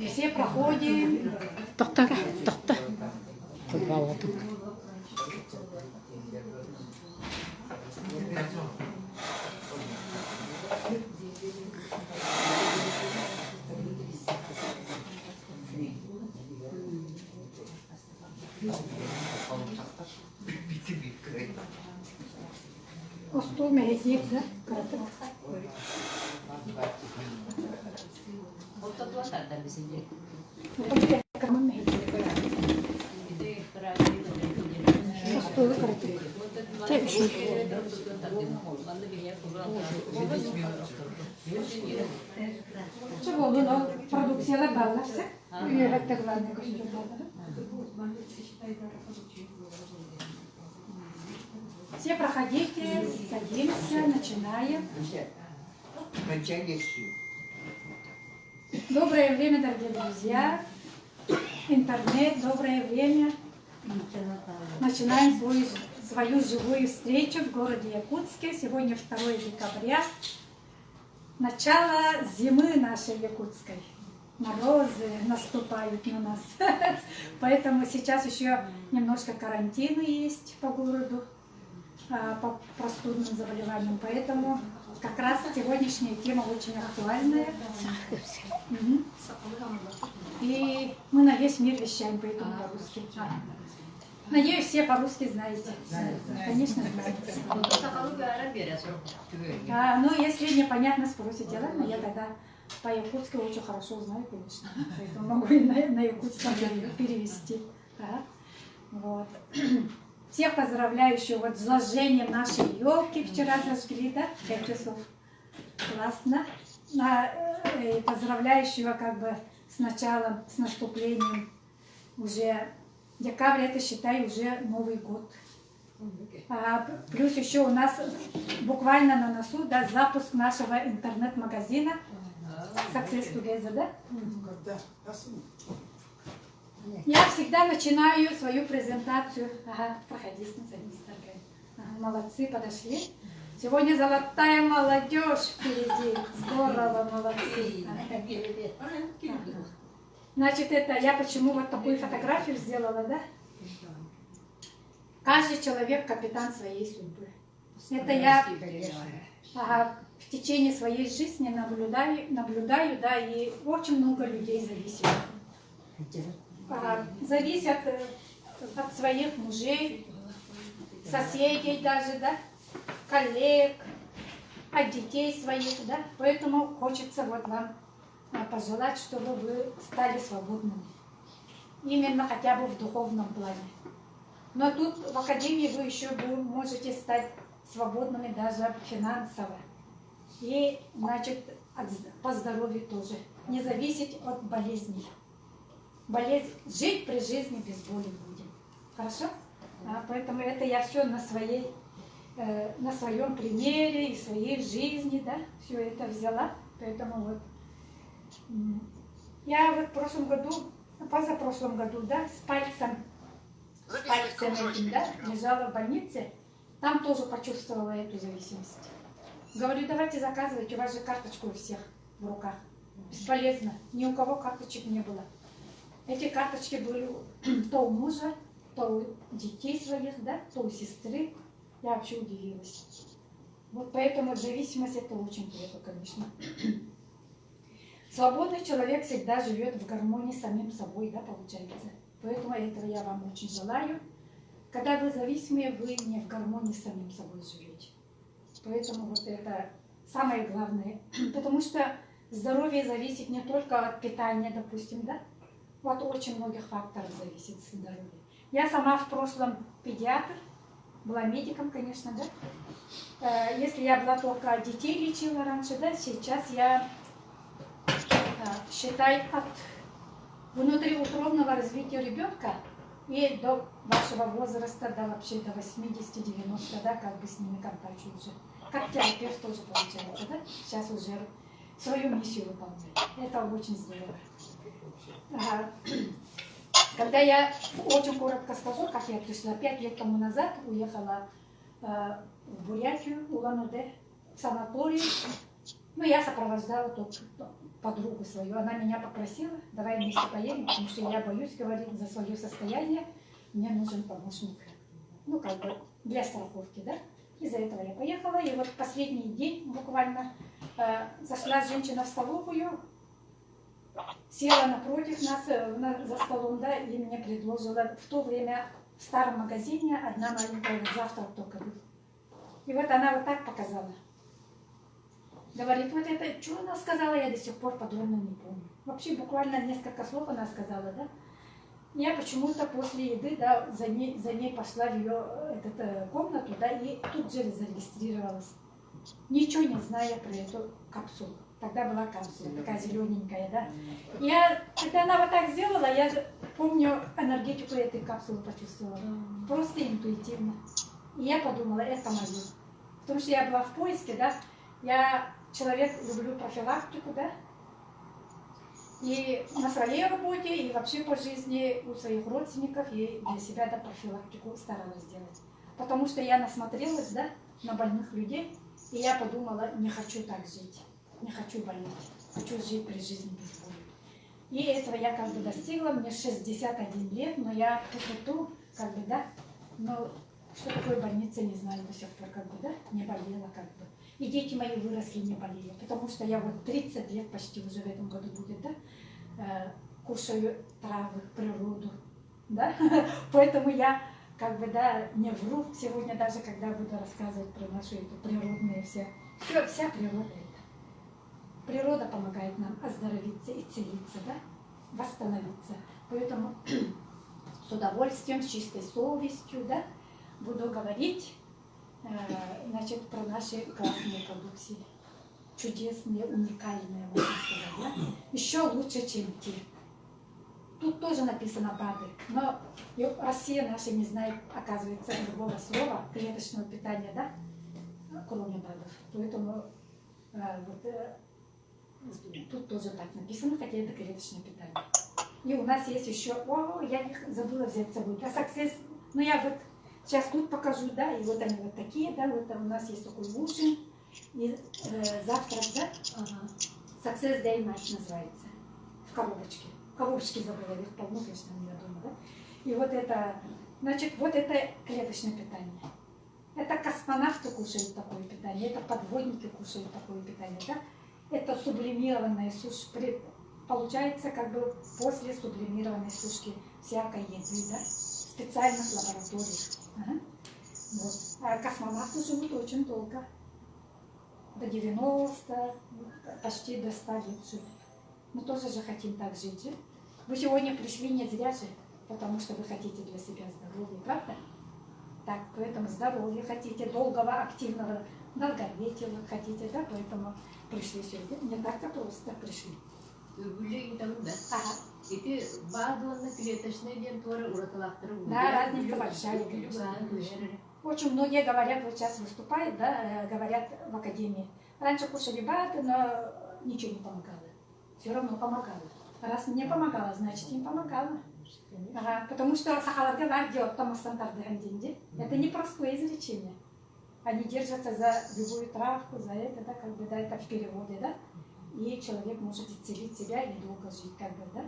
Все проходим. Тоқта. Стол мягкий, да? Чего было? Продукция лабалась? Это главное костюм. Все проходите, садимся, начинаем. Доброе время, дорогие друзья. Интернет, доброе время. Начинаем свою живую встречу в городе Якутске. Сегодня 2 декабря. Начало зимы нашей якутской. Морозы наступают на нас. Поэтому сейчас еще немножко карантина есть по городу, по простудным заболеваниям. Поэтому как раз сегодняшняя тема очень актуальная. И мы на весь мир вещаем, поэтому по-русски. Надеюсь, все по-русски знаете. Конечно, знаете. Ну, если непонятно, спросите, ладно? Я тогда по-якутски очень хорошо знаю, конечно. Поэтому могу и на якутском перевести. Вот. Всех поздравляю еще вот с зажжением нашей елки. Вчера зажгли, да? 5 часов. Классно. И поздравляю еще как бы с началом, с наступлением. Уже декабрь, это считай уже Новый год. Плюс еще у нас буквально на носу, да, запуск нашего интернет-магазина Success Together, да? Я всегда начинаю свою презентацию. Проходи, садись, дорогая. Молодцы, подошли. Сегодня золотая молодежь впереди. Здорово, молодцы. Значит, это я почему вот такую фотографию сделала, да? Каждый человек капитан своей судьбы. Это я в течение своей жизни наблюдаю, да, и очень много людей зависит. Зависят от своих мужей, соседей даже, да, коллег, от детей своих, да. Поэтому хочется вот вам пожелать, чтобы вы стали свободными. Именно хотя бы в духовном плане. Но тут в академии вы еще можете стать свободными даже финансово. И, значит, по здоровью тоже. Не зависеть от болезней. Жить при жизни без боли будем. Хорошо? Поэтому это я все на своем примере и своей жизни, да, все это взяла. Поэтому вот я вот в прошлом году, позапрошлом году, да, с пальцем этим, да, лежала в больнице, там тоже почувствовала эту зависимость. Говорю, давайте заказывайте, у вас же карточка у всех в руках. Бесполезно, ни у кого карточек не было. Эти карточки были то у мужа, то у детей своих, да, то у сестры. Я вообще удивилась. Вот поэтому зависимость это очень плохо, конечно. Свободный человек всегда живет в гармонии с самим собой, да, получается. Поэтому этого я вам очень желаю. Когда вы зависимые, вы не в гармонии с самим собой живете. Поэтому вот это самое главное. Потому что здоровье зависит не только от питания, допустим, да. От очень многих факторов зависит здоровье. Я сама в прошлом педиатр, была медиком, конечно, да. Если я была только детей лечила раньше, да, сейчас я, считай, от внутриутробного развития ребенка и до вашего возраста, да, вообще до 80-90, да, как бы с ними контачу уже. Как терапевт тоже получается, да, сейчас уже свою миссию выполняю. Это очень здорово. Когда я очень коротко скажу, как я пришла, 5 лет тому назад уехала в Бурятию, Улан-Удэ, в санаторий. Ну, я сопровождала только подругу свою. Она меня попросила, давай вместе поедем, потому что я боюсь говорить за свое состояние. Мне нужен помощник. Ну, как бы для страховки, да. Из-за этого я поехала. И вот последний день буквально зашла женщина в столовую, села напротив нас за столом, да, и мне предложила в то время в старом магазине одна маленькая завтрак только был. И вот она вот так показала. Говорит, вот это, что она сказала, я до сих пор подробно не помню. Вообще буквально несколько слов она сказала, да. Я почему-то после еды, да, за ней пошла в ее комнату, да, и тут же зарегистрировалась. Ничего не зная про эту капсулу. Тогда была капсула, такая зелененькая, да. Когда она вот так сделала, я помню, энергетику этой капсулы почувствовала. Просто интуитивно. И я подумала, это мое. Потому что я была в поиске, да. Я человек, люблю профилактику, да. И на своей работе, и вообще по жизни у своих родственников, и для себя да, профилактику старалась сделать. Потому что я насмотрелась, да, на больных людей, и я подумала, не хочу так жить. Не хочу болеть, хочу жить при жизни без боли. И этого я как бы достигла, мне 61 лет, но я как бы, да, но что такое больница, не знаю до сих пор, как бы, да, не болела, как бы. И дети мои выросли, не болели, потому что я вот 30 лет почти уже в этом году будет, да, кушаю травы, природу, да, поэтому я как бы, да, не вру сегодня даже, когда буду рассказывать про нашу эту природную вся природа. Природа помогает нам оздоровиться, исцелиться, да? Восстановиться. Поэтому с удовольствием, с чистой совестью, да, буду говорить значит, про наши классные продукции. Чудесные, уникальные, можно сказать. Да? Еще лучше, чем те. Тут тоже написано БАДы, но Россия наша не знает, оказывается, другого слова клеточного питания, да? Кроме БАДов. Поэтому тут тоже так написано, хотя это клеточное питание. И у нас есть еще, я забыла взять с собой, Success, ну я вот сейчас тут покажу, да, и вот они вот такие, да, вот у нас есть такой ужин, и завтрак, да, Success Day Night называется, в коробочке. Коробочки забыла, их полно, конечно, у меня дома, да. И вот это, значит, вот это клеточное питание. Это космонавты кушают такое питание, это подводники кушают такое питание, да. Это сублимированная сушка, получается как бы после сублимированной сушки всякой еды, да, в специальных лабораториях. Вот. А космонавты живут очень долго, до 90, почти до 100 лет живут. Мы тоже же хотим так жить, же. Вы сегодня пришли не зря же, потому что вы хотите для себя здоровья, правда? Так, поэтому здоровья хотите, долгого, активного долголетия вы хотите, да, поэтому пришли сегодня. Не так-то просто пришли. Да, разница большая, конечно. Очень многие говорят, вот сейчас выступают, да, говорят в академии. Раньше кушали БАДы, но ничего не помогало. Все равно помогало. Раз мне помогало, значит им помогало. Потому что сахаларга бар делать это не простое изречение. Они держатся за любую травку, за это, да, как бы, да, это в переводе, да, и человек может исцелить себя и долго жить, как бы, да.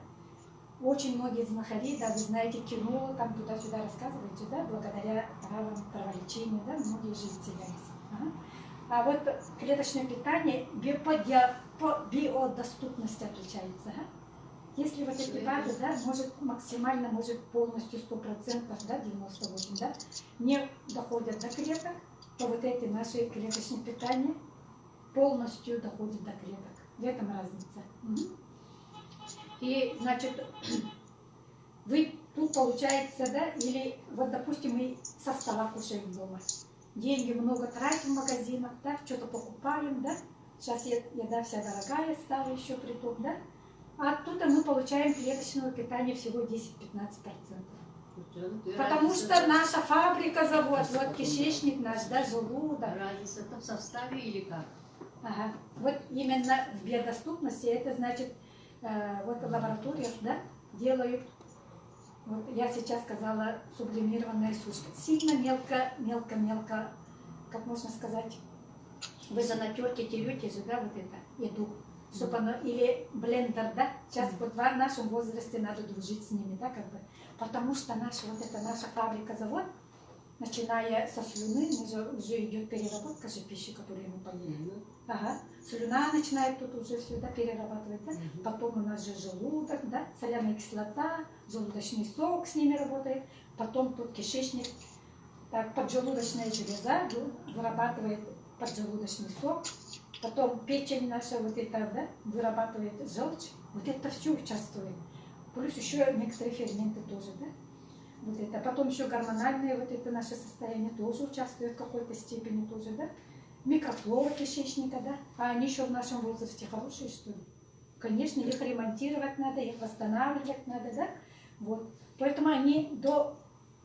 Очень многие знахари, да, вы знаете, кино, там туда-сюда рассказываете, да, благодаря травам, траволечению, да, многие же исцелялись. А вот клеточное питание по биодоступности отличается. Если вот эти БАДы, да, может максимально, может полностью 100%, да, 98%, да, не доходят до клеток, то вот эти наши клеточные питания полностью доходят до клеток. В этом разница. И, значит, вы тут получается, да, или вот, допустим, мы со стола кушаем дома. Деньги много тратим в магазинах, да, что-то покупаем, да. Сейчас еда вся дорогая стала еще притом, да. А оттуда мы получаем клеточного питания всего 10-15%. Потому что наша фабрика, завод, вот кишечник наш, да, желудок. Разница-то в составе или как? Ага. Вот именно в биодоступности, это значит, вот в лабораториях, да, делают, вот я сейчас сказала, сублимированная сушка. Сильно мелко, как можно сказать, Вы же на терке терете же, да, вот это, еду, чтобы оно, или блендер, да, сейчас вот в нашем возрасте надо дружить с ними, да, как бы, потому что наша фабрика, завод, начиная со слюны, уже идет переработка же пищи, которую мы поели. Ага. Слюна начинает тут уже все, да, перерабатывать, да? Потом у нас же желудок, да, соляная кислота, желудочный сок с ними работает, потом тут кишечник, так, поджелудочная железа вырабатывает поджелудочный сок, потом печень наша вот это, да, вырабатывает желчь, вот это все участвует. Плюс еще некоторые ферменты тоже, да? Вот это. Потом еще гормональное вот это наше состояние тоже участвует в какой-то степени тоже, да? Микрофлора кишечника, да? А они еще в нашем возрасте хорошие, что ли? Конечно, их ремонтировать надо, их восстанавливать надо, да? Вот. Поэтому они до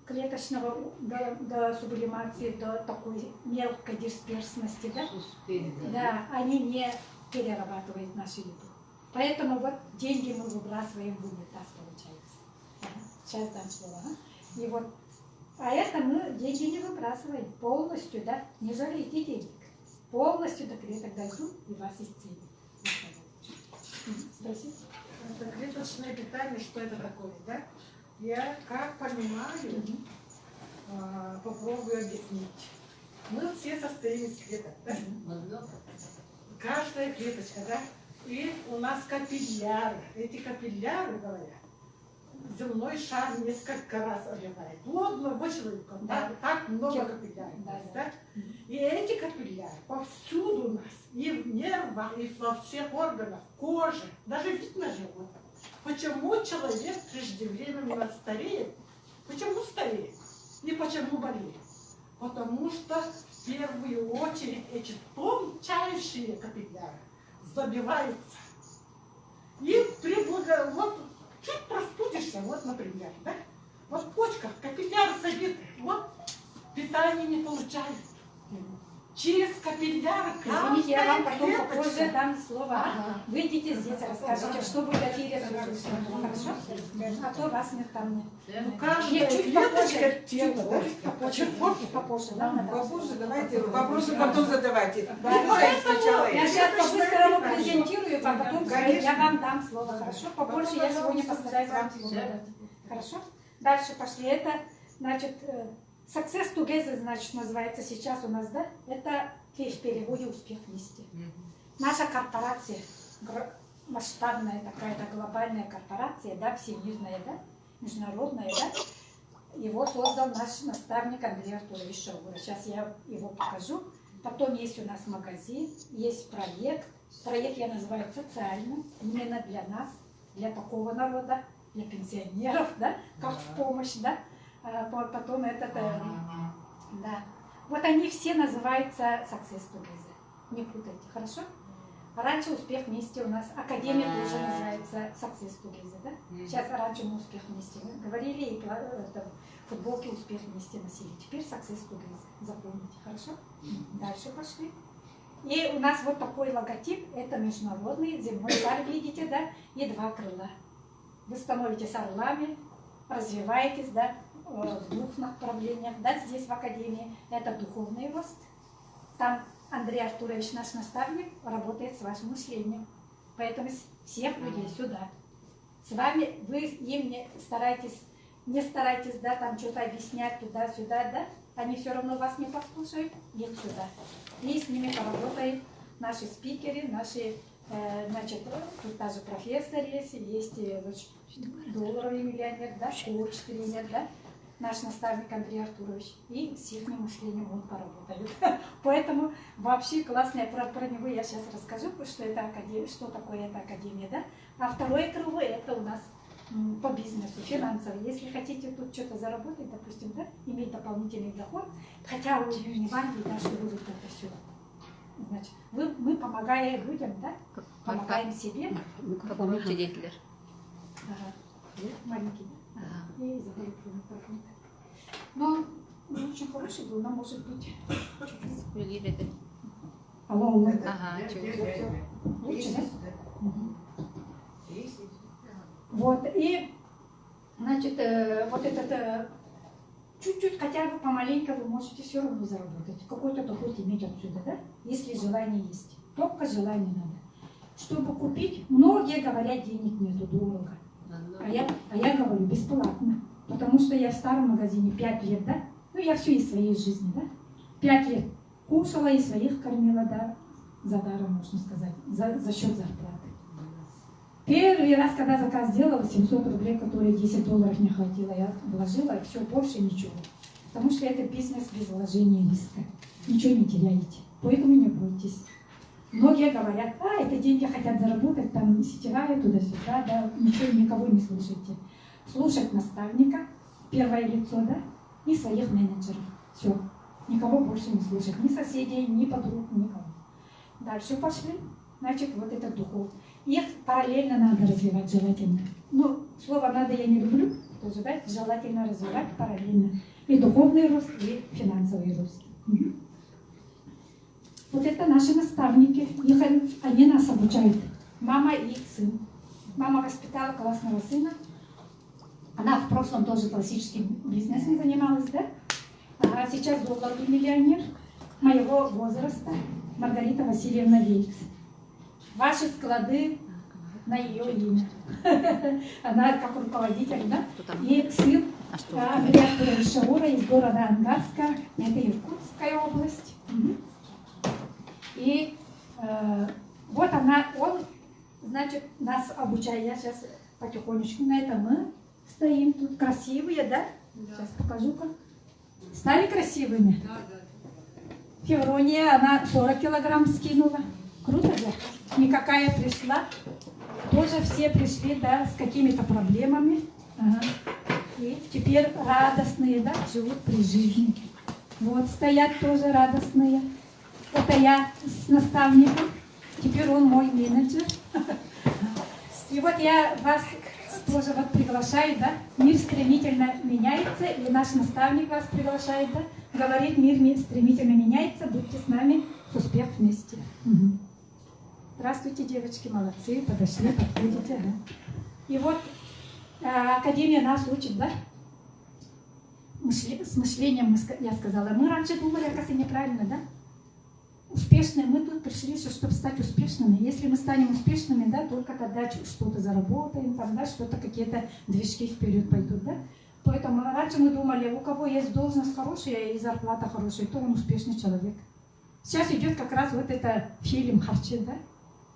клеточного, до сублимации, до такой мелкой дисперсности, да? Да, они не перерабатывают нашу еду. Поэтому вот деньги мы выбрасываем в унитаз, получается. Сейчас дам слово. И вот, а это мы деньги не выбрасываем полностью, да, не жалейте денег. Полностью до клеток дойдут и вас исцелят. Спросите. Это клеточное питание, что это такое, да? Я как понимаю, попробую объяснить. Мы все состоим из клеток, да? Каждая клеточка, да? И у нас капилляры. Эти капилляры, говорят, земной шар несколько раз обливает. У одного человека, да, так много капилляров. Да? И эти капилляры повсюду у нас, и в нервах, и во всех органах, коже, даже видно живот. Почему человек преждевременно стареет? Почему стареет? И почему болеет? Потому что в первую очередь эти тончайшие капилляры забиваются. И вот чуть простудишься, вот, например, да? Вот в почках капилляры забиты, вот питание не получают. Через капилляры извините, я вам потом клеточка. попозже дам слово. Выйдите здесь, расскажите, что будет в эфире. Хорошо? А то вас нет там нет. Ну, каждая Чуть клеточка попозже, тела, да? попозже, да, Попозже давайте вопросы потом задавайте. Поэтому я сейчас по-быстрому презентирую, а потом Конечно. я вам дам слово, хорошо? Попозже я сегодня постараюсь вам слово дать. Хорошо? Дальше пошли. Это, значит, Success Together, значит, называется сейчас у нас, да? Это в переводе «Успех вместе». Наша корпорация, масштабная такая-то глобальная корпорация, да, всемирная, да, международная, да, его создал наш наставник Андрей Артурович Шаура. Сейчас я его покажу. Потом есть у нас магазин, есть проект. Проект я называю социальным, именно для нас, для такого народа, для пенсионеров, да, как в помощь, да. Потом этот, да. Вот они все называются Success Together. Не путайте, хорошо? Раньше «Успех вместе» у нас, Академия тоже называется Success Together, да? Сейчас раньше мы «Успех вместе» говорили, и футболки «Успех вместе» носили. Теперь Success Together. Запомните, хорошо? Дальше пошли. И у нас вот такой логотип, это международный земной шар, видите, да? И два крыла. Вы становитесь орлами, развиваетесь, да? В двух направлениях, да, здесь в Академии. Это духовный рост. Там Андрей Артурович, наш наставник, работает с вашим мышлением. Поэтому всех людей сюда. С вами вы им не старайтесь, да, там что-то объяснять туда-сюда, да. Они все равно вас не послушают, их сюда. И с ними поработаем наши спикеры, наши, значит, тут даже профессор есть долларовый миллионер, да, коуч-тренер, да. Наш наставник Андрей Артурович, и с их мышлением он поработает. Поэтому вообще классно, про него я сейчас расскажу, что это академия, что такое эта академия, да. А второе крыло это у нас по бизнесу, финансово. Если хотите тут что-то заработать, допустим, да, иметь дополнительный доход, хотя вы не в Англии, да, что вы вот это все. Значит, мы помогаем людям, да, помогаем себе. Помогите Гитлер. Маленький, да? И забыли про микрофон. Но он очень хороший был, но может быть. Алло, Ага, лучше, да? Вот, и, значит, вот этот чуть-чуть, хотя бы помаленько вы можете все равно заработать. Какой-то доход иметь отсюда, да? Если желание есть. Только желание надо. Чтобы купить, многие говорят, денег нету, дорого. А я говорю, бесплатно. Потому что я в старом магазине 5 лет, да? Ну, я все из своей жизни, да? 5 лет кушала и своих кормила, да? За даром, можно сказать, за счет зарплаты. Первый раз, когда заказ сделала, 700 рублей, которые $10 не хватило, я вложила, и все, больше ничего. Потому что это бизнес без вложения риска. Ничего не теряете. Поэтому не бойтесь. Многие говорят, это деньги хотят заработать, там сетевая туда-сюда, да, ничего, никого не слушайте. Слушать наставника, первое лицо, да, и своих менеджеров. Все. Никого больше не слушать. Ни соседей, ни подруг, никого. Дальше пошли. Значит, вот это духов. Их параллельно надо развивать желательно. Ну, слово «надо» я не люблю, тоже, да, желательно развивать параллельно. И духовный рост, и финансовый рост. Угу. Вот это наши наставники. Они нас обучают. Мама и сын. Мама воспитала классного сына. Она в прошлом тоже классическим бизнесом занималась, да? А сейчас долларовый миллионер моего возраста, Маргарита Васильевна Вельц. Ваши склады на ее имя. Она как руководитель, да? И сын Амирия Шаура из города Ангарска, это Иркутская область. И вот он, значит, нас обучает. Я сейчас потихонечку на это мы стоим тут красивые, да? Сейчас покажу-ка. Стали красивыми? Да. Феврония, она 40 килограмм скинула. Круто же? Никакая пришла. Тоже все пришли, да, с какими-то проблемами. Ага. И теперь радостные, да, живут при жизни. Вот стоят тоже радостные. Это я с наставником. Теперь он мой менеджер. И вот я вас тоже вот приглашаю, да. Мир стремительно меняется, и наш наставник вас приглашает, да. Говорит, мир стремительно меняется, будьте с нами, успех вместе. Угу. Здравствуйте, девочки, молодцы, подошли, подходите, да. И вот Академия нас учит, да. С мышлением, я сказала, мы раньше думали, оказывается, неправильно, да. Успешные, мы тут пришли, чтобы стать успешными. Если мы станем успешными, да, только тогда что-то заработаем, там, да, что-то, какие-то движки вперед пойдут, да. Поэтому раньше мы думали, у кого есть должность хорошая и зарплата хорошая, то он успешный человек. Сейчас идет как раз вот это фильм «Харчи», да.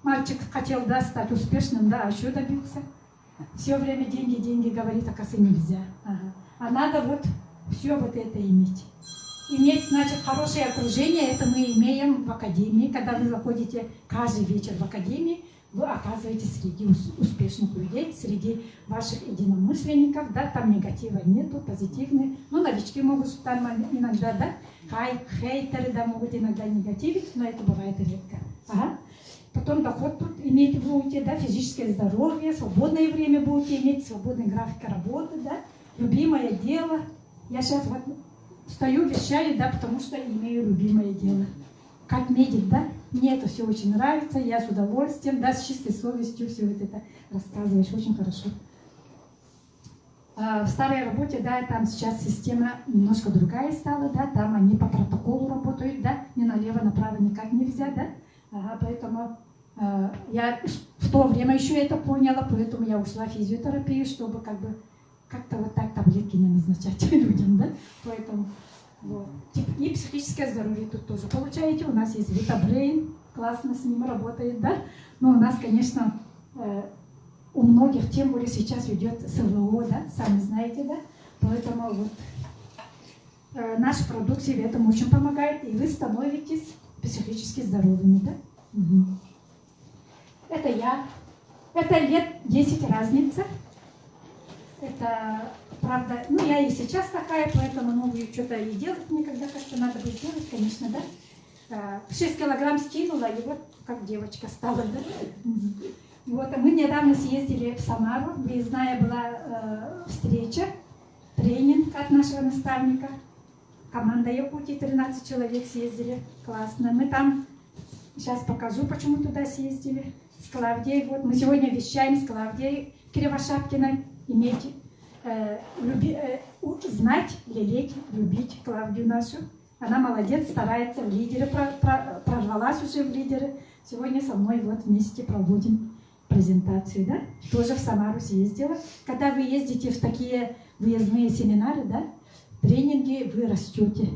Мальчик хотел, да, стать успешным, да, а еще добился. Все время деньги, деньги, говорит, оказывается, нельзя. Ага. А надо вот все вот это иметь. Иметь, значит, хорошее окружение, это мы имеем в академии. Когда вы заходите каждый вечер в академии, вы оказываетесь среди успешных людей, среди ваших единомышленников, да, там негатива нету, позитивные. Ну, новички могут там иногда, да, хейтеры, да, могут иногда негативить, но это бывает редко. Ага. Потом доход тут иметь будете, да, физическое здоровье, свободное время будете иметь, свободный график работы, да, любимое дело. Я сейчас вот стою, вещаю, да, потому что имею любимое дело. Как медик, да, мне это все очень нравится, я с удовольствием, да, с чистой совестью все вот это рассказываешь, очень хорошо. В старой работе, да, там сейчас система немножко другая стала, да, там они по протоколу работают, да, ни налево, направо никак нельзя, да, поэтому я в то время еще это поняла, поэтому я ушла в физиотерапию, чтобы как-то вот так таблетки не назначать людям, да, поэтому вот. И психическое здоровье тут тоже получаете, у нас есть Витабрейн, классно с ним работает, да, но у нас, конечно, у многих, тем более сейчас идет СВО, да, сами знаете, да, поэтому вот наша продукция в этом очень помогает, и вы становитесь психически здоровыми, да. Угу. Это я, это лет 10 разница. Это правда, ну я и сейчас такая, поэтому новую что-то и делать мне когда как-то надо будет делать, конечно, да. 6 килограмм скинула, и вот как девочка стала, да. Вот, мы недавно съездили в Самару, выездная была встреча, тренинг от нашего наставника. Команда Якутии, 13 человек съездили, классно. Мы там, сейчас покажу, почему туда съездили, с Клавдией. Вот мы сегодня вещаем с Клавдией Кривошапкиной, имейте. знать, лелеять, любить Клавдию нашу. Она молодец, старается в лидеры, прорвалась уже в лидеры. Сегодня со мной вот вместе проводим презентацию, да? Тоже в Самару съездила. Когда вы ездите в такие выездные семинары, да, тренинги, вы растете.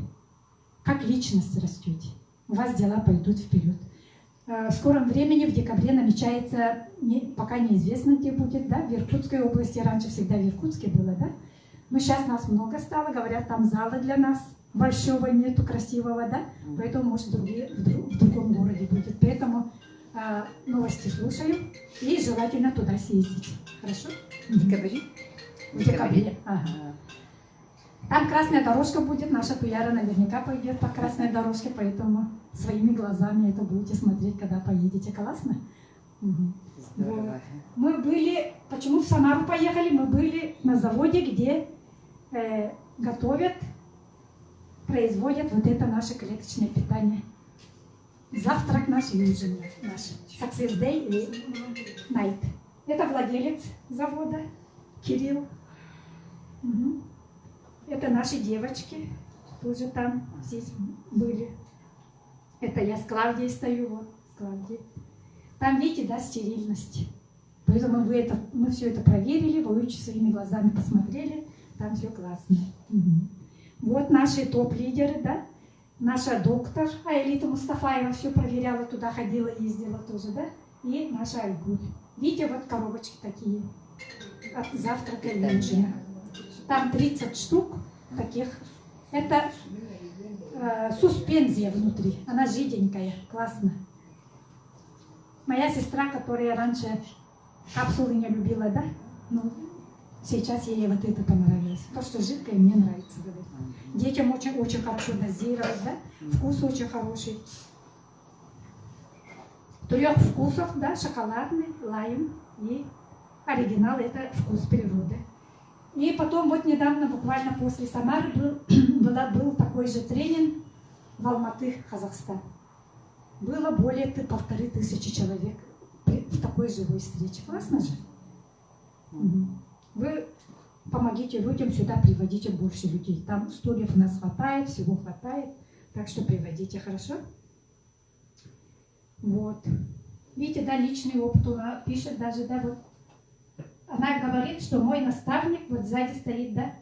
Как личность растете. У вас дела пойдут вперед. В скором времени, в декабре, намечается, пока неизвестно, где будет, да, в Иркутской области. Раньше всегда в Иркутске было, да? Но сейчас нас много стало, говорят, там зала для нас большого нету, красивого, да? Поэтому, может, в другом городе будет. Поэтому новости слушаю и желательно туда съездить. Хорошо? В декабре? В декабре. Ага. Там красная дорожка будет, наша Туяра наверняка пойдет по красной дорожке, поэтому своими глазами это будете смотреть, когда поедете. Классно? Угу. Вот. Мы были, почему в Самару поехали? Мы были на заводе, где готовят, производят вот это наше клеточное питание. Завтрак наш и ужин наш. Success Day и Night. Это владелец завода Кирилл. Угу. Это наши девочки, тоже там здесь были. Это я с Клавдией стою, вот, с Клавдией. Там, видите, да, стерильность. Поэтому мы все это проверили, вы своими глазами посмотрели, там все классно. Угу. Вот наши топ-лидеры, да. Наша доктор Айлита Мустафаева все проверяла, туда ходила, ездила тоже, да. И наша Айгуль. Видите, вот коробочки такие от завтрака и ужина. Там 30 штук таких. Это суспензия внутри. Она жиденькая, классно. Моя сестра, которая раньше капсулы не любила, да? Ну, сейчас ей вот это понравилось. То, что жидкое, мне нравится. Говорит. Детям очень хорошо дозировать, да? Вкус очень хороший. 3 вкусов, да? Шоколадный, лайм и оригинал – это вкус природы. И потом вот недавно, буквально после Самары, был такой же тренинг в Алматы, Казахстан. Было более 1500 человек в такой живой встрече. Классно же? Вы помогите людям сюда, приводите больше людей. Там стульев у нас хватает, всего хватает. Так что приводите, хорошо? Вот. Видите, да, личный опыт. Она пишет даже, да, вот. Она говорит, что мой наставник, вот сзади стоит, да,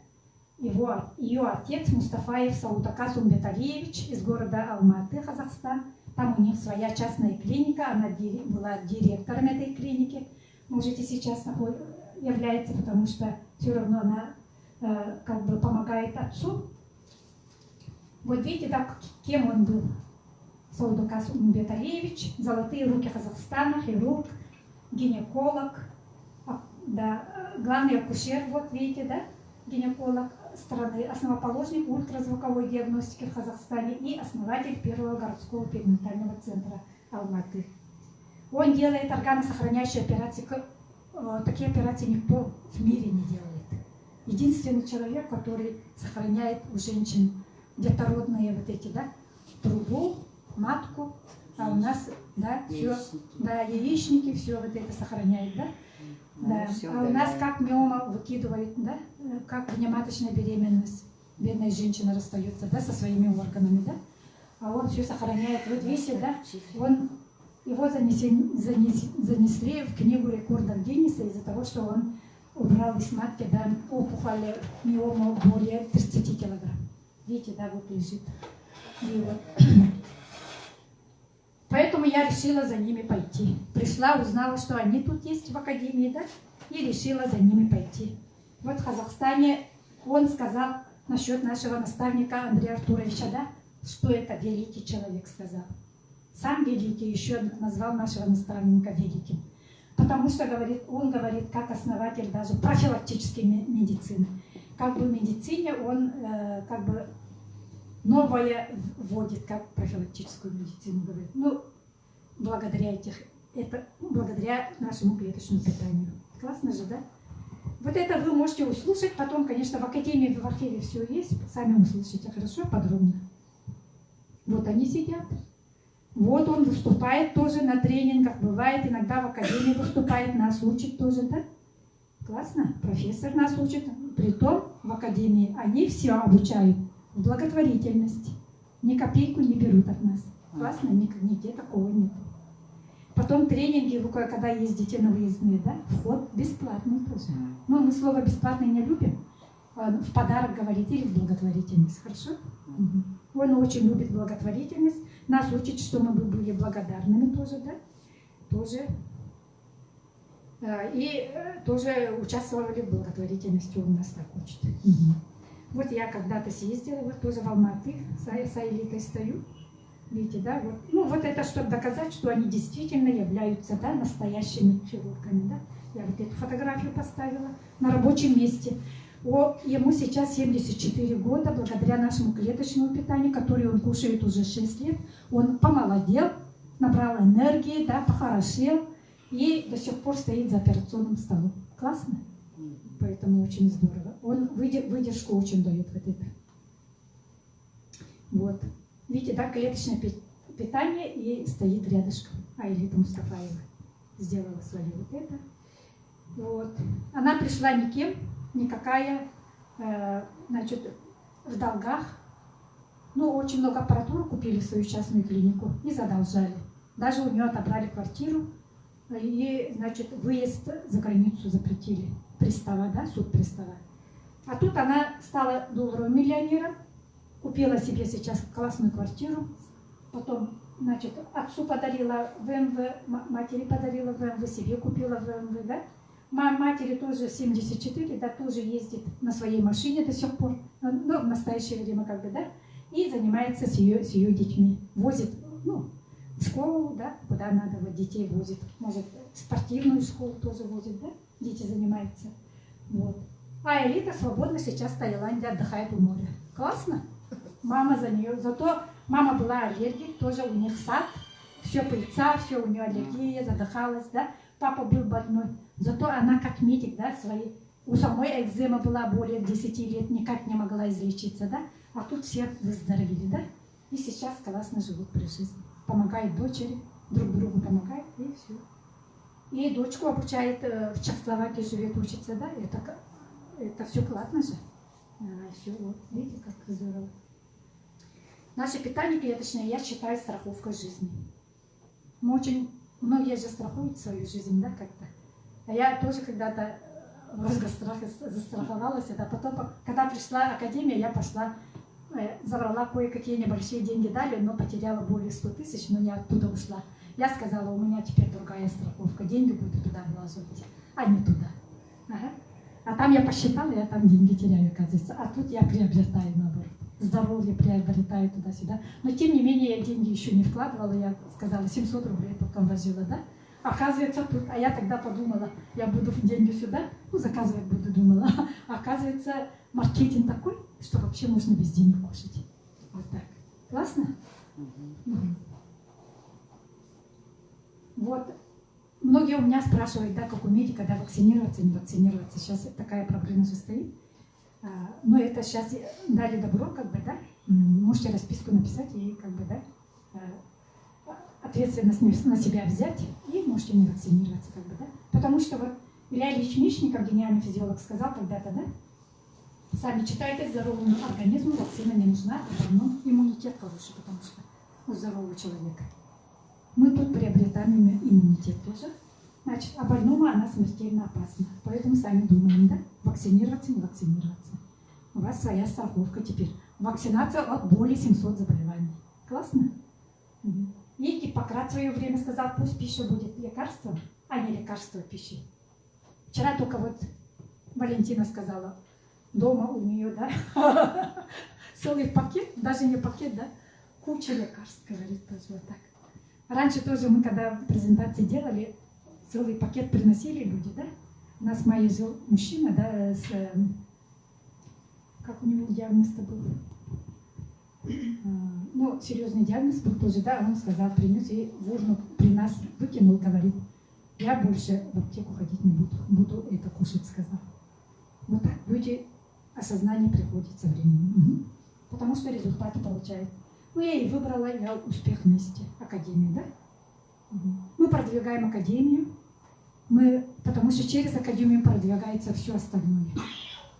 ее отец Мустафаев Саудакас Умбеталиевич из города Алматы, Казахстан. Там у них своя частная клиника, она была директором этой клиники. Можете сейчас такой является, потому что все равно она как бы помогает отцу. Вот видите, да, кем он был. Саудакас Умбеталиевич, золотые руки Казахстана, хирург, гинеколог. Да, главный акушер, вот видите, да, гинеколог страны, основоположник ультразвуковой диагностики в Казахстане и основатель первого городского перинатального центра Алматы. Он делает органосохраняющие операции, такие операции никто в мире не делает. Единственный человек, который сохраняет у женщин детородные вот эти, да, трубу, матку, а у нас, да, все, да, яичники, все вот это сохраняет, да. Да. А у нас как миома выкидывает, да, как внематочная беременность. Бедная женщина расстается, да, со своими органами, да. А он все сохраняет. Вот видите, да, его занесли в книгу рекордов Гиннесса из-за того, что он убрал из матки, да, опухоль миома более 30 килограмм. Видите, да, вот лежит. И вот. Поэтому я решила за ними пойти. Пришла, узнала, что они тут есть в академии, да, и решила за ними пойти. Вот в Казахстане он сказал насчет нашего наставника Андрея Артуровича, да, что это великий человек, сказал. Сам великий, еще назвал нашего наставника великим. Потому что он говорит, как основатель даже профилактической медицины. Как бы в медицине он как бы новое вводит, как профилактическую медицину говорит. Ну, благодаря нашему клеточному питанию. Классно же, да? Вот это вы можете услышать потом, конечно, в академии, в архиве все есть, сами услышите, хорошо, подробно. Вот они сидят. Вот он выступает тоже на тренингах, бывает иногда в академии выступает, нас учит тоже, да? Классно. Профессор нас учит. Притом в академии они все обучают в благотворительности. Ни копейку не берут от нас. Классно, нигде такого нет. Потом тренинги, вы когда ездите на выездные, да, вход бесплатный тоже. Но мы слово бесплатный не любим. В подарок говорить или в благотворительность. Хорошо? Он очень любит благотворительность. Нас учит, что мы бы были благодарными тоже, да? Тоже. И тоже участвовали в благотворительности, он нас так учит. Вот я когда-то съездила, вот тоже в Алматы с Айлитой стою. Видите, да? Вот. Ну, вот это, чтобы доказать, что они действительно являются, да, настоящими хирургами, да? Я вот эту фотографию поставила на рабочем месте. Ему сейчас 74 года, благодаря нашему клеточному питанию, которое он кушает уже 6 лет. Он помолодел, набрал энергии, да, похорошел и до сих пор стоит за операционным столом. Классно? Поэтому очень здорово. Он выдержку очень дает вот это. Вот. Видите, да, клеточное питание и стоит рядышком. Айлита Мустафаева сделала свое вот это. Вот. Она пришла никем, никакая, значит, в долгах. Ну, очень много аппаратуры купили в свою частную клинику и задолжали. Даже у нее отобрали квартиру и, значит, выезд за границу запретили. Пристава, да, суд пристава. А тут она стала долларовым миллионером, купила себе сейчас классную квартиру, потом, значит, отцу подарила ВМВ, матери подарила ВМВ, себе купила ВМВ, да. Матери тоже 74, да, тоже ездит на своей машине до сих пор, ну, в настоящее время как бы, да, и занимается с ее детьми, возит, ну, в школу, да, куда надо, вот детей возит, может, в спортивную школу тоже возит, да, дети занимаются, вот. А Элита свободно сейчас в Таиланде отдыхает у моря. Классно? Мама за нее, зато мама была аллергик, тоже у них сад, все пыльца, все у нее аллергия, задыхалась, да, папа был больной. Зато она как медик, да, у самой экзема была более 10 лет, никак не могла излечиться, да, а тут все выздоровели, да, и сейчас классно живут при жизни. Помогает дочери, друг другу помогает, и все. И дочку обучает, в Чехословакии живет, учится, да, это все классно же. Все, вот, видите, как здорово. Наше питание клеточное, я считаю, страховкой жизни. Многие же страхуют свою жизнь, да, как-то. А я тоже когда-то в розгострахе застраховалась. А потом, когда пришла академия, я пошла, забрала кое-какие небольшие деньги дали, но потеряла более 100 тысяч, но я оттуда ушла. Я сказала, у меня теперь другая страховка, деньги буду туда вложить, а не туда. Ага. А там я посчитала, я там деньги теряю, оказывается. А тут я приобретаю, наоборот. Здоровье приобретаю туда-сюда. Но тем не менее я деньги еще не вкладывала. Я сказала, 700 рублей потом вложила, да? Оказывается, тут, а я тогда подумала, я буду деньги сюда, ну, заказывать буду, думала. А оказывается, маркетинг такой, что вообще можно без денег кушать. Вот так. Классно? Вот. Многие у меня спрашивают, да, как у медика, да, вакцинироваться, не вакцинироваться. Сейчас такая проблема же стоит. Но это сейчас дали добро, как бы, да. Можете расписку написать и, как бы, да, ответственность на себя взять, и можете не вакцинироваться, как бы, да. Потому что вот Илья Ильич Мечников, гениальный физиолог, сказал когда-то, да, сами читайте, здоровому организму вакцина не нужна, но иммунитет хороший, потому что у здорового человека. Мы тут приобретаем иммунитет тоже. Значит, а больному она смертельно опасна. Поэтому сами думаем, да, вакцинироваться, не вакцинироваться. У вас своя страховка теперь. Вакцинация от более 700 заболеваний. Классно? И Гиппократ в свое время сказал, пусть пища будет лекарством, а не лекарство пищи. Вчера только вот Валентина сказала, дома у нее, да, целый пакет, даже не пакет, да, куча лекарств, говорит, тоже вот так. Раньше тоже мы, когда презентации делали, целый пакет приносили люди, да. У нас в мае жил мужчина, да, как у него диагноз-то был? Ну, серьезный диагноз был тоже, да, он сказал, принес и в урну при нас выкинул, говорит, я больше в аптеку ходить не буду, буду это кушать, сказал. Вот так люди, осознание приходит со временем, потому что результаты получают. Ну, я и выбрала, я успех вместе, академию, да. Мы продвигаем академию, потому что через академию продвигается все остальное.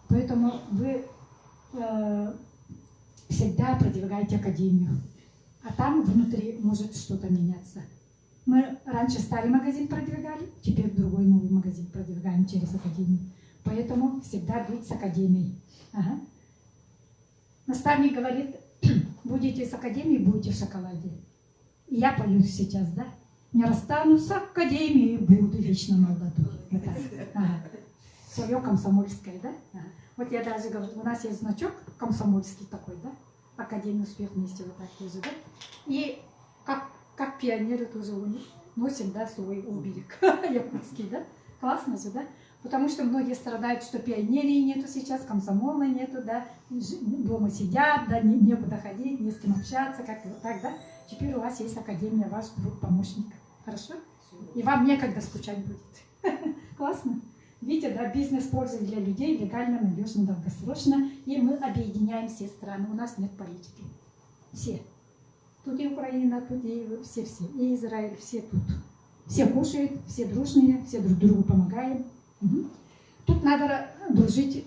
Поэтому вы всегда продвигаете академию. А там внутри может что-то меняться. Мы раньше старый магазин продвигали, теперь другой новый магазин продвигаем через академию. Поэтому всегда быть с академией. Ага. Наставник говорит, будете с академией, будете в шоколаде. И я пою сейчас, да? Не расстанусь с академией, буду вечно молодой. Вот так. Ага. Свое комсомольское, да? Ага. Вот я даже говорю, у нас есть значок комсомольский такой, да? Академия успех вместе вот так тоже, да? И как пионеры тоже у них носим, да, свой оберег якутский, да? Классно же, да? Потому что многие страдают, что пионерии нету сейчас, комсомола нету, да? Дома сидят, да, некуда ходить, не с кем общаться, как-то вот так, да? Теперь у вас есть академия, ваш друг, помощник. Хорошо? И вам некогда стучать будет. Классно? Видите, да, бизнес пользы для людей легально, надежно, долгосрочно. И мы объединяем все страны. У нас нет политики. Все. Тут и Украина, тут и все-все. И Израиль, все тут. Все кушают, все дружные, все друг другу помогаем. Угу. Тут надо дружить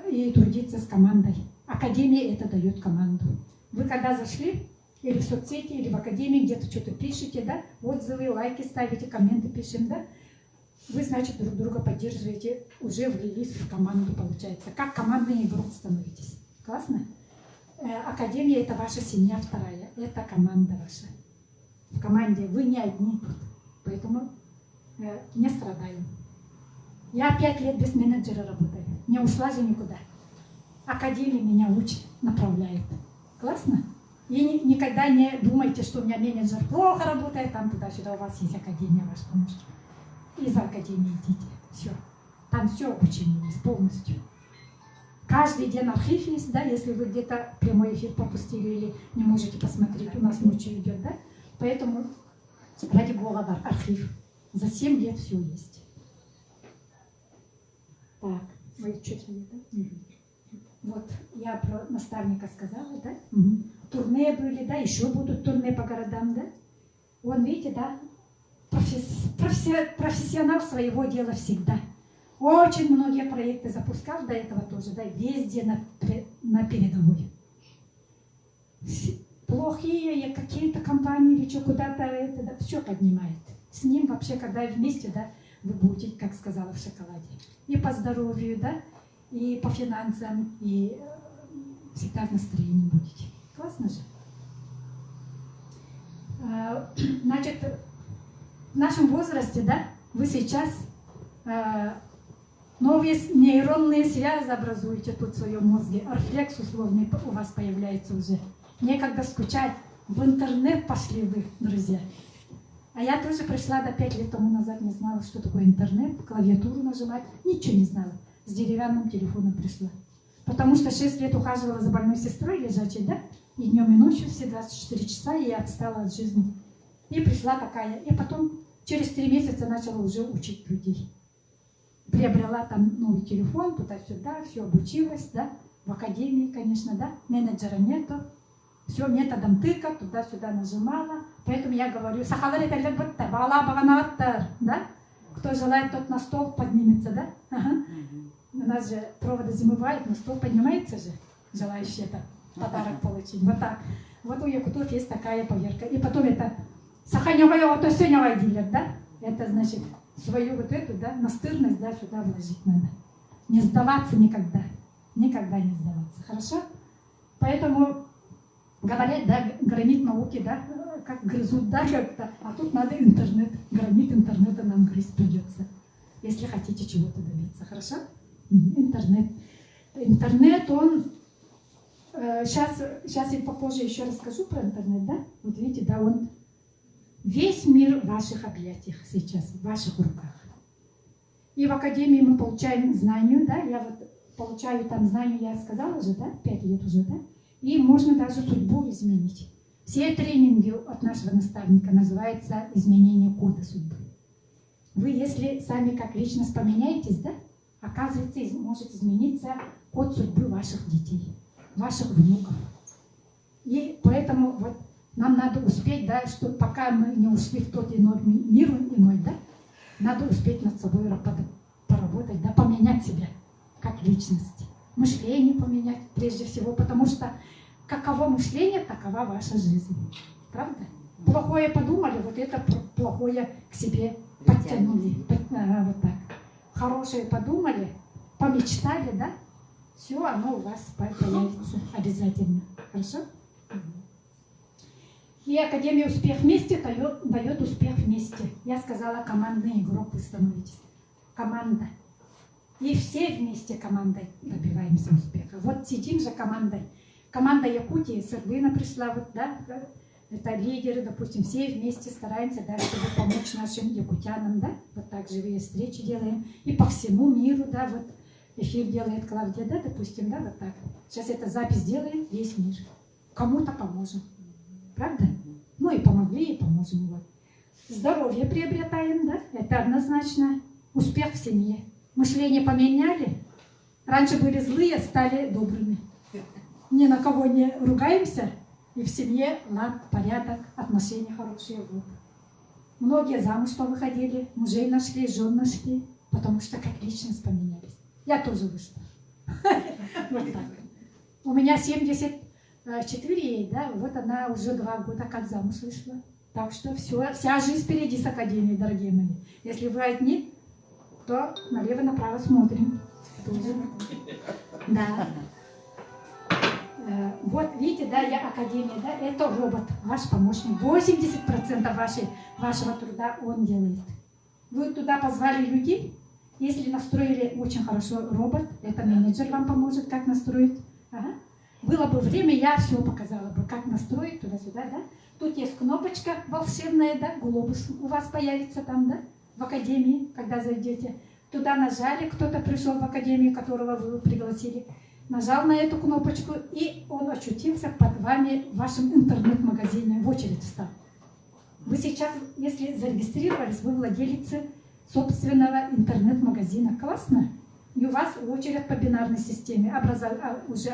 и трудиться с командой. Академия это дает команду. Вы когда зашли, или в соцсети, или в академии, где-то что-то пишете, да, отзывы, лайки ставите, комменты пишем, да, вы, значит, друг друга поддерживаете, уже влились в команду, получается. Как командный игрок становитесь. Классно? Академия – это ваша семья вторая, это команда ваша. В команде вы не одни тут, поэтому не страдаем. Я 5 лет без менеджера работаю, не ушла же никуда. Академия меня учит, направляет. Классно? И никогда не думайте, что у меня менеджер плохо работает, там туда-сюда, у вас есть академия, ваш помощник. И за академией идите. Все. Там все обучение есть полностью. Каждый день архив есть, да, если вы где-то прямой эфир пропустили или не можете посмотреть, у нас ночью идет, да. Поэтому ради голода архив. За 7 лет все есть. Так, вы что-то да? Вот, я про наставника сказала, да? Угу. Турне были, да, еще будут турне по городам, да? Вон, видите, да? Профессионал своего дела всегда. Очень многие проекты запускал до этого тоже, да, везде на передовой. Плохие какие-то компании или что, куда-то это, да, все поднимает. С ним вообще, когда вместе, да, вы будете, как сказала, в шоколаде. И по здоровью, да, и по финансам, и всегда в настроении будете. Классно же. Значит, в нашем возрасте, да, вы сейчас новые нейронные связи образуете тут в своем мозге. Рефлекс условный у вас появляется уже. Некогда скучать. В интернет пошли вы, друзья. А я тоже пришла до 5 лет тому назад, не знала, что такое интернет, клавиатуру нажимать. Ничего не знала. С деревянным телефоном пришла. Потому что 6 лет ухаживала за больной сестрой лежачей, да? И днем, и ночью, все 24 часа, и я отстала от жизни. И пришла такая. И потом через 3 месяца начала уже учить людей. Приобрела там новый телефон, туда-сюда, все обучилась, да? В академии, конечно, да? Менеджера нету. Все методом тыка, туда-сюда нажимала. Поэтому я говорю, да? Кто желает, тот на стол поднимется, да? Ага. У нас же проводы замывают, на стол поднимается же, желающий это подарок получить. Вот так. Вот у якутов есть такая поверка. И потом это саханевая, то сеневая дилер, да? Это значит свою вот эту, да, настырность, да, сюда вложить надо. Не сдаваться никогда. Никогда не сдаваться. Хорошо? Поэтому говорят, да, гранит науки, да, как грызут, да, как-то. А тут надо интернет. Гранит интернета нам грызть придется. Если хотите чего-то добиться. Хорошо? Интернет. Интернет, он... Сейчас я попозже еще расскажу про интернет, да? Вот видите, да, он... Весь мир в ваших объятиях сейчас, в ваших руках. И в академии мы получаем знания, да? Я вот получаю там знания, я сказала же, да? 5 лет уже, да? И можно даже судьбу изменить. Все тренинги от нашего наставника называются изменение кода судьбы. Вы, если сами как личность поменяетесь, да? Оказывается, может измениться код судьбы ваших детей, ваших внуков. И поэтому вот нам надо успеть, да, что пока мы не ушли в тот иной мир иной, да, надо успеть над собой поработать, да, поменять себя как личность. Мышление поменять прежде всего, потому что каково мышление, такова ваша жизнь. Правда? Плохое подумали, вот это плохое к себе подтянули. Вот так. Хорошее подумали, помечтали, да? Все, оно у вас появится обязательно. Хорошо? И Академия «Успех вместе» дает успех вместе. Я сказала, командный игрок вы становитесь. Команда. И все вместе командой добиваемся успеха. Вот сидим же командой. Команда Якутии, Сырбына пришла, вот, да, это лидеры, допустим, все вместе стараемся, да, чтобы помочь нашим якутянам, да, вот так живые встречи делаем. И по всему миру, да, вот эфир делает Клавдия, да, допустим, да, вот так. Сейчас это запись делаем, весь мир. Кому-то поможем. Правда? Ну и помогли, и поможем. Вот. Здоровье приобретаем, да, это однозначно. Успех в семье. Мышление поменяли. Раньше были злые, стали добрыми. Ни на кого не ругаемся. И в семье лад, порядок, отношения хорошие. Вот. Многие замуж повыходили, мужей нашли, жен нашли, потому что как личность поменялись. Я тоже вышла. Вот так. У меня 74 ей, да, вот она уже 2 года как замуж вышла. Так что все, вся жизнь впереди с Академией, дорогие мои. Если вы одни, то налево-направо смотрим. Тоже. Да. Вот видите, да, я Академия, да, это робот, ваш помощник. 80% вашего труда он делает. Вы туда позвали людей, если настроили очень хорошо робот, это менеджер вам поможет, как настроить. Ага. Было бы время, я все показала бы, как настроить туда-сюда, да. Тут есть кнопочка волшебная, да, глобус у вас появится там, да, в Академии, когда зайдете. Туда нажали, кто-то пришел в Академию, которого вы пригласили, нажал на эту кнопочку, и он очутился под вами в вашем интернет-магазине, в очередь встал. Вы сейчас, если зарегистрировались, вы владелицы собственного интернет-магазина. Классно? И у вас очередь по бинарной системе уже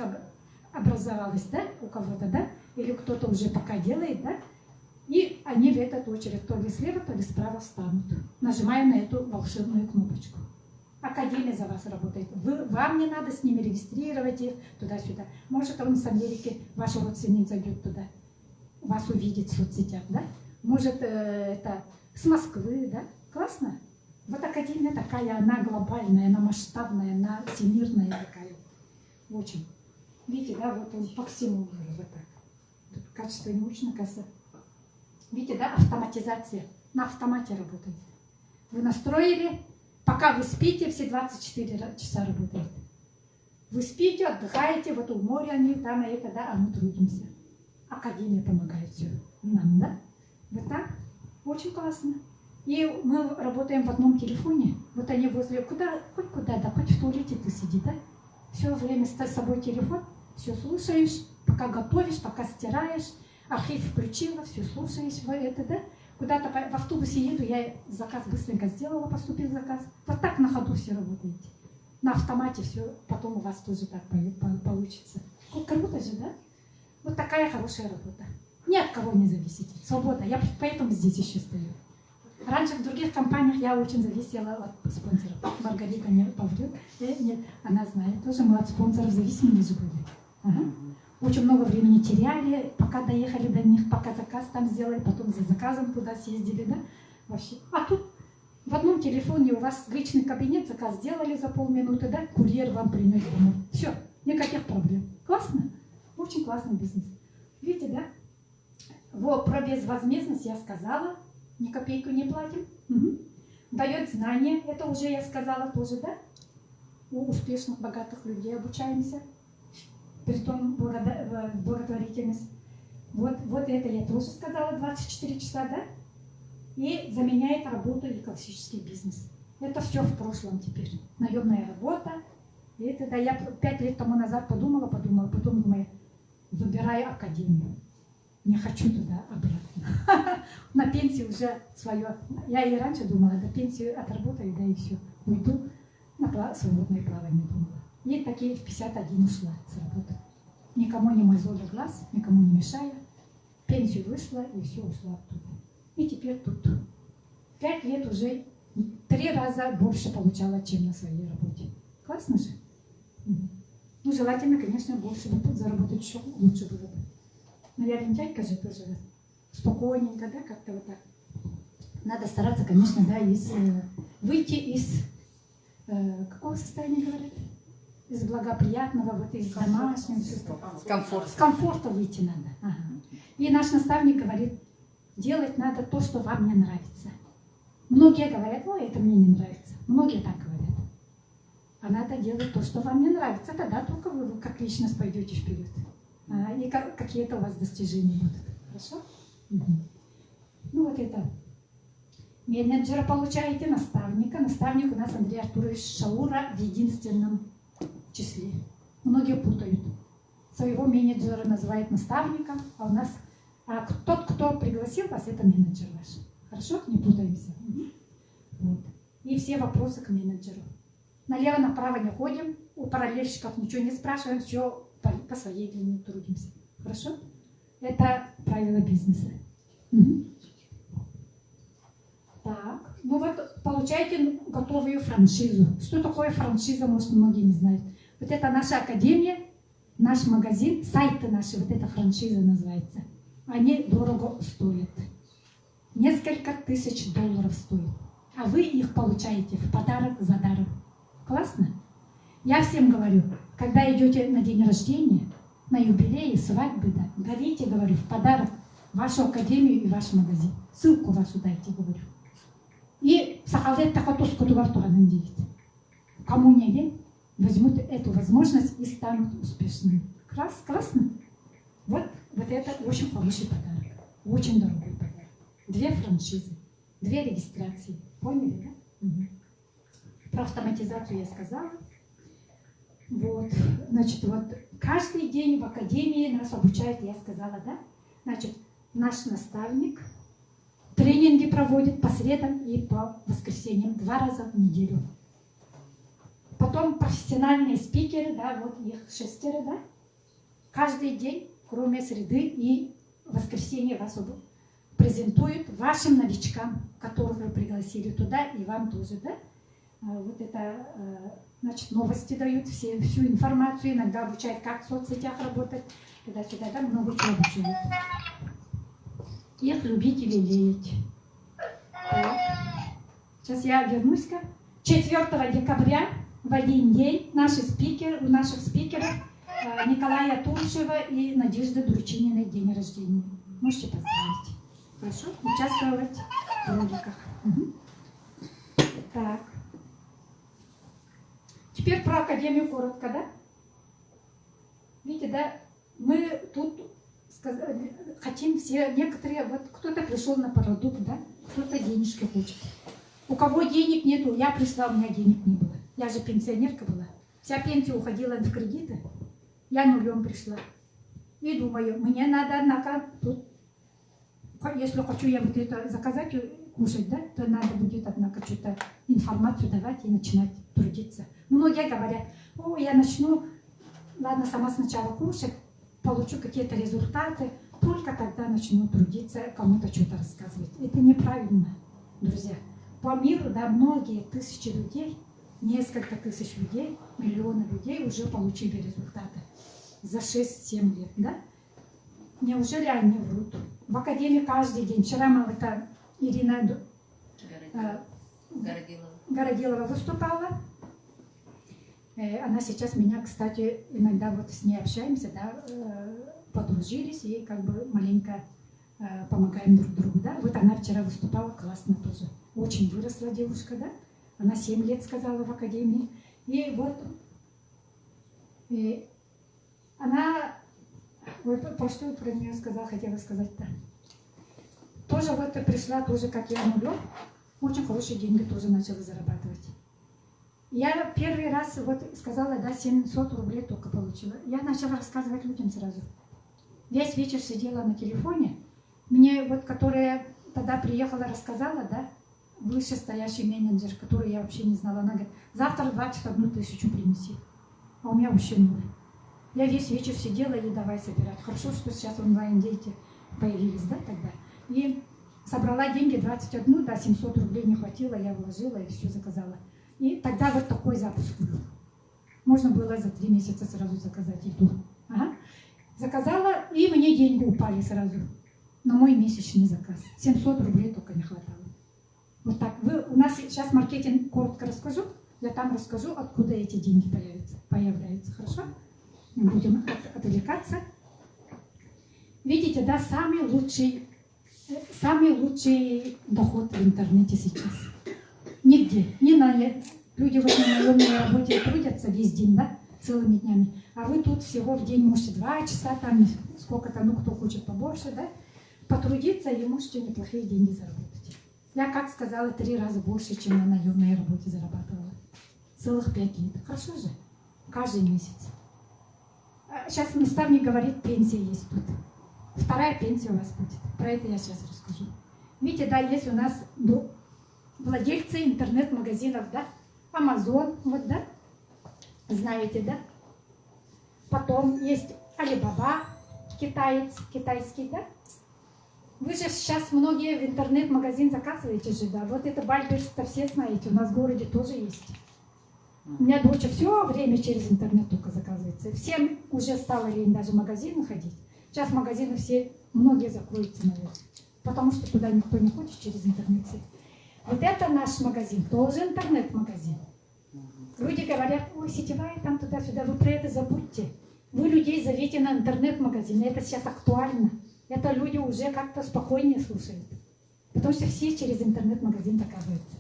образовалась, да, у кого-то, да? Или кто-то уже пока делает, да? И они в эту очередь то ли слева, то ли справа встанут. Нажимаем на эту волшебную кнопочку. Академия за вас работает. Вам не надо с ними регистрировать их туда-сюда. Может, он с Америки, ваш родственник зайдет туда, вас увидит в соцсетях, да? Может, это с Москвы, да? Классно? Вот Академия такая, она глобальная, она масштабная, она всемирная такая. Очень. Видите, да, вот он по всему миру вот так. Тут качество и научное, кажется. Видите, да, автоматизация. На автомате работает. Вы настроили, пока вы спите, все 24 часа работает. Вы спите, отдыхаете, вот у моря они, там и это, да, а мы трудимся. Академия помогает все нам, да? Вот так. Очень классно. И мы работаем в одном телефоне. Вот они возле, хоть куда, да, хоть в туалете ты сиди, да? Все время с собой телефон, все слушаешь, пока готовишь, пока стираешь, архив включила, все слушаешь, это, да? Куда-то в автобусе еду, я заказ быстренько сделала, поступил заказ. Вот так на ходу все работаете. На автомате все, потом у вас тоже так получится. Круто же, да? Вот такая хорошая работа. Ни от кого не зависите. Свобода. Я поэтому здесь еще стою. Раньше в других компаниях я очень зависела от спонсоров. Маргарита не поврет. Нет, она знает. Тоже мы от спонсоров зависимы же были. Ага. Очень много времени теряли, пока доехали до них, пока заказ там сделали, потом за заказом туда съездили, да? Вообще. А тут в одном телефоне у вас личный кабинет, заказ сделали за полминуты, да? Курьер вам принес домой. Все, никаких проблем. Классно? Очень классный бизнес. Видите, да? Вот, про безвозмездность я сказала. Ни копейку не платим. Угу. Дает знания, это уже я сказала тоже, да? У успешных, богатых людей обучаемся. Притом благотворительность. Вот это я тоже сказала, 24 часа, да? И заменяет работу и классический бизнес. Это все в прошлом теперь. Наемная работа. И это, да, я 5 лет тому назад подумала, потом думаю, выбираю Академию. Не хочу туда обратно. На пенсию уже свое. Я и раньше думала, до пенсии отработаю, да и все. Уйду на свободное плавание, думала. И такие в 51 ушла с работы. Никому не мозоля глаз, никому не мешая. Пенсию вышла и все, ушла оттуда. И теперь тут. 5 лет уже 3 раза больше получала, чем на своей работе. Классно же? Ну, желательно, конечно, больше заработать, еще лучше было бы. Но я лентяйка же тоже спокойненько, да, как-то вот так. Надо стараться, конечно, да, выйти из какого состояния, говорят? Из благоприятного, вот из домашнего. С комфорта выйти надо. Ага. И наш наставник говорит, делать надо то, что вам не нравится. Многие говорят, ой, это мне не нравится. Многие так говорят. А надо делать то, что вам не нравится. Тогда только вы как личность пойдете вперед. И какие-то у вас достижения будут. Хорошо? Ну вот это. Менеджера получаете, наставника. Наставник у нас Андрей Артурович Шаура в единственном числе. Многие путают. Своего менеджера называют наставником, а у нас тот, кто пригласил вас, это менеджер ваш. Хорошо? Не путаемся. Вот. И все вопросы к менеджеру. Налево-направо не ходим, у параллельщиков ничего не спрашиваем, все по своей линии трудимся. Хорошо? Это правила бизнеса. Так, ну вот получаете готовую франшизу. Что такое франшиза, может, многие не знают. Вот это наша академия, наш магазин, сайты наши, вот эта франшиза называется. Они дорого стоят. Несколько тысяч долларов стоят. А вы их получаете в подарок за даром. Классно? Я всем говорю, когда идете на день рождения, на юбилеи, свадьбы, да, дарите, говорю, в подарок вашу академию и ваш магазин. Ссылку вашу дайте, говорю. И сахалетта хатус кутувартуганым делит. Кому не лень, возьмут эту возможность и станут успешными. Классно? Вот это очень хороший подарок. Очень дорогой подарок. 2 франшизы, 2 регистрации. Поняли, да? Про автоматизацию я сказала. Вот. Значит, вот каждый день в академии нас обучают, я сказала, да? Значит, наш наставник тренинги проводит по средам и по воскресеньям 2 раза в неделю. Потом профессиональные спикеры, да, вот их 6, да? Каждый день, кроме среды и воскресенья, вас презентуют вашим новичкам, которых вы пригласили туда, и вам тоже, да? Вот это, значит, новости дают, всю информацию, иногда обучают, как в соцсетях работать, туда-сюда, да, много чего обучают. Их любить и лелеять. Так. Сейчас я вернусь-ка. 4 декабря в один день у наших спикеров Николая Туршева и Надежды Дручининой день рождения. Можете поздравить. Хорошо? Участвовать в роликах. Так. Теперь про академию коротко, да? Видите, да? Мы тут хотим все, некоторые, вот кто-то пришел на продукт, да? Кто-то денежки хочет. У кого денег нету, я пришла, у меня денег не было. Я же пенсионерка была. Вся пенсия уходила в кредиты. Я нулем пришла. И думаю, мне надо, однако, тут, если хочу я вот это заказать, кушать, да, то надо будет, однако, что-то информацию давать и начинать трудиться. Многие говорят, о, я начну, ладно, сама сначала кушать, получу какие-то результаты, только тогда начну трудиться, кому-то что-то рассказывать. Это неправильно, друзья. По миру, да, многие тысячи людей, несколько тысяч людей, миллионы людей уже получили результаты за 6-7 лет, да? Неужели они врут? В академии каждый день. Вчера мы это Ирина Городилова выступала. Она сейчас меня, кстати, иногда вот с ней общаемся, да, подружились и как бы маленько помогаем друг другу, да. Вот она вчера выступала, классно тоже. Очень выросла девушка, да. Она 7 лет сказала в академии. И вот она, ой, про что я про нее сказала, хотела сказать-то. Тоже вот пришла, тоже как я нулем, очень хорошие деньги тоже начала зарабатывать. Я первый раз вот сказала, да, 700 рублей только получила. Я начала рассказывать людям сразу. Весь вечер сидела на телефоне. Мне вот, которая тогда приехала, рассказала, да, вышестоящий менеджер, который я вообще не знала, она говорит, завтра 21 тысячу принеси. А у меня вообще 0. Я весь вечер сидела и давай собирать. Хорошо, что сейчас онлайн-дети появились, да, тогда. И Собрала деньги 21, да, 700 рублей не хватило, я вложила и все заказала. И тогда вот такой запуск был. Можно было за 3 месяца сразу заказать еду. Ага. Заказала, и мне деньги упали сразу на мой месячный заказ. 700 рублей только не хватало. Вот так. У нас сейчас маркетинг коротко расскажу. Я там расскажу, откуда эти деньги появляются. Хорошо? Не будем отвлекаться. Видите, да, самый лучший доход в интернете сейчас. Нигде. Люди вот на наемной работе трудятся весь день, да, целыми днями. А вы тут всего в день можете 2 часа, там сколько-то, ну кто хочет побольше, да, потрудиться и можете неплохие деньги заработать. Я, как сказала, 3 раза больше, чем на наемной работе зарабатывала. Целых 5 лет. Хорошо же? Каждый месяц. Сейчас наставник говорит, пенсия есть тут. 2-я пенсия у вас будет. Про это я сейчас расскажу. Видите, да, есть у нас владельцы интернет-магазинов, да, Amazon, вот, да, знаете, да. Потом есть Alibaba, китайский, да. Вы же сейчас многие в интернет-магазин заказываете же, да. Вот это Бальберс-то все знаете, у нас в городе тоже есть. У меня дочь все время через интернет только заказывается. Всем уже стало лень даже в магазины ходить. Сейчас магазины все, многие закроются, наверное, потому что туда никто не ходит через интернет. Вот это наш магазин, тоже интернет-магазин. Люди говорят, ой, сетевая, там туда-сюда, вы про это забудьте. Вы людей зовите на интернет-магазин, это сейчас актуально. Это люди уже как-то спокойнее слушают. Потому что все через интернет-магазин заказываются.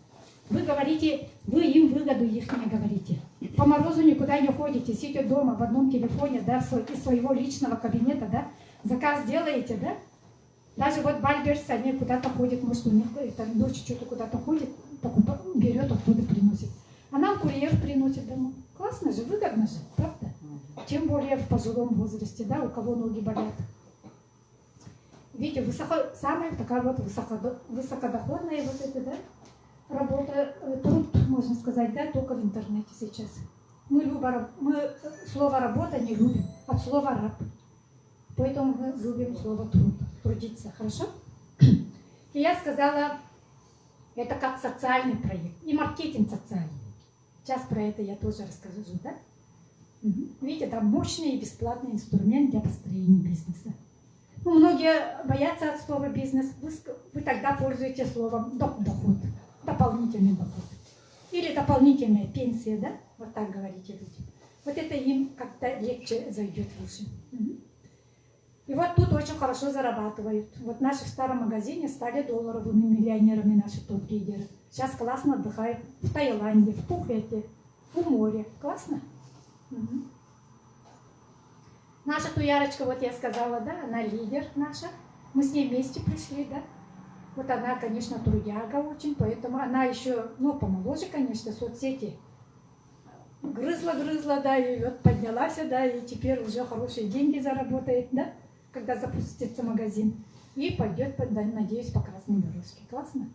Вы говорите, вы им выгоду их не говорите. По морозу никуда не ходите, сидя дома в одном телефоне, да, из своего личного кабинета, да, заказ делаете, да. Даже вот Бальберс, они куда-то ходят, может, у них там дочь что-то куда-то ходит, берет, оттуда приносит. А нам курьер приносит домой. Классно же, выгодно же, правда? Тем более в пожилом возрасте, да, у кого ноги болят. Видите, самая такая вот высокодоходная вот эта, да, работа, труд, можно сказать, да, только в интернете сейчас. Мы слово «работа» не любим, от слова «раб». Поэтому мы любим слово «труд», трудиться, хорошо? И я сказала, это как социальный проект и маркетинг социальный. Сейчас про это я тоже расскажу, да? Видите, там мощный и бесплатный инструмент для построения бизнеса. Ну, многие боятся от слова «бизнес». Вы тогда пользуетесь словом «доход», дополнительный доход. Или дополнительная пенсия, да? Вот так говорите люди. Вот это им как-то легче зайдет в уши. И вот тут очень хорошо зарабатывают. Вот наши в старом магазине стали долларовыми миллионерами, наши топ-лидеры. Сейчас классно отдыхают в Таиланде, в Пхукете, у моря. Классно? Наша Туярочка, вот я сказала, да, она лидер наша. Мы с ней вместе пришли, да. Вот она, конечно, трудяга очень, поэтому она еще, ну, помоложе, конечно, соцсети. Грызла, да, и вот поднялась, да, и теперь уже хорошие деньги заработает, да, когда запустится магазин. И пойдет, надеюсь, по красной дорожке. Классно?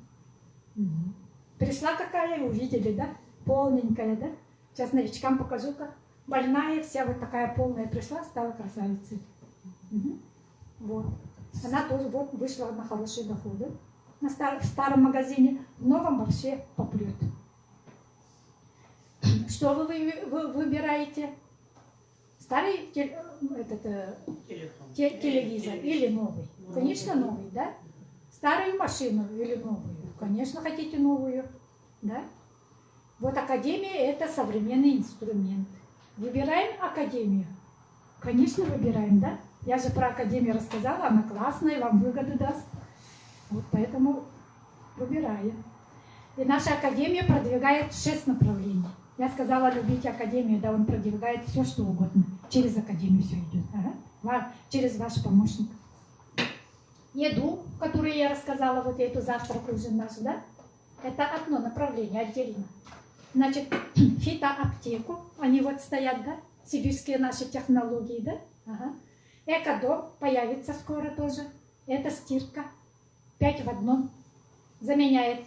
Пришла какая, увидели, да, полненькая, да. Сейчас новичкам покажу, как больная вся вот такая полная пришла, стала красавицей. Вот. Она тоже вот вышла на хорошие доходы. В старом магазине, в новом вообще попрет. Что вы выбираете? Старый телевизор или новый? Конечно, новый, да? Старую машину или новую? Конечно, хотите новую, да? Вот академия – это современный инструмент. Выбираем академию? Конечно, выбираем, да? Я же про академию рассказала, она классная, вам выгоду даст. Вот поэтому выбираем. И наша академия продвигает 6 направлений. Я сказала, любите академию, да, он продвигает все, что угодно. Через академию все идет. Ага. Через ваш помощник. Еду, которую я рассказала, вот эту завтрак, ужин наш, да, это одно направление, отдельно. Значит, фитоаптеку, они вот стоят, да, сибирские наши технологии, да. Ага. Экодом появится скоро тоже. Это стирка. 5 в одном. Заменяет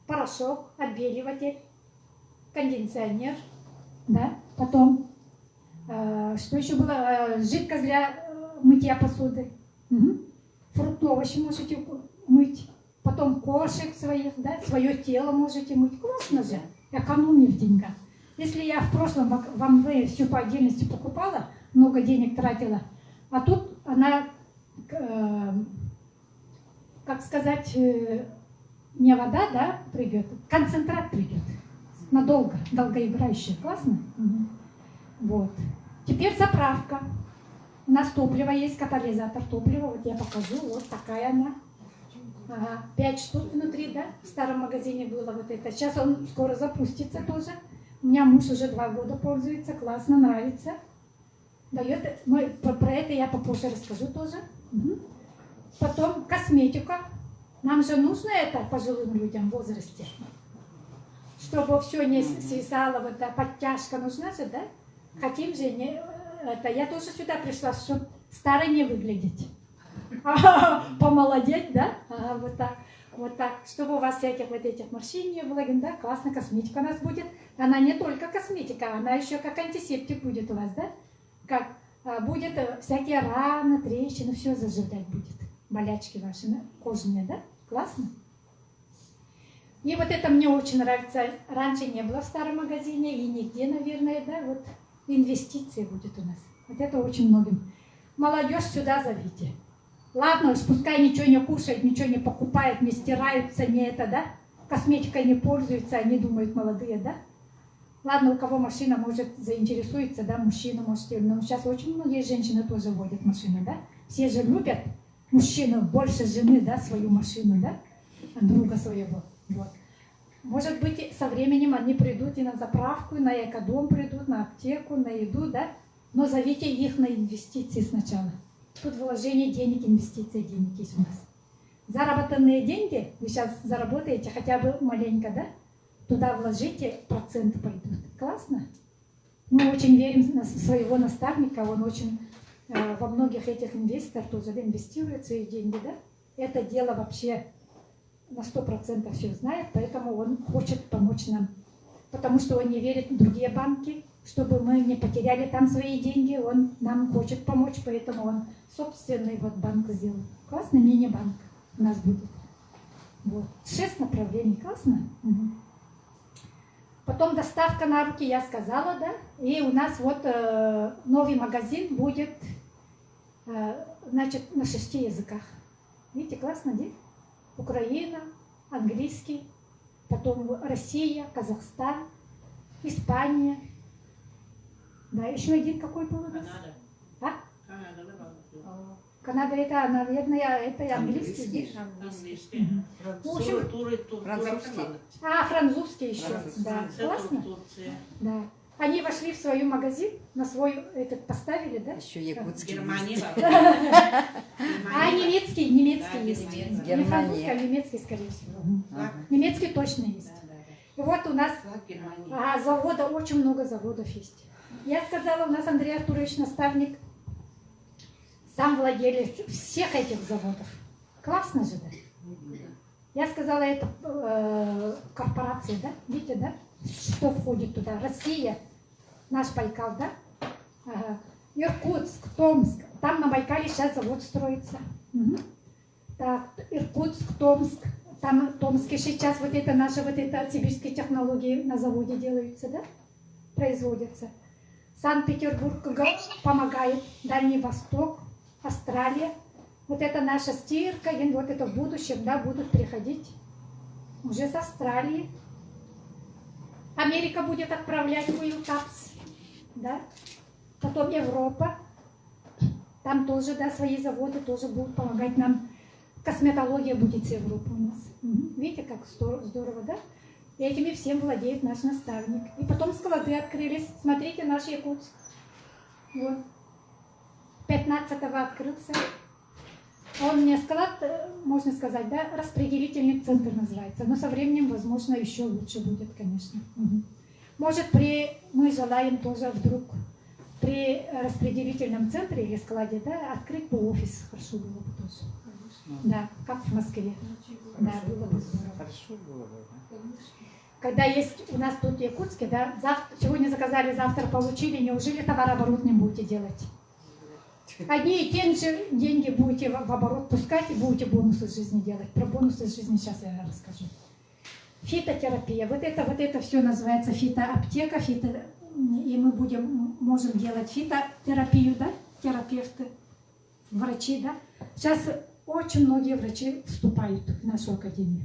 порошок, отбеливатель, кондиционер, да. Потом, что еще было? Жидкость для мытья посуды. Фрукты, овощи можете мыть. потом кошек своих, да, свое тело можете мыть. Классно же, экономия в деньгах. Если я в прошлом в Амвее все по отдельности покупала, много денег тратила, а тут она, как сказать, не вода, да, придет, концентрат придет. Надолго, долгоиграющая. Классно? Вот. Теперь заправка. У нас топливо есть, катализатор топлива. Вот я покажу. Вот такая она. Ага. 5 штук внутри, да? В старом магазине было вот это. Сейчас он скоро запустится тоже. У меня муж уже 2 года пользуется. Классно, нравится. Дает. Про это я попозже расскажу тоже. Потом косметика. Нам же нужно это пожилым людям в возрасте. Чтобы все не свисало, вот эта подтяжка нужна же, да? Хотим же не... Это, я тоже сюда пришла, чтобы старой не выглядеть. Помолодеть, да? Вот так. Вот так. Чтобы у вас всяких вот этих морщин не было, да? Классная косметика у нас будет. Она не только косметика, она еще как антисептик будет у вас, да? Как будет всякие раны, трещины, все заживлять будет. Болячки ваши, да? Кожные, да? Классно? И вот это мне очень нравится. Раньше не было в старом магазине и нигде, наверное, да, вот инвестиции будет у нас. Вот это очень многим. Молодежь сюда зовите. Ладно уж, пускай ничего не кушает, ничего не покупает, не стираются, не это, да, косметикой не пользуются, они думают молодые, да. Ладно, у кого машина, может, заинтересуется, да, мужчина, можете, но сейчас очень многие женщины тоже водят машину, да. Все же любят мужчину больше жены, да, свою машину, да, друга своего. Вот. Может быть, со временем они придут и на заправку, и на экодом придут, на аптеку, на еду, да? Но зовите их на инвестиции сначала. Тут вложение денег, инвестиции денег есть у нас. Заработанные деньги, вы сейчас заработаете хотя бы маленько, да? Туда вложите, проценты пойдут. Классно? Мы очень верим в своего наставника, он очень во многих этих инвесторах тоже инвестирует свои деньги, да? Это дело вообще... на 100% все знает, поэтому он хочет помочь нам. Потому что он не верит в другие банки, чтобы мы не потеряли там свои деньги, он нам хочет помочь, поэтому он собственный вот банк сделал. Классный мини-банк у нас будет. Вот. 6 направлений, классно? Угу. Потом доставка на руки, я сказала, да? И у нас вот новый магазин будет, значит, на 6 языках. Видите, классно, да? Украина, английский, потом Россия, Казахстан, Испания. Да, еще один какой был у нас? Канада. А? Канада. Канада это, наверное, это английский. Английский. В общем, Французский. французский еще. Французский. Да, классно. Да. Они вошли в свой магазин, на свой этот поставили, да? Еще якутский. Германия. А немецкий есть. немецкий. Не Германия. французский, а немецкий, скорее всего. Ага. Немецкий точно есть. И вот у нас Германия. завода, очень много заводов есть. Я сказала, у нас Андрей Артурович наставник, сам владелец всех этих заводов. Классно же, да? Я сказала, это корпорации, да? Видите, да? Что входит туда? Россия, наш Байкал, да? Ага. Иркутск, Томск. Там на Байкале сейчас завод строится. Угу. Так, Иркутск, Томск. Там в Томске сейчас вот это наши вот это сибирские технологии на заводе делаются, да? Производятся. Санкт-Петербург помогает. Дальний Восток, Австралия. Вот это наша стирка, и вот это в будущем, да, будут приходить уже с Австралии. Америка будет отправлять Уилкапс, да. Потом Европа. Там тоже, да, свои заводы тоже будут помогать нам. Косметология будет с Европы у нас. Угу. Видите, как здорово, да? И этими всем владеет наш наставник. И потом склады открылись. Смотрите, наш Якутск. Вот. 15-го открылся. Он не склад, можно сказать, да, распределительный центр называется. Но со временем, возможно, еще лучше будет, конечно. Угу. Может, мы желаем тоже вдруг при распределительном центре или складе, да, открыть бы офис. Хорошо было бы тоже. Да, как в Москве. Да, было бы здорово. Хорошо было бы, да? Когда есть у нас тут в Якутске, да, сегодня заказали, завтра получили, неужели товарооборот не будете делать? одни и те же деньги будете в оборот пускать и будете бонусы жизни делать. Про бонусы жизни сейчас я расскажу. Фитотерапия. Вот это все называется фитоаптека. И мы можем делать фитотерапию, да? Терапевты, врачи, да? Сейчас очень многие врачи вступают в нашу академию.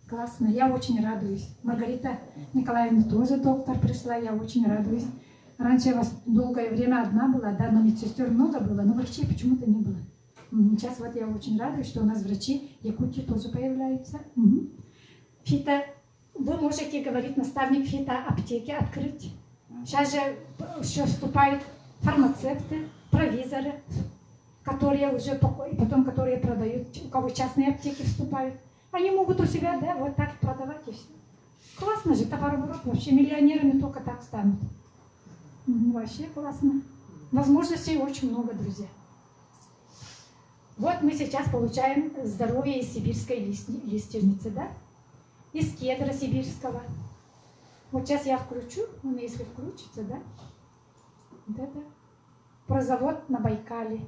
Классно, я очень радуюсь. Маргарита Николаевна тоже доктор пришла, я очень радуюсь. Раньше я долгое время одна была, да, но медсестер много было, но врачей почему-то не было. Сейчас вот я очень радуюсь, что у нас врачи Якутии тоже появляются. Вы можете, говорит наставник, фитоаптеки открыть. Сейчас же еще вступают фармацевты, провизоры, которые уже потом которые продают, у кого частные аптеки вступают. Они могут у себя, да, вот так продавать и все. Классно же, товарооборот, вообще миллионерами только так станут. Вообще классно. Возможностей очень много, друзья. Вот мы сейчас получаем здоровье из сибирской лиственницы, да? Из кедра сибирского. Вот сейчас я включу, если включится, да? Вот это. Про завод на Байкале.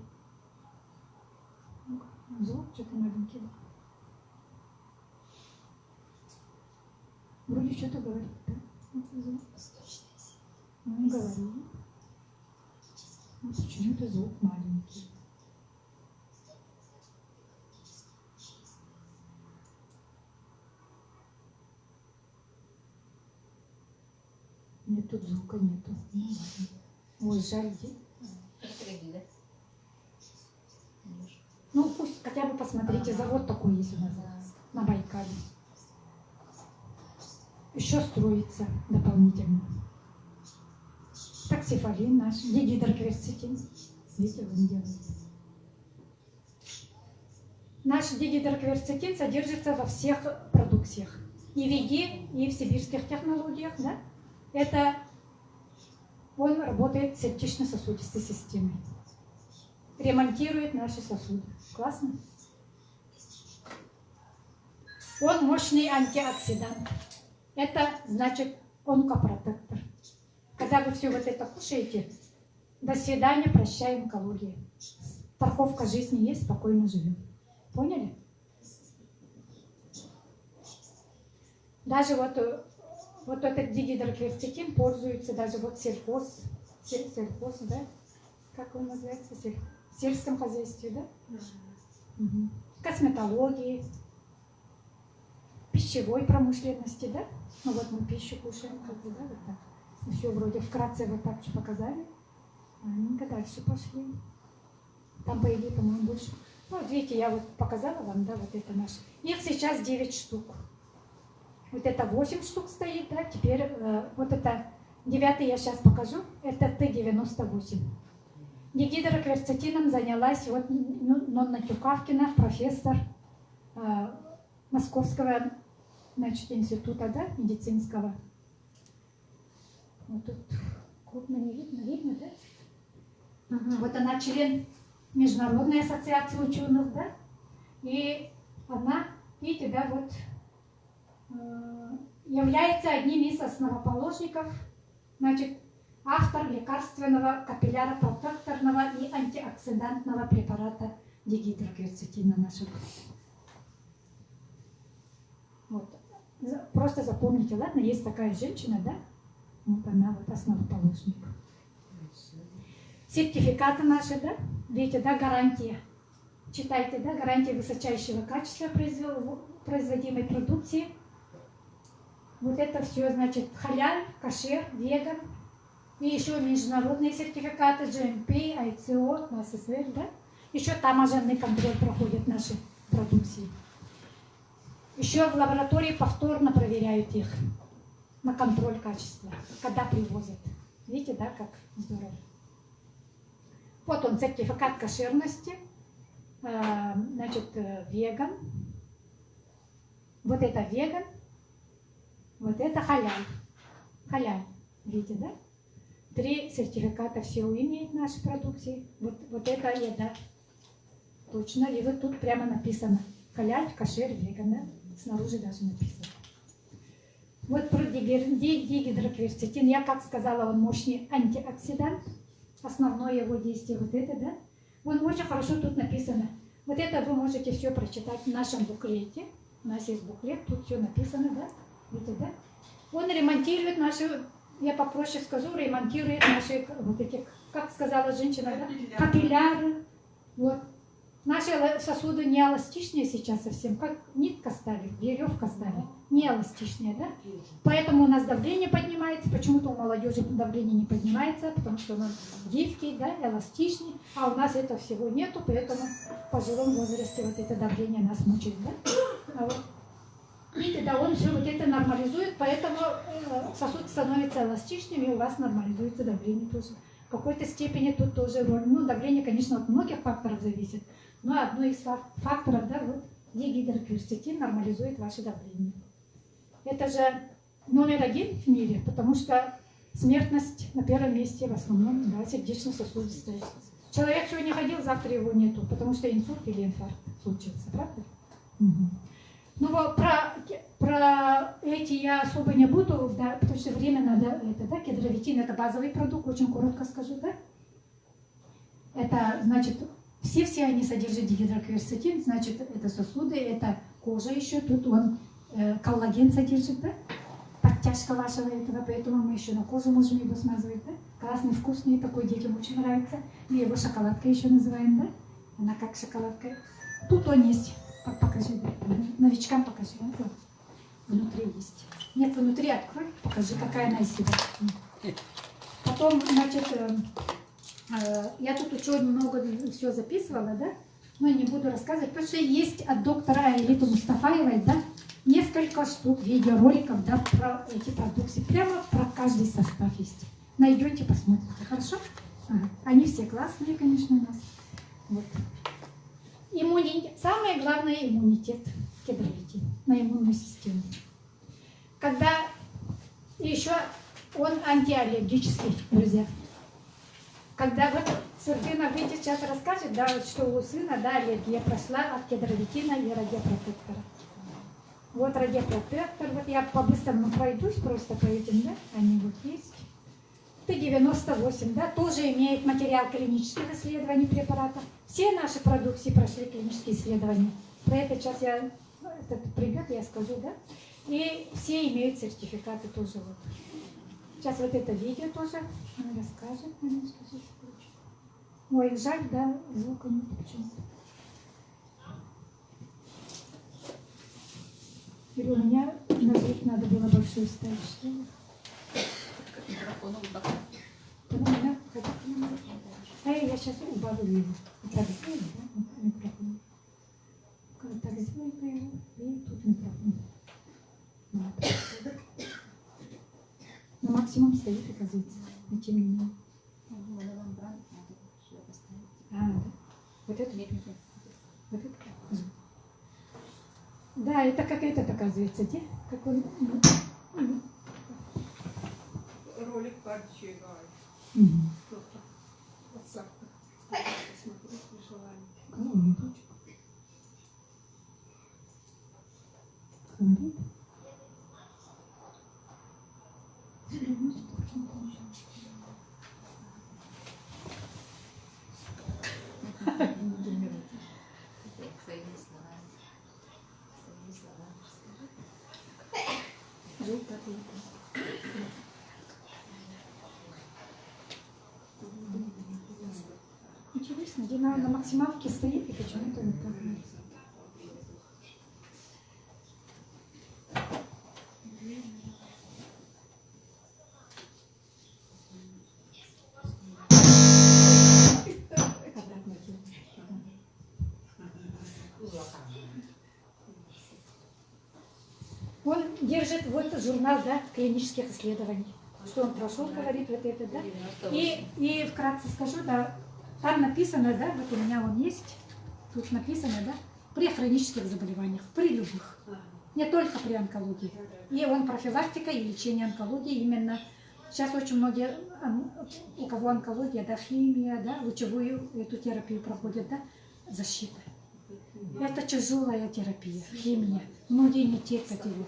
Звук что-то маленький. Вроде что-то говорит, да? Он говорит. Почему-то звук маленький. Нет, тут звука нету. Ну, ладно. Ой, жаль. Ну, пусть хотя бы посмотрите, завод такой есть у нас на Байкале. Еще строится дополнительно. Таксифолин наш, дигидрокверцетин. Видите, он делает. Наш дигидрокверцетин содержится во всех продукциях. И в еде, и в сибирских технологиях, да? Это он работает с сердечно-сосудистой системой. Ремонтирует наши сосуды. Классно? Он мощный антиоксидант. Это значит онкопротектор. Когда вы все вот это кушаете, до свидания, прощаем калории. Страховка жизни есть, спокойно живем. Поняли? Даже вот этот дигидрокверцетин пользуется даже вот сельхоз, да? Как он называется? В сельском хозяйстве, да? Угу. Косметологии, пищевой промышленности, да? Ну вот мы пищу кушаем, как бы, да, вот так. Все вроде вкратце вот так же показали. Ладненько, дальше пошли. Там, по идее, по-моему, больше. Ну, вот видите, я вот показала вам, да, вот это наше. Их сейчас 9 штук. Вот это 8 штук стоит, да, теперь вот это 9 я сейчас покажу, это Т-98. Дигидрокверцетином занялась вот Нонна Тюкавкина, профессор Московского, значит, института, да, медицинского. Вот тут крупно не видно, видно, да? Вот она член Международной ассоциации ученых, да? И она, видите, да, вот является одним из основоположников, значит, автор лекарственного капилляро-протекторного и антиоксидантного препарата дигидрокверцетина нашего. Вот. Просто запомните, ладно, есть такая женщина, да? Вот она вот основоположник. Сертификаты наши, да? Видите, да, гарантия. Читайте, да, гарантия высочайшего качества производимой продукции. Вот это все, значит, халяль, кашер, веган. И еще международные сертификаты GMP, ICO, СССР, да? Еще таможенный контроль проходит наши продукции. Еще в лаборатории повторно проверяют их на контроль качества, когда привозят. Видите, да, как здорово. Вот он, сертификат кошерности, значит, веган. Вот это веган, вот это халяль. Халяль, видите, да? 3 сертификата все имеют наши продукции. Вот это еда. Точно, и вот тут прямо написано халяль, кошер, веган, да? Снаружи даже написано. Вот про дигидрокверцетин, я как сказала, он мощный антиоксидант. Основное его действие вот это, да? Он очень хорошо тут написано. Вот это вы можете все прочитать в нашем буклете. У нас есть буклет, тут все написано, да? Видите, да? Он ремонтирует наши, я попроще скажу, ремонтирует наши вот эти, как сказала женщина, да? Капилляры. Вот. Наши сосуды не эластичнее сейчас совсем, как нитка стали, веревка стали, не эластичнее, да? Поэтому у нас давление поднимается, почему-то у молодежи давление не поднимается, потому что он гибкий, да, эластичный, а у нас этого всего нету, поэтому в пожилом возрасте вот это давление нас мучает, да? А вот, видите, да, он все вот это нормализует, поэтому сосуд становится эластичным, и у вас нормализуется давление тоже. В какой-то степени тут тоже роль. Ну, давление, конечно, от многих факторов зависит, но одно из факторов, да, вот дигидрокверцетин нормализует ваше давление. Это же номер один в мире, потому что смертность на первом месте в основном, да, сердечно-сосудистая. Человек сегодня ходил, завтра его нету, потому что инсульт или инфаркт случился, правда? Угу. Ну вот про эти я особо не буду, да, потому что время надо, это, да, кедровитин это базовый продукт, очень коротко скажу, да? Это, значит, все они содержат дигидрокверцетин, значит, это сосуды, это кожа еще, тут он коллаген содержит, да? Подтяжка вашего этого, поэтому мы еще на кожу можем его смазывать, да? Красный, вкусный, такой детям очень нравится. Мы его шоколадкой еще называем, да? Она как шоколадка. Тут он есть. Покажи, да? Новичкам покажи, да? Вот. Внутри есть. Нет, внутри открой, покажи, какая она из себя. Потом, значит, я тут очень много все записывала, да? Но не буду рассказывать, потому что есть от доктора Аэлиты Мустафаевой, да, несколько штук видеороликов, да, про эти продукты. Прямо про каждый состав есть. Найдете, посмотрите, хорошо? Ага. Они все классные, конечно, у нас. Вот. Самое главное — иммунитет кедровитин на иммунную систему. Когда еще он антиаллергический, друзья. Когда вот сына выйдет, сейчас расскажет, да, вот, что у сына, да, аллергия прошла от кедровитина и радиопротектора. Вот радиопротектор, вот я по-быстрому пройдусь просто по этим, да, они вот есть. Т-98, да, тоже имеет материал клинических исследований препаратов. Все наши продукты прошли клинические исследования. Про это сейчас я, ну, этот придет, я скажу, да. И все имеют сертификаты тоже вот. Сейчас вот это видео тоже расскажет. Ой, жаль, да, звука нет почему-то. Или у меня на звук надо было большой ставить, что ли? Я сейчас убавлю его. Так сделаю, да? Микрофон. Так сделаю его, и тут микрофон. Вот. Но максимум стоит, оказывается. Но тем не менее. Да. Вот это? Вот это? Да, это как этот, оказывается, где? Как он... Ролик партии, посмотреть при желании. Интересно, где на максималке стоит и почему-то не так. Он держит вот журнал, да, клинических исследований. Что он прошел, говорит вот это, да. И вкратце скажу, да, там написано, да, вот у меня он есть, тут написано, да, при хронических заболеваниях, при любых, не только при онкологии. И он профилактика и лечение онкологии именно. Сейчас очень многие, у кого онкология, да, химия, да, лучевую эту терапию проходят, да, защита. Это тяжелая терапия, химия. Многие не терпят его.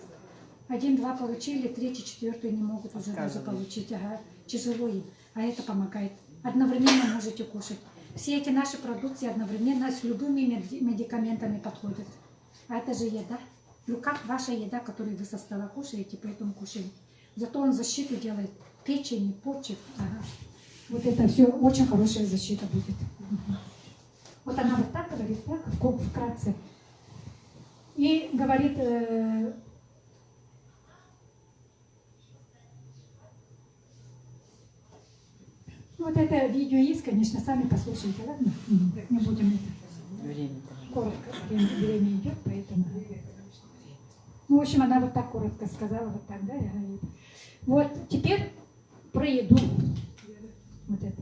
1-2 получили, 3-4 не могут уже даже получить. Ага, тяжело им. А это помогает. Одновременно можете кушать. все эти наши продукции одновременно с любыми медикаментами подходят. А это же еда. Ну как ваша еда, которую вы со стола кушаете, поэтому кушаете. Зато он защиту делает печени, почек. Ага. Вот это все очень хорошая защита будет. Вот она вот так говорит, так, вкратце. И говорит, вот это видео есть, конечно, сами послушайте, ладно? Не будем это. Время. Коротко, время идет, поэтому. Ну, в общем, она вот так коротко сказала, вот так, да? Вот, теперь про еду. Вот это.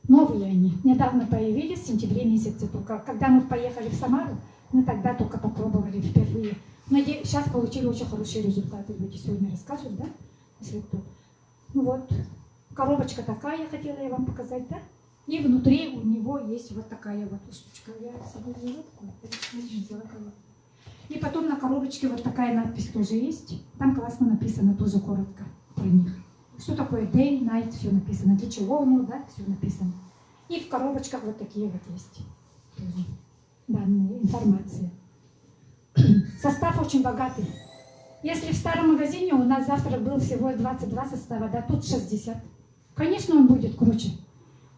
Новые они. Недавно появились, в сентябре месяце только. Когда мы поехали в Самару, мы тогда только попробовали впервые. Сейчас получили очень хорошие результаты. Люди сегодня расскажут, да? Если кто. Ну вот, коробочка такая, я хотела я вам показать, да? И внутри у него есть вот такая вот штучка. Я с собой взяла такую. И потом на коробочке вот такая надпись тоже есть. Там классно написано, тоже коротко про них. Что такое day, night, все написано. Для чего оно, да, все написано. И в коробочках вот такие вот есть тоже данные, информация. Состав очень богатый. Если в старом магазине у нас завтра был всего 22 состава, да, тут 60. Конечно, он будет круче.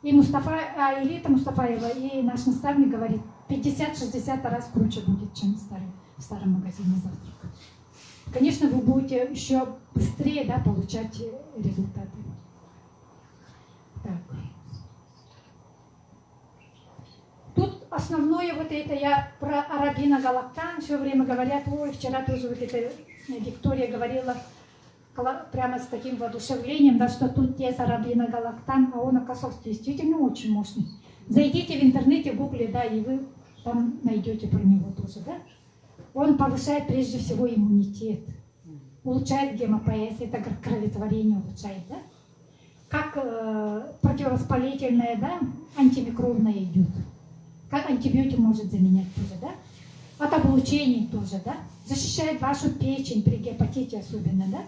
И Элита Мустафаева, и наш наставник говорит, 50-60 раз круче будет, чем в старом магазине завтрака. Конечно, вы будете еще быстрее, да, получать результаты. Так. Тут основное вот это я про арабино галактан все время говорят. Ой, вчера тоже вот это Виктория говорила прямо с таким воодушевлением, да, что тут есть арабино галактан, а он оказался действительно очень мощный. Зайдите в интернете, в гугле, да, и вы там найдете про него тоже, да. Он повышает прежде всего иммунитет, улучшает гемопоэз, это кроветворение улучшает, да? Как противовоспалительное, да, антимикробное идет, как антибиотик может заменять тоже, да? От облучений тоже, да? Защищает вашу печень при гепатите особенно, да?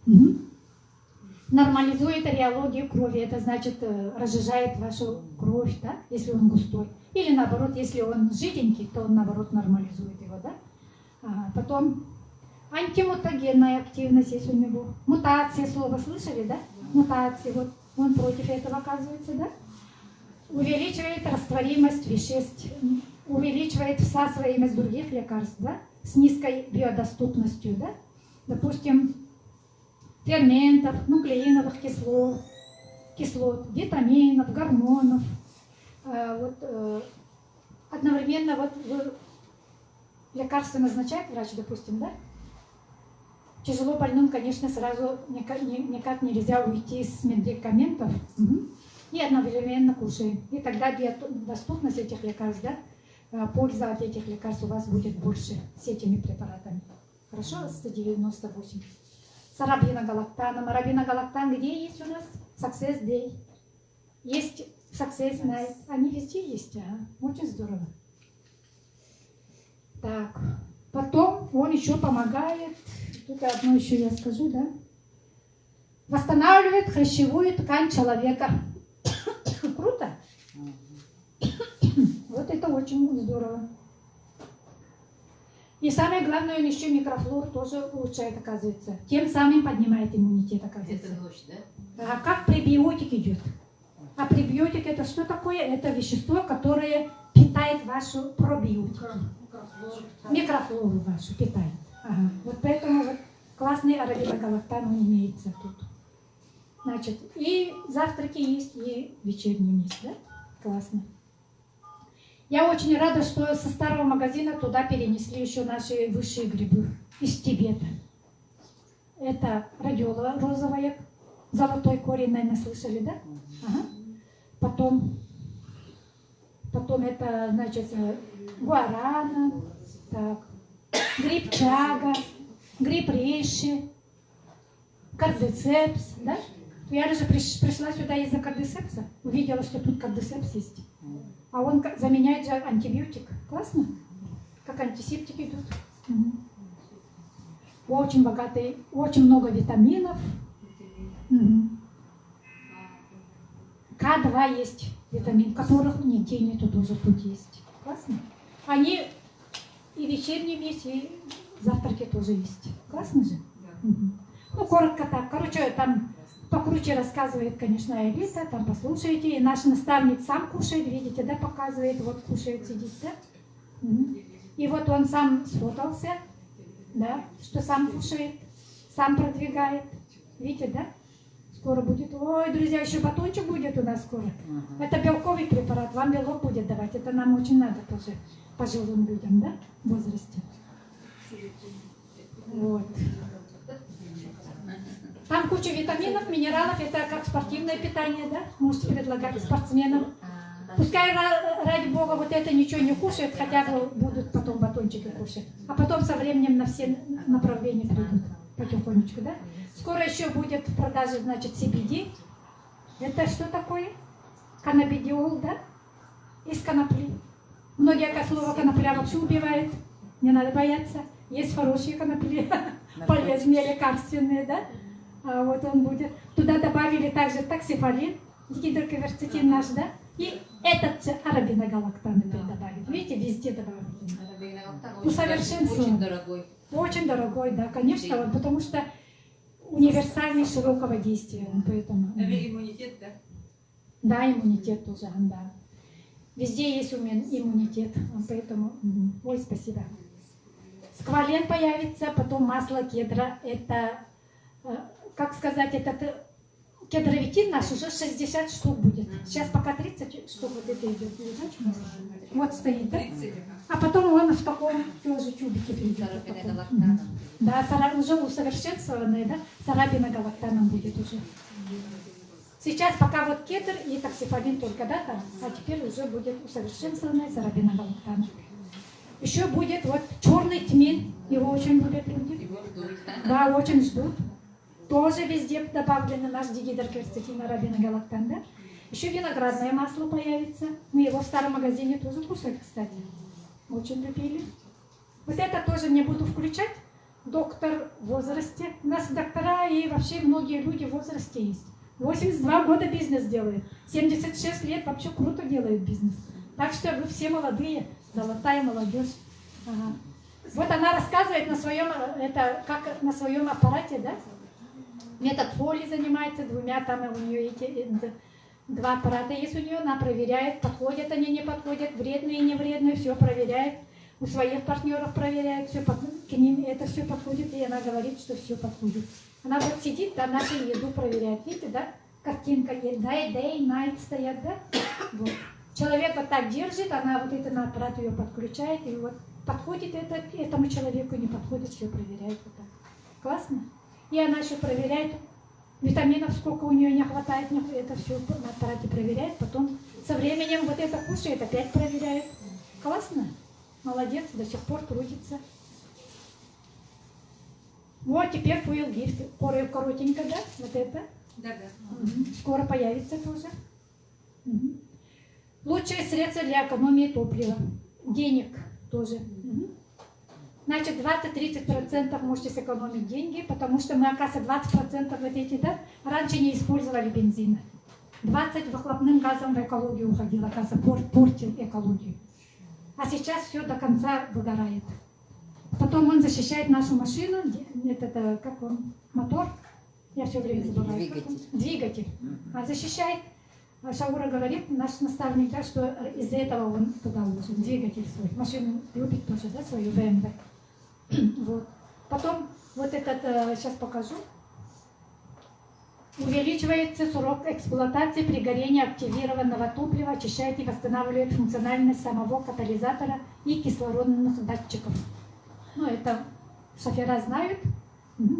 Угу. Нормализует ареологию крови, это значит разжижает вашу кровь, да, если он густой. Или наоборот, если он жиденький, то он наоборот нормализует его, да? Потом антимутагенная активность есть у него. Мутация, слово слышали, да? Мутации, вот он против этого оказывается, да? Увеличивает растворимость веществ, увеличивает всасываемость других лекарств, да? С низкой биодоступностью, да? Допустим, ферментов, нуклеиновых кислот, витаминов, гормонов. Одновременно вот лекарство назначает врач, допустим, да? Тяжело больным, конечно, сразу никак нельзя уйти с медикаментов. И одновременно кушаем. И тогда доступность этих лекарств, да, польза от этих лекарств у вас будет больше с этими препаратами. Хорошо? 198. С арабино-галактаном. Арабино-галактан где есть у нас? Success Day. Есть Success Night. Они везде есть. Очень здорово. Так. Потом он еще помогает. Тут одно еще я скажу, да? Восстанавливает хрящевую ткань человека. Круто? Вот это очень здорово. И самое главное, он еще микрофлору тоже улучшает, оказывается. Тем самым поднимает иммунитет, оказывается. Это ночь, да? А как пребиотик идет? А пребиотик это что такое? Это вещество, которое питает вашу пробиотику. Микрофлору вашу питает. Ага. Вот поэтому вот классный арабино-галактан имеется тут. Значит, и завтраки есть, и вечерние есть, да? Классно. Я очень рада, что со старого магазина туда перенесли еще наши высшие грибы из Тибета. Это радиола розовая, золотой корень, наверное, слышали, да? Ага. Потом это, значит, гуарана, так, гриб чага, гриб рейши, кардицепс, да? Я даже пришла сюда из-за кардицепса, увидела, что тут кардицепс есть. А он заменяет же антибиотик. Классно? Как антисептики идут. Угу. Очень богатый, очень много витаминов. Угу. К2 есть витамин, которых нигде нету, тоже тут есть. Классно? Они и вечерние есть, и завтраки тоже есть. Классно же? Мгм. Ну, коротко так. Короче, там покруче рассказывает, конечно, Элиса, там послушайте. И наш наставник сам кушает, видите, да, показывает, вот кушает, сидит, да? Мгм. И вот он сам сфотался, да, что сам кушает, сам продвигает. Видите, да? Скоро будет. Ой, друзья, еще батончик будет у нас скоро. Это белковый препарат, вам белок будет давать. Это нам очень надо тоже пожилым людям, да, в возрасте. Вот. Там куча витаминов, минералов, это как спортивное питание, да? Можете предлагать спортсменам. Пускай ради бога вот это ничего не кушает, хотя бы будут потом батончики кушать. А потом со временем на все направления придут потихонечку, да? Скоро еще будет в продаже, значит, CBD. Это что такое? Каннабидиол, да? Из конопли. Многие как слово конопля вообще убивает. Не надо бояться. Есть хорошие конопли, полезные, лекарственные, да? А вот он будет. Туда добавили также таксифолин, гидрокверцетин наш, да? И этот же арабиногалактан добавили. Видите, везде добавили. Усовершенствован. Очень дорогой. Очень дорогой, да, конечно, он, потому что универсальный широкого действия, он поэтому. Иммунитет, да? Да, иммунитет тоже, да. Везде есть иммунитет, поэтому. Ой, спасибо. Сквален появится, потом масло кедра, это, как сказать, это кедровитин наш уже 60 штук будет. Сейчас пока 30 штук вот это идет. Вот стоит, да? А потом он в таком тоже тюбике придет. Да, уже усовершенствованный, да? С арабиногалактаном будет уже. Сейчас пока вот кедр и таксифолин только, да, там, а теперь уже будет усовершенствованный с арабиногалактаном. Еще будет вот черный тмин, его очень любят люди. Да, очень ждут. Тоже везде добавлены наш дигидрокверцетин, арабиногалактан, да? Еще виноградное масло появится. Мы его в старом магазине тоже кушали, кстати. Очень любили. Вот это тоже не буду включать. Доктор в возрасте. У нас доктора и вообще многие люди в возрасте есть. 82 года бизнес делает. 76 лет вообще круто делает бизнес. Так что вы все молодые, золотая молодежь. Ага. Вот она рассказывает на своем, это как на своем аппарате, да? Метод Фоли занимается двумя, там у нее эти два аппарата есть у нее, она проверяет, подходят они, не подходят, вредные, не вредные, все проверяет. У своих партнеров проверяет, все, к ним это все подходит, и она говорит, что все подходит. Она вот сидит, да, нашу еду проверяет. Видите, да? Картинка есть, day, night стоят, да? Вот. Человек вот так держит, она вот это на аппарат ее подключает, и вот подходит это этому человеку, не подходит, все проверяет вот так. Классно? И она еще проверяет витаминов, сколько у нее не хватает, это все на аппарате проверяет, потом со временем вот это кушает, опять проверяет. Классно? Молодец, до сих пор крутится. Вот теперь Fuel Gift, коротенько, да? Вот это. Да. Скоро появится тоже. Лучшее средство для экономии топлива. Денег тоже. Значит, 20-30% можете сэкономить деньги, потому что мы, оказывается, 20% вот эти, да, раньше не использовали бензина. 20 выхлопным газом в экологию уходило, оказывается, портил экологию. А сейчас все до конца выгорает. Потом он защищает нашу машину, это как он, мотор, я все время забываю. Двигатель. А защищает. Шаура говорит, наш наставник, да, что из-за этого он туда уложит, двигатель свой. Машину любит тоже, да, свою BMW. Вот. Потом, вот этот, сейчас покажу. Увеличивается срок эксплуатации при горении активированного топлива, очищает и восстанавливает функциональность самого катализатора и кислородных датчиков. Ну, это шофера знают.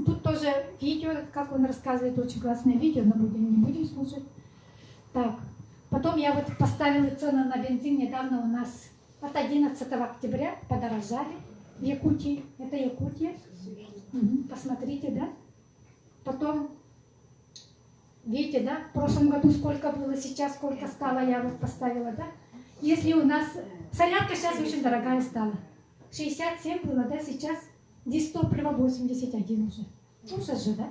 Тут тоже видео, как он рассказывает, очень классное видео, но не будем слушать. Так, потом я вот поставила цену на бензин, недавно у нас от 11 октября подорожали в Якутии. Это Якутия. Посмотрите, да? Потом, видите, да? В прошлом году сколько было, сейчас сколько стало, я вот поставила, да? Если у нас... Солярка сейчас очень дорогая стала. 67 было, да, сейчас? Здесь топливо 81 уже. Ужас же, да?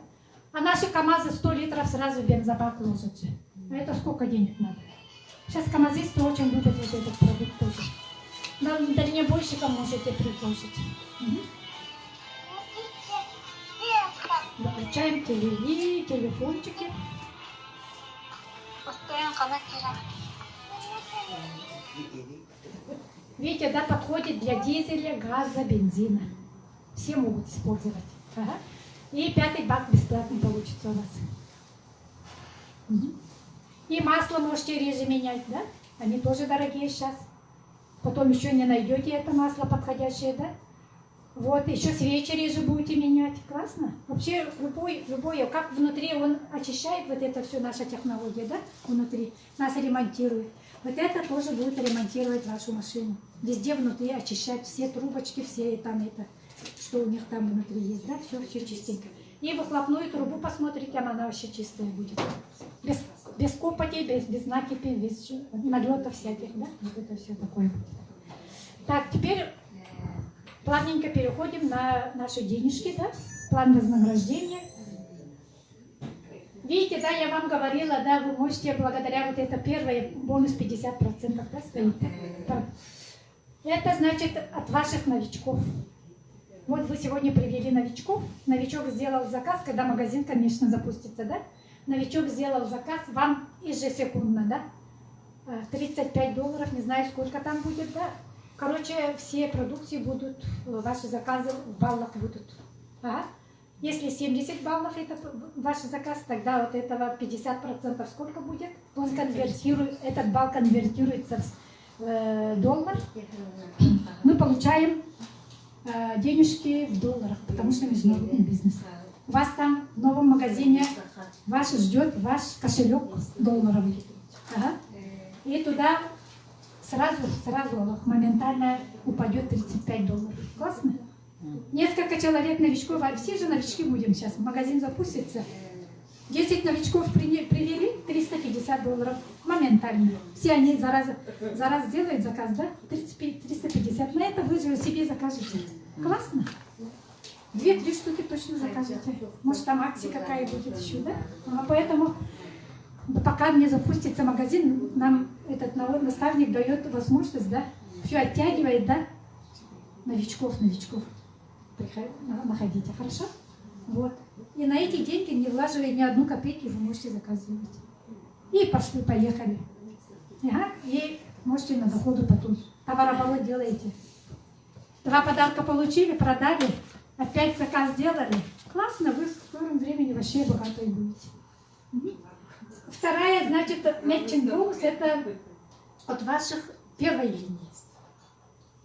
А наши КамАЗы 100 литров сразу в бензобак ложат же. А это сколько денег надо? Сейчас камазисты очень любят вот этот продукт тоже. На дальнобойщика можете предложить. Выключаем телефончики. Видите, да, подходит для дизеля, газа, бензина. Все могут использовать. Ага. И 5-й бак бесплатно получится у вас. И масло можете реже менять, да? Они тоже дорогие сейчас. Потом еще не найдете это масло подходящее, да? Вот, еще свечи реже будете менять. Классно? Вообще, любое, как внутри он очищает, вот это все наша технология, да? Внутри нас ремонтирует. Вот это тоже будет ремонтировать вашу машину. Везде внутри очищать все трубочки, все там это, что у них там внутри есть, да? Все чистенько. И выхлопную трубу посмотрите, она вообще чистая будет. Без копоти, без накипи, без налетов всяких, да? Вот это все такое будет. Так, теперь плавненько переходим на наши денежки, да? План вознаграждения. Видите, да, я вам говорила, да, вы можете благодаря вот это первое бонус 50%, да, стоит. Это значит от ваших новичков. Вот вы сегодня привели новичков, новичок сделал заказ, когда магазин, конечно, запустится, да? Новичок сделал заказ, вам ежесекундно, да? $35, не знаю, сколько там будет, да? Короче, все продукции будут, ваши заказы в баллах будут. Ага. Если 70 баллов это ваш заказ, тогда вот этого 50% сколько будет? Он конвертирует, этот балл конвертируется в доллар. Мы получаем денежки в долларах, потому что международный бизнес. Вас там в новом магазине, вас ждет ваш кошелек долларовый. Ага. И туда сразу моментально упадет $35. Классно? Несколько человек новичков, а все же новички будем сейчас, магазин запустится. 10 новичков привели, $350 моментально. Все они за раз делают заказ, да? 350. На это вы же себе закажете. Классно? 2-3 штуки точно закажете. Может, там акция какая будет еще, да? А поэтому, пока не запустится магазин, нам этот наставник дает возможность, да? Все оттягивает, да? Новичков. Находите, хорошо? Вот. И на эти деньги, не влаживая ни одну копейку, вы можете заказывать. И поехали. Ага. И можете на доходу потом. Товарооборот делаете. 2 подарка получили, продали, опять заказ сделали. Классно, вы в скором времени вообще богатые будете. Вторая, значит, matching bonus, это от ваших первой линии.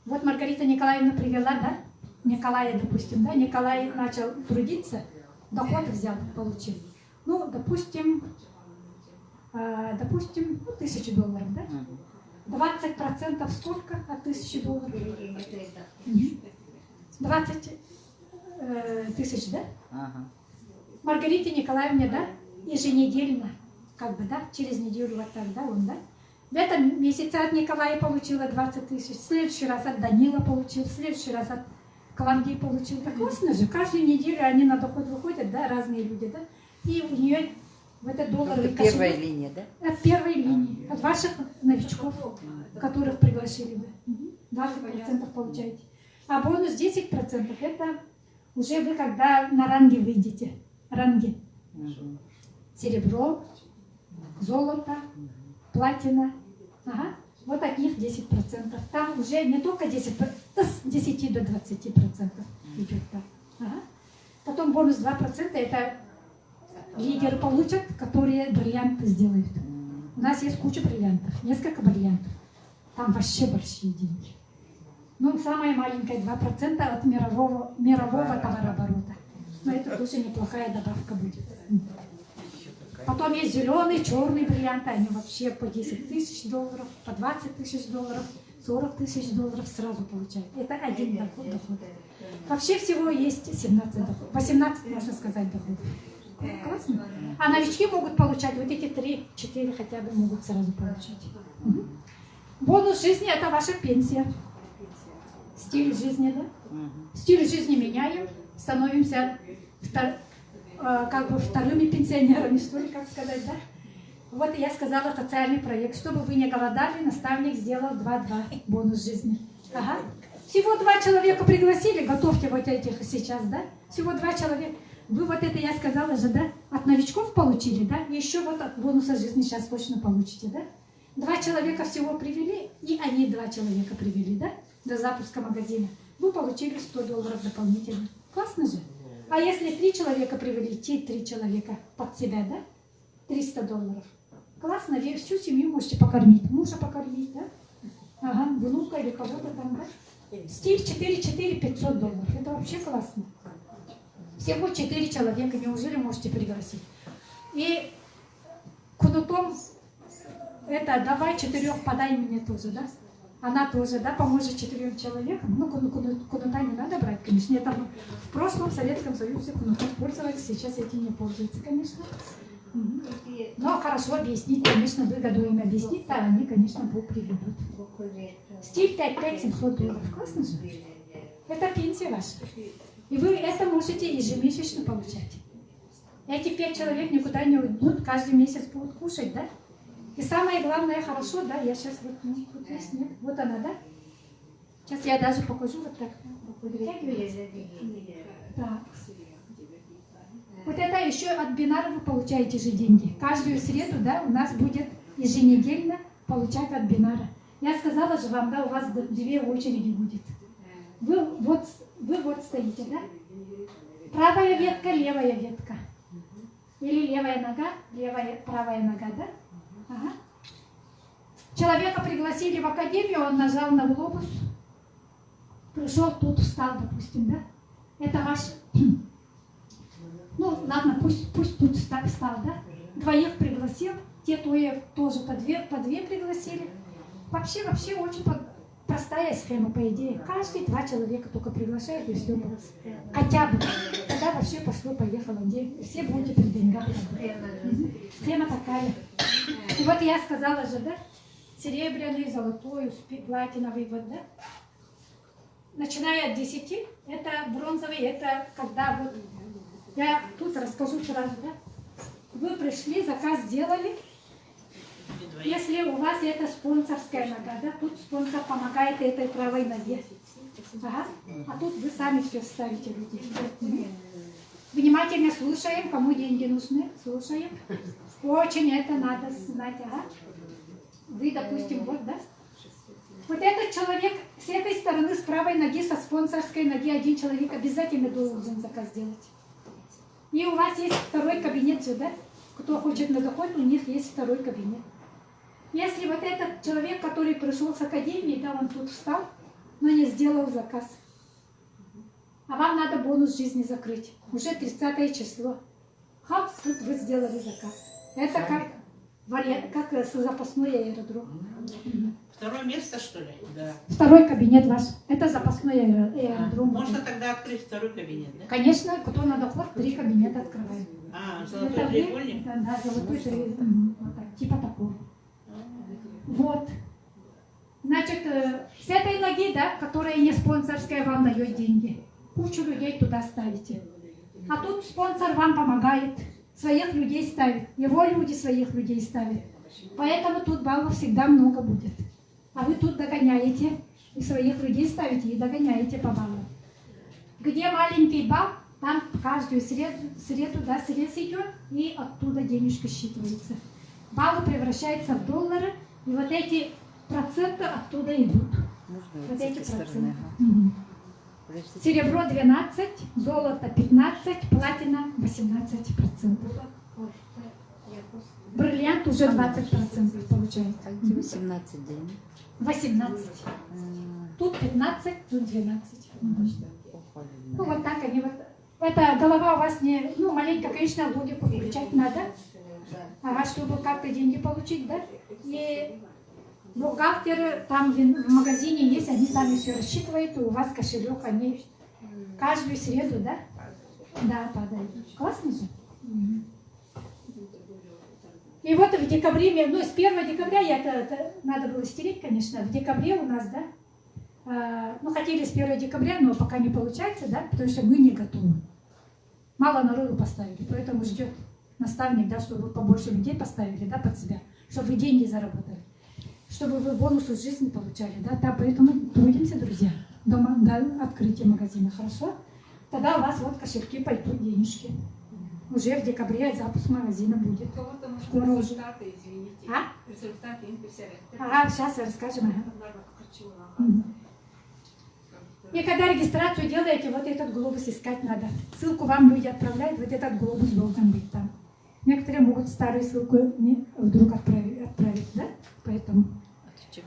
Вот Маргарита Николаевна привела, да? Николая, допустим, да? Николай начал трудиться, доход взял, получил. Ну, допустим, $1000, да? 20% сколько от $1000? 20 тысяч, да? Ага. Маргарите Николаевне, да? Еженедельно, как бы, да? Через неделю вот так, да, он, да? В этом месяце от Николая получила 20 000, в следующий раз от Данила получил, в следующий раз от Клавдии получил. Так классно же, каждую неделю они на доход выходят, да, разные люди, да? И у нее в этот долларовый кошелек. Первая линия, да? От первой линии, от ваших новичков, которых пригласили вы. 20% получаете. А бонус 10% это уже вы когда на ранге выйдете. Ранги. Серебро, золото, платина. Ага. Вот от них 10%. Там уже не только 10%, с 10 до 20% идет. Да. Ага. Потом бонус 2% это лидеры получат, которые бриллианты сделают. У нас есть куча бриллиантов, несколько бриллиантов. Там вообще большие деньги. Ну, самая маленькая 2% от мирового товарооборота. Но это тоже неплохая добавка будет. Потом есть зеленый, черный бриллианты, они вообще по $10 000, по $20 000, $40 000 сразу получают. Это один доход. Вообще всего есть 17 доходов. 18, можно сказать, доходов. Классно. А новички могут получать вот эти 3-4 хотя бы могут сразу получать. Угу. Бонус жизни это ваша пенсия. Стиль жизни, да? Стиль жизни меняем, становимся как бы вторыми пенсионерами, что ли, как сказать, да? Вот я сказала социальный проект. Чтобы вы не голодали, наставник сделал 2-2 бонус жизни. Ага. Всего 2 человека пригласили, готовьте вот этих сейчас, да? Всего 2 человека. Вы вот это, я сказала же, да? От новичков получили, да? И еще вот от бонуса жизни сейчас точно получите, да? 2 человека всего привели, и они 2 человека привели, да? До запуска магазина. Вы получили $100 дополнительно. Классно же? А если 3 человека привели, те 3 человека под себя, да? $300. Классно, вы всю семью можете покормить. Мужа покормить, да? Ага, внука или кого-то там, да? Стиль 4-4 $500. Это вообще классно. Всего 4 человека, неужели можете пригласить? И кнутом это давай 4 подай мне тоже, да? Она тоже, да, поможет 4 человекам. Ну, кнута не надо брать, конечно. Это в прошлом Советском Союзе кнутом пользовались, сейчас этим не пользуются, конечно. Но хорошо объяснить, конечно, выгоду им объяснить, да, они, конечно, приведут. Стиль 5-5 $700. Классно же? Это пенсия ваша. И вы это можете ежемесячно получать. Эти 5 человек никуда не уйдут, каждый месяц будут кушать, да? И самое главное, хорошо, да, я сейчас вот, ну, тут есть, нет, вот она, да? Сейчас я даже покажу вот так. Так. Вот это еще от бинара вы получаете же деньги. Каждую среду, да, у нас будет еженедельно получать от бинара. Я сказала же вам, да, у вас 2 очереди будет. Вы вот стоите, да? Правая ветка, левая ветка. Или левая нога, правая нога, да? Ага. Человека пригласили в академию, он нажал на глобус, пришел, тут встал, допустим, да? Это ваш... Ну, ладно, пусть тут встал, да? 2 пригласил, те тоже по 2 пригласили. Вообще очень простая схема, по идее. Каждый 2 человека только приглашают, и все. Хотя бы. Тогда вообще пошло-поехало. Все будете при деньгах. Схема такая. И вот я сказала же, да? Серебряный, золотой, платиновый, вот, да? Начиная от 10, это бронзовый, это когда вот... Я тут расскажу сразу, да? Вы пришли, заказ сделали. Если у вас это спонсорская нога, да? Тут спонсор помогает этой правой ноге. Ага. А тут вы сами все ставите людей. Внимательно слушаем, кому деньги нужны. Слушаем. Очень это надо знать. Ага. Вы, допустим, вот, да? Вот этот человек с этой стороны, с правой ноги, со спонсорской ноги, 1 человек обязательно должен заказ сделать. И у вас есть 2 кабинет сюда. Кто хочет на доход, у них есть 2 кабинет. Если вот этот человек, который пришел с академии, да, он тут встал, но не сделал заказ. А вам надо бонус жизни закрыть. Уже 30 число. Хоп, тут вы сделали заказ. Это как запасной аэродром. 2 место, что ли? Да. 2 кабинет ваш. Это запасной аэродром. Можно тогда открыть 2 кабинет, да? Конечно, кто на доход, 3 кабинета открываем. А, золотой треугольник? Да, золотой треугольник. Вот так, типа такого. Вот. Значит, с этой ноги, да, которая не спонсорская, вам дает деньги. Кучу людей туда ставите. А тут спонсор вам помогает. Своих людей ставит. Его люди своих людей ставят. Поэтому тут баллов всегда много будет. А вы тут догоняете. И своих людей ставите и догоняете по баллам. Где маленький балл, там каждую среду, да, срез идет, и оттуда денежка считывается. Баллы превращаются в доллары, и вот эти проценты оттуда идут. Можно Вот эти проценты. Угу. Серебро 12, золото 15, платина 18%. Бриллиант уже 20% получается. А где 18 дней? 18. Тут 15, тут 12. Ну вот так они вот. Это голова у вас не, ну маленько, конечно, логику включать надо, чтобы как-то деньги получить, да? И бухгалтеры там в магазине есть, они сами все рассчитывают, и у вас кошелек, они каждую среду, да? Да, падают. Классно же? И вот в декабре, ну с 1 декабря, это надо было стереть, конечно, в декабре у нас, да, ну хотели с 1 декабря, но пока не получается, да, потому что мы не готовы. Мало народу поставили, поэтому ждет. наставник, да, чтобы вы побольше людей поставили, да, под себя, чтобы вы деньги заработали, чтобы вы бонусы в жизни получали, да, да, поэтому трудимся, друзья, до открытия магазина, хорошо? Тогда у вас вот кошельки пойдут денежки. Уже в декабре запуск магазина будет. Кого-то может Скоро уже. результаты, извините. А? Результаты интересуют. Ага, сейчас расскажем. Ага. Хочу, Мгм. И когда регистрацию делаете, вот этот глобус искать надо. Ссылку вам люди отправляют, вот этот глобус должен быть там. Некоторые могут старую ссылку вдруг отправить, да? Поэтому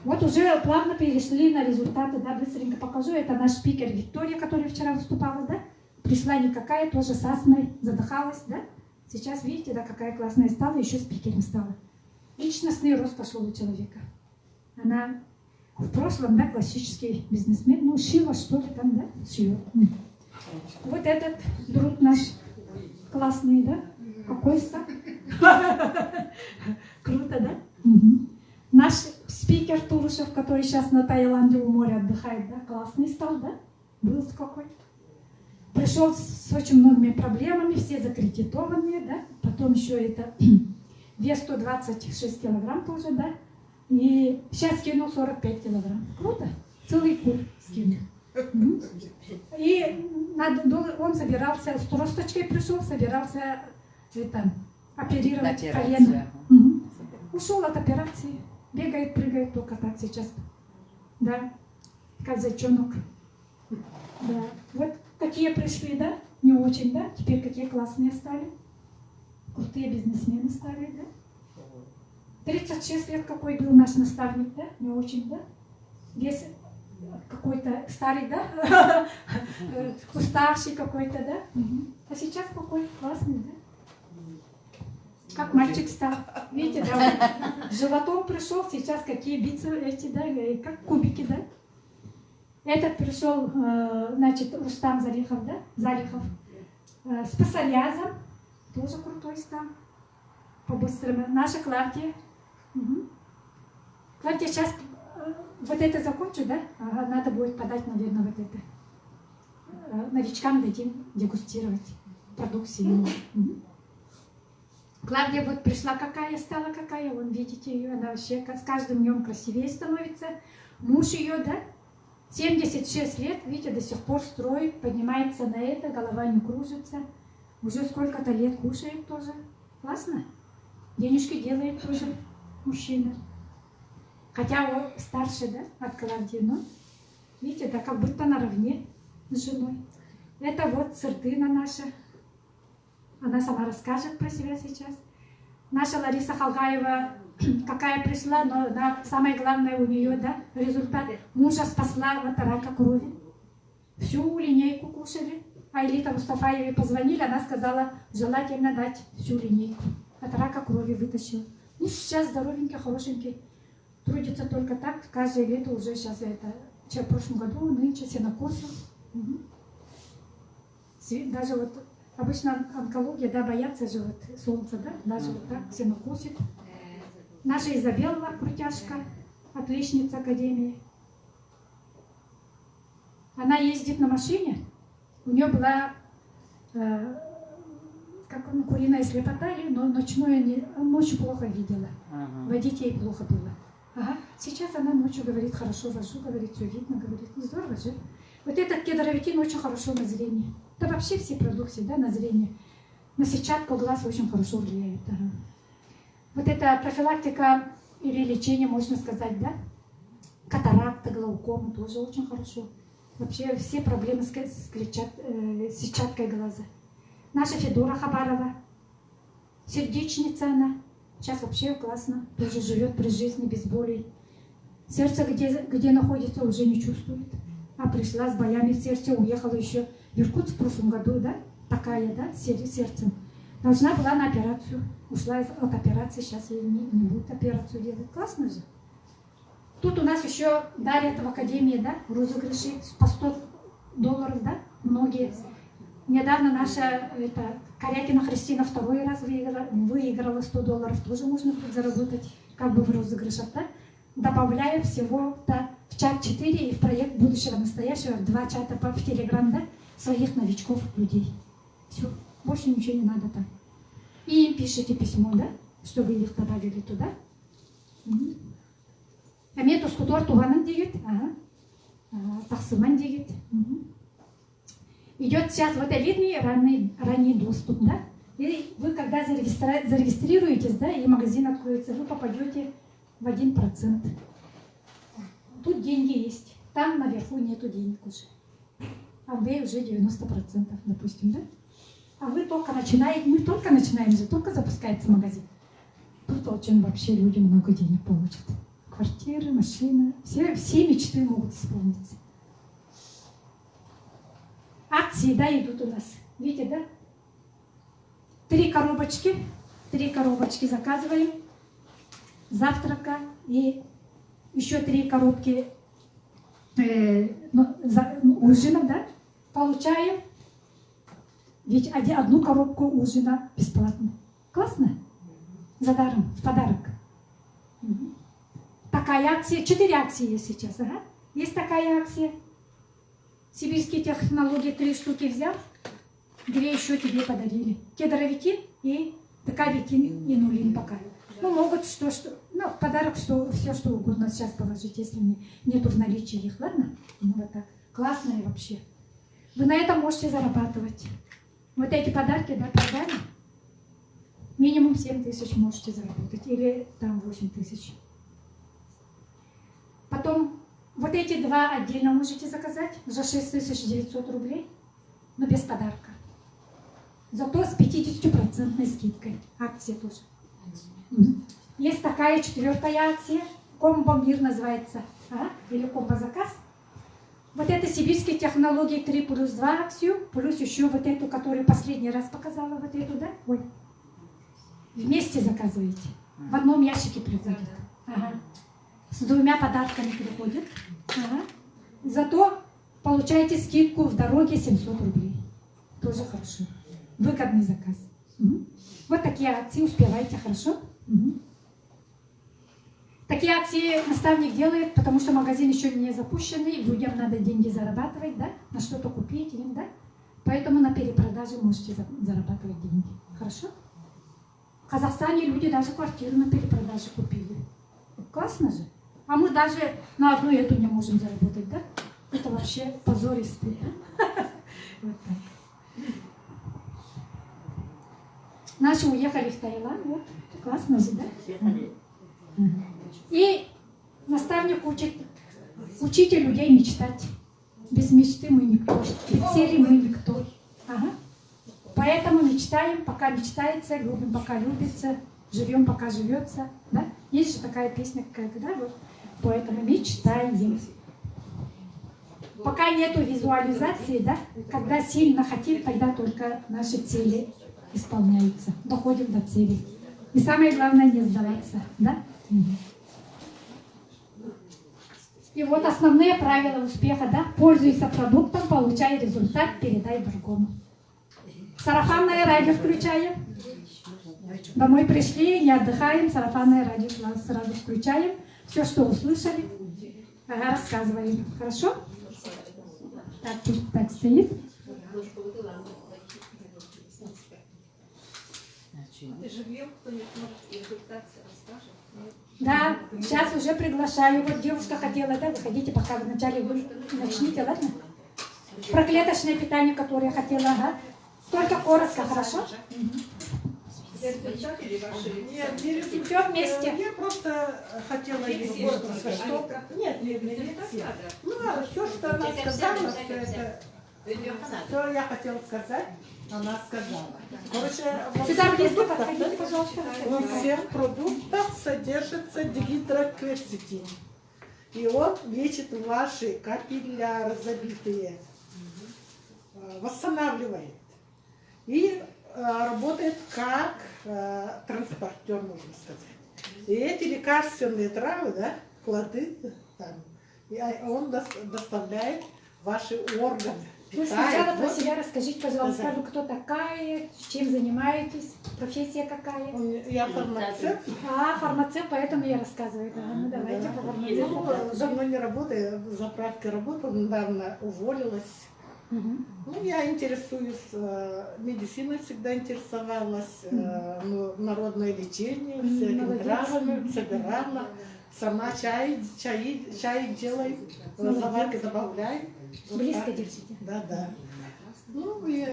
вот уже плавно перешли на результаты, да, быстренько покажу. Это наш спикер Виктория, которая вчера выступала, да? Пришла никакая, тоже с астмой, задыхалась, да? Сейчас видите, да, какая классная стала, еще спикером стала. Личностный рост пошел у человека. Она в прошлом, да, классический бизнесмен, ну, шила что ли там, да, шила. Вот этот друг наш классный, да, какой стал. Круто, да? Наш спикер Турушев, который сейчас на Таиланде у моря отдыхает, да, классный стал, да? Был какой. Пришел с очень многими проблемами, все закредитованные, да? Потом еще это вес 126 килограмм тоже, да? И сейчас скинул 45 килограмм. Круто. Целый кур скинул. И он собирался, с тросточкой пришел, собирался это, оперировать колено. Ушел от операции. Бегает, прыгает только так сейчас. Да. Казачонок. Да. Вот какие пришли, да? Не очень, да? Теперь какие классные стали. Крутые бизнесмены стали, да? 36 лет какой был наш наставник, да? Не очень, да? Весь какой-то старый, да? Уставший какой-то, да? А сейчас какой классный, да? Как мальчик стал. Видите, да? Животом пришел, сейчас какие бицепсы эти, да? Как кубики, да? Этот пришел, значит, Рустам Зарихов, да? Зарихов. С псориазом. Тоже крутой стал. По-быстрому. Наша Клавдия. Клавдия, сейчас вот это закончу, да? Надо будет подать, наверное, вот это. Новичкам дадим дегустировать продукцию. Клавдия вот пришла какая, стала какая. Вон, видите ее, она вообще с каждым днем красивее становится. Муж ее, да? 76 лет, видите, до сих пор строит, поднимается на это, голова не кружится. Уже сколько-то лет кушает тоже. Классно. Денежки делает тоже мужчина. Хотя он старше, да, от Клавдии, но, видите, да, как будто наравне с женой. Это вот Цыртына наша. Она сама расскажет про себя сейчас. Наша Лариса Халгаева, какая пришла, но да, самое главное у нее, да, результат. Мужа спасла от рака крови. Всю линейку кушали. А Элита Мустафаевой позвонили, она сказала, желательно дать всю линейку. От рака крови вытащил. Ну, сейчас здоровенький, хорошенький. Трудится только так. Каждое лето уже сейчас это, в прошлом году, нынче сенокосил. Даже вот обычно онкология, да, боятся же вот солнца, да, даже вот так сенокосит. Наша Изабелла Крутяшка, отличница академии. Она ездит на машине. У нее была куриная слепота, но ночью плохо видела. Водить ей плохо было. Ага. Сейчас она ночью говорит, хорошо вожу, говорит, все видно, говорит, ну здорово же. Вот этот кедровитин очень хорошо на зрение. Да вообще все продукты, да, на зрение. На сетчатку глаз очень хорошо влияет. Ага. Вот эта профилактика или лечение, можно сказать, да? Катаракта, глаукома тоже очень хорошо. Вообще все проблемы с сетчаткой глаза. Наша Федора Хабарова, сердечница она. Сейчас вообще классно, тоже живет при жизни без болей. Сердце, где находится, уже не чувствует. А пришла с болями в сердце, уехала еще в Иркутск в прошлом году, да? Такая, да, сердцем. Должна была на операцию. Ушла от операции, сейчас ей не будет операцию делать. Классно же. Тут у нас еще дарят в академии, да, розыгрыши по $100, да, многие. Недавно наша Корякина Христина второй раз выиграла $100. Тоже можно будет заработать как бы в розыгрышах, да? Добавляя всего-то в чат 4 и в проект будущего настоящего 2 чата в Телеграм, да, своих новичков, людей. Все, больше ничего не надо там. И им пишите письмо, да? Чтобы их добавили туда. А мен тускутор туганым дегет. Тахсыман дегет. Идет сейчас вот элитный ранний доступ, да? И вы когда зарегистрируетесь, да, и магазин откроется, вы попадете в 1%. Тут деньги есть. Там наверху нету денег уже. А вы уже 90%, допустим, да? А вы только начинаете, мы только начинаем же, только запускается магазин. Тут очень вообще люди много денег получат. Квартиры, машины, все мечты могут исполниться. Акции, да, идут у нас. Видите, да? 3 коробочки заказываем. Завтрака и еще 3 коробки ужина, да? Получаем. Ведь 1 коробку ужина бесплатно. Классно? За даром, в подарок. Такая акция, 4 акции есть сейчас. Ага. Есть такая акция. Сибирские технологии 3 штуки взял, 2 еще тебе подарили. Кедровитин и декавитин и нулин пока. Ну, могут в подарок все что угодно сейчас положить, если нету в наличии их, ладно? Ну, вот так. Классные вообще. Вы на этом можете зарабатывать. Вот эти подарки, да, продали. Минимум 7 тысяч можете заработать. Или там 8 тысяч. Потом вот эти 2 отдельно можете заказать за 6900 рублей, но без подарка. Зато с 50% скидкой. Акция тоже. Есть такая 4-я акция. Комбо-мир называется. Или комбо-заказ. Вот это сибирские технологии 3+2 акцию, плюс еще вот эту, которую последний раз показала, вот эту, да? Ой. Вместе заказываете. В одном ящике приходит. Ага. С 2 подарками приходит. Ага. Зато получаете скидку в дороге 700 рублей. Тоже хорошо. Выгодный заказ. Вот такие акции. Успевайте, хорошо? Такие акции наставник делает, потому что магазин еще не запущенный, людям надо деньги зарабатывать, да? На что-то купить им, да? Поэтому на перепродаже можете зарабатывать деньги. Хорошо? В Казахстане люди даже квартиру на перепродаже купили. Классно же. А мы даже на одну эту не можем заработать, да? Это вообще позористый. Вот так. Наши уехали в Таиланд, вот. Классно же, да? И наставник учите людей мечтать. Без мечты мы никто. Без цели мы никто. Ага. Поэтому мечтаем, пока мечтается, любим, пока любится, живем, пока живется. Да? Есть же такая песня какая-то, да? Вот. Поэтому мечтаем. Пока нету визуализации, да? Когда сильно хотим, тогда только наши цели исполняются. Доходим до цели. И самое главное не сдаваться. Да? И вот основные правила успеха, да? Пользуйся продуктом, получай результат, передай другому. Сарафанное радио включаем. Домой пришли, не отдыхаем, сарафанное радио сразу включаем. Все, что услышали, рассказываем. Хорошо? Так, пусть так стоит. Ты живем, кто-нибудь может и результат расскажет? Да, сейчас уже приглашаю. Вот девушка хотела, да, выходите, пока вначале вы начните, ладно? Про клеточное питание, которое я хотела, ага. Только коротко, хорошо? Результат или ваши? Нет, не результат. Все вместе. Я просто хотела ей коротко, что... Нет, не все. Ну, все, что она сказала, это... Что я хотела сказать, она сказала. Короче, Сюда близко подходите, пожалуйста. во всех продуктах содержится дигидрокверцетин. И он лечит ваши капилляры забитые, восстанавливает. И работает как транспортер, можно сказать. И эти лекарственные травы, да, плоды, там, и он доставляет ваши органы. Вы сначала про себя расскажите, пожалуйста, вы кто такая, чем занимаетесь, профессия какая? Я фармацевт. Фармацевт, поэтому я рассказываю. Да, ну давайте по фармацевту. Давно не работаю, в заправке работаю, недавно уволилась. Мгм. Ну, я интересуюсь медициной, всегда интересовалась, народное лечение, всякими Молодец. травами, собирала. Сама чай делаю, заварки добавляю. Вот Близко так. держите. Да. Ну, и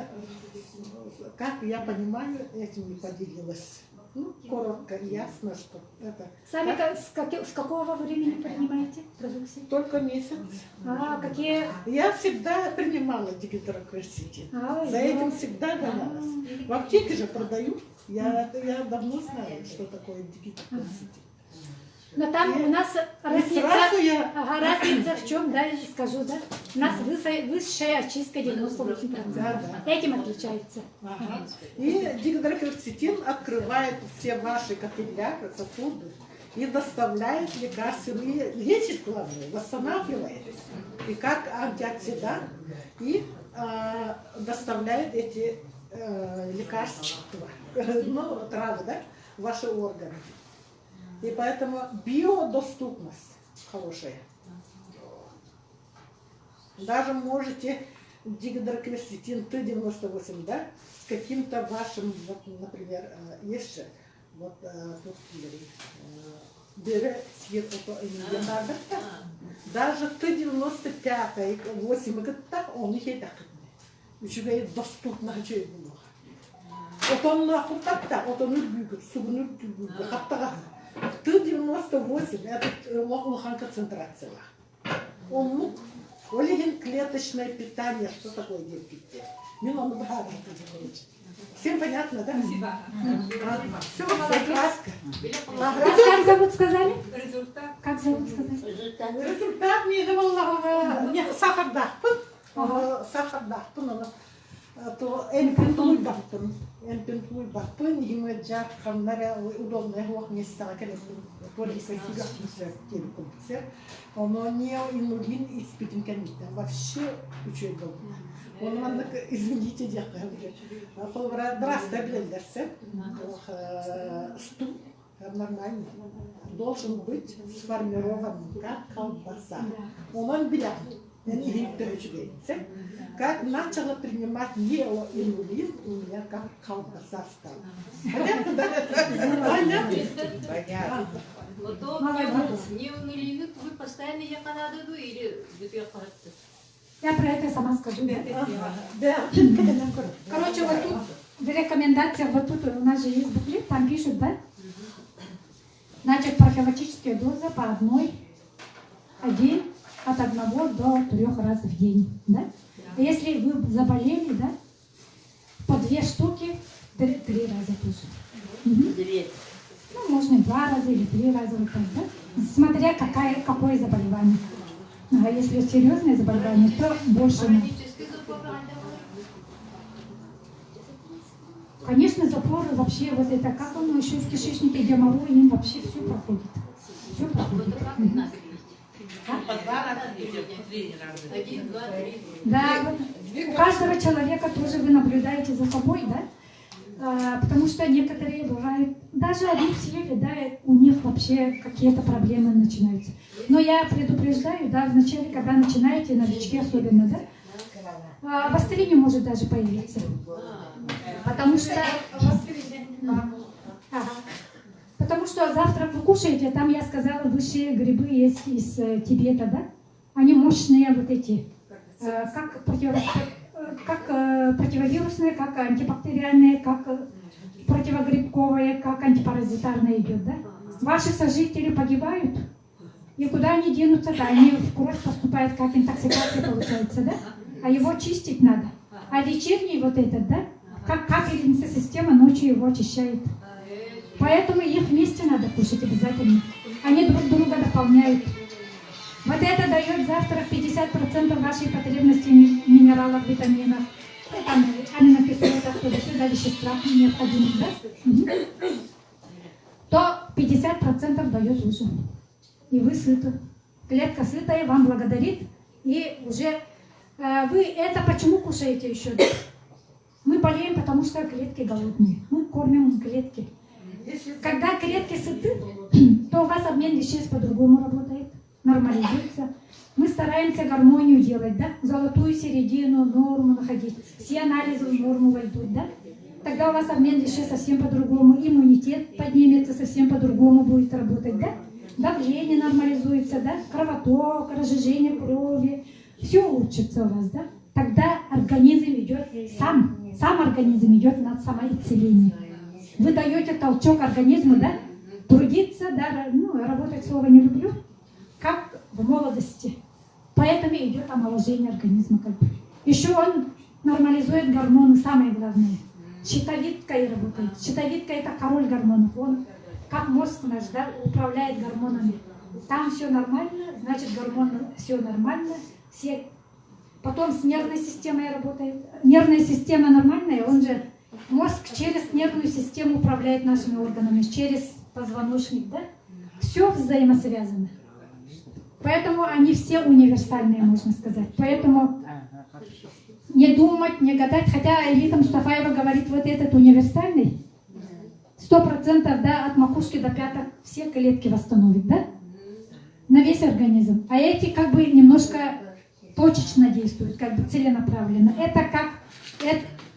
как я понимаю, этим не поделилась. Ну, коротко, ясно, что это Сами с какого времени принимаете продукции? только месяц. А, какие? Я всегда принимала дигидрокверсетин. За этим всегда гонялась. В аптеке же продают. Я давно знаю, что такое дигидрокверсетин. Но там у нас разница, сразу я- разница в чем, да, я скажу, да? У нас высшая очистка 98%. Да. Этим отличается. Ага. И дигидрокверсетин открывает все ваши капилляры, сосуды и доставляет лекарственные, лечит, главное, восстанавливает. И как антиоксидант, и доставляет эти лекарства, травы, да, в ваши органы. И поэтому биодоступность хорошая. Даже можете дигидрокверсетин Т98, да, с каким-то вашим, вот, например, есть же, вот тут даже Т95, 8, он их и так. Еще доступно, что это было. Вот он нахуй так, вот он убегает, субнут, Т98, это лохан концентрация. Он олеген клеточное питание, что такое детки? Всем понятно, да? Спасибо. Все, прекрасно. Как зовут, сказали? Результат. Как зовут, сказали? Результат мне давал не сахардахпын, то энпинтлуй бахпын, ему джар хамнаря удобная глох не стала, конечно, полиция телекомпьютер, но не инулин и спитинканита, вообще учет был. Он извините, дякую. Здравствуйте, стул нормальный должен быть сформирован как колбаса. Он белян. Как начала принимать неоинулин, у меня как колбаса стала. Понятно, да? Понятно. Молодец. Неонулины вы постоянно яканадыду или бутылка каратты? Я про это сама скажу. Да? Да. Короче, вот тут в рекомендациях, вот тут у нас же есть буклет, там пишут, да? Значит, профилактические дозы по одной, от 1 до 3 раз в день, да? Если вы заболели, да, по 2 штуки, 3 раза тоже. Угу. Ну, можно 2 раза или 3 раза, вот так, да? Смотря какое заболевание. А если серьезное заболевание, то больше. Хронический запор Конечно, запоры вообще, вот это, как он еще в кишечнике, геморрой, им вообще все проходит. Все проходит. По 2 раза идет, по 3 раза. 1, 2, 3. Да, вот у каждого человека тоже вы наблюдаете за собой, да? Потому что некоторые бывают, даже одни съели, да, у них вообще какие-то проблемы начинаются. Но я предупреждаю, да, вначале, когда начинаете, новички особенно, да, обострение может даже появиться. Потому что... Ага. Потому что завтрак вы кушаете, там, я сказала, высшие грибы есть из Тибета, да? Они мощные вот эти, как противовирусные, как антибактериальные, как противогрибковые, как антипаразитарные идет, да? Ваши сожители погибают, и куда они денутся, да, они в кровь поступают, как интоксикация получается, да? А его чистить надо. А вечерний вот этот, да? Как капельница система ночью его очищает. Поэтому их вместе надо кушать обязательно. Они друг друга дополняют. Вот это дает завтрак 50% вашей потребности минералов, витаминов. Там аминокислотах, туда-сюда вещества необходимых, да? То 50% дает ужин. И вы сыты. Клетка сытая, вам благодарит. И уже вы это почему кушаете еще? Мы болеем, потому что клетки голодные. Мы кормим клетки. Когда клетки сыты, то у вас обмен веществ по-другому работает, нормализуется. Мы стараемся стараемся гармонию делать, да? Золотую середину, норму находить. Все анализы в норму войдут, да? Тогда у вас обмен веществ совсем по-другому, иммунитет поднимется, совсем по-другому будет работать, да? Давление нормализуется, да? Кровоток, разжижение крови, все улучшится у вас, да? Тогда организм идет сам организм идет на самоисцеление. Вы даете толчок организму, да? Трудиться, да, ну, работать слово не люблю, как в молодости. Поэтому идет омоложение организма. Как бы. Еще он нормализует гормоны, самое главное. Щитовидкой работает. Щитовидка — это король гормонов. Он, как мозг наш, да, управляет гормонами. Там все нормально, значит, гормоны все нормально. Все. Потом с нервной системой работает. Нервная система нормальная, он же мозг через нервную систему управляет нашими органами, через позвоночник, да? Все взаимосвязано. Поэтому они все универсальные, можно сказать. Поэтому не думать, не гадать, хотя Элита Мустафаева говорит, вот этот универсальный, 100%, да, от макушки до пяток все клетки восстановит, да? На весь организм. А эти как бы немножко точечно действуют, как бы целенаправленно. Это как,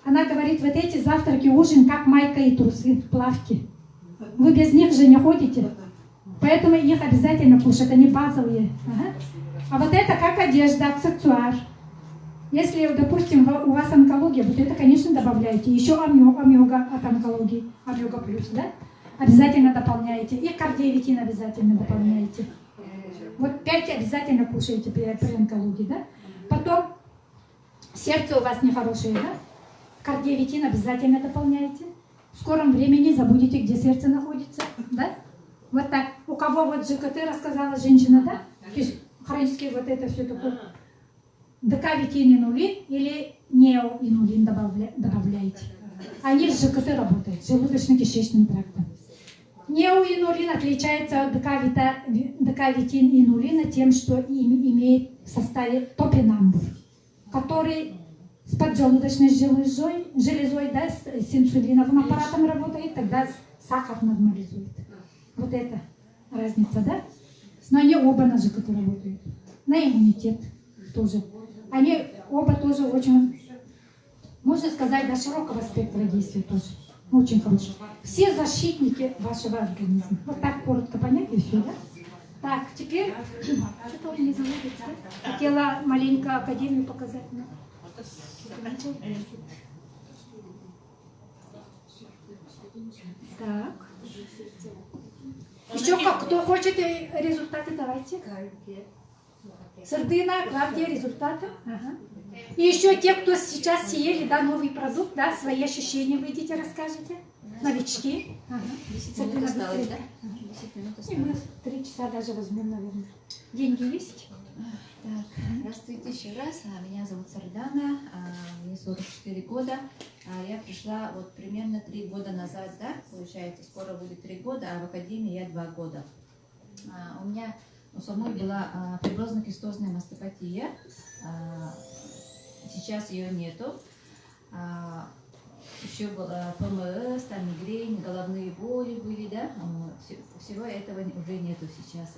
она говорит, вот эти завтраки, ужин, как майка и трусы, плавки. Вы без них же не ходите. Поэтому их обязательно кушать, они базовые. Ага. А вот это как одежда, аксессуар. Если, допустим, у вас онкология, вот это, конечно, добавляете. Еще омега от онкологии, омега плюс, да? Обязательно дополняете. И кардиовитин обязательно дополняете. Вот 5 обязательно кушаете при онкологии, да? Потом сердце у вас нехорошее, да? Кардиовитин обязательно дополняете. В скором времени забудете, где сердце находится, да? Вот так. У кого вот ЖКТ рассказала женщина, да? Хронический вот это все такое. ДК-витин инулин или неоинулин добавляете. Они с ЖКТ работают, желудочно-кишечным трактом. Неоинулин отличается от ДК-витин инулина тем, что имеет в составе топинамбур, который с поджелудочной железой, да, с инсулиновым аппаратом работает, тогда сахар нормализует. Вот это разница, да? Но они оба на ЖКТ работают. На иммунитет тоже. Они оба тоже очень, можно сказать, до широкого спектра действия тоже. Очень хорошо. Все защитники вашего организма. Вот так коротко понять и все, да? Так, теперь, что-то не забудете, да? Хотела маленько академию показать. Да? Так. Еще кто хочет результаты, давайте. Сардына, Клавдия, результаты. Ага. И еще те, кто сейчас съели, да, новый продукт, да, свои ощущения выйдите, расскажете. Новички. Ага. 10 минут осталось, да? Ага. 10 минут И мы осталось. 3 часа даже возьмем, наверное. Деньги есть? Так, здравствуйте еще раз. Меня зовут Сардана, мне 44 года. Я пришла вот примерно 3 года назад, да, получается, скоро будет 3 года, а в академии я 2 года. У меня у самой была фиброзно-кистозная мастопатия. Сейчас ее нету. Еще было ПМС, там мигрень, головные боли были, да. Всего этого уже нету сейчас.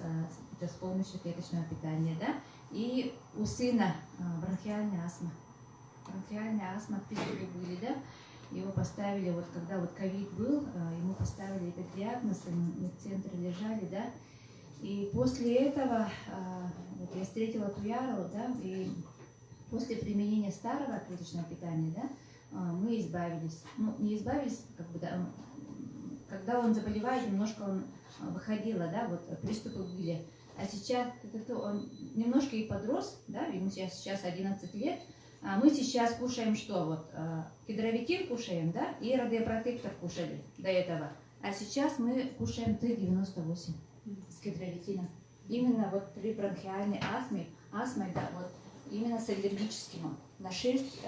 Это с помощью клеточного питания, да. И у сына бронхиальная астма. Бронхиальная астма, приступы были, да. Его поставили, вот когда вот ковид был, ему поставили этот диагноз, мы в центре лежали, да. И после этого вот я встретила Туяру, да, и после применения старого клеточного питания, да, мы избавились. Ну, не избавились, как бы, да, когда он заболевает, немножко он выходила, да, вот приступы были. А сейчас он немножко и подрос, да, ему сейчас 11 лет. А мы сейчас кушаем что? Вот гидровитин кушаем, да, и радиопротектор кушали до этого. А сейчас мы кушаем Т-98 с гидровитином. Именно вот при бронхиальной астме, да, вот именно с аллергическим. На шерсть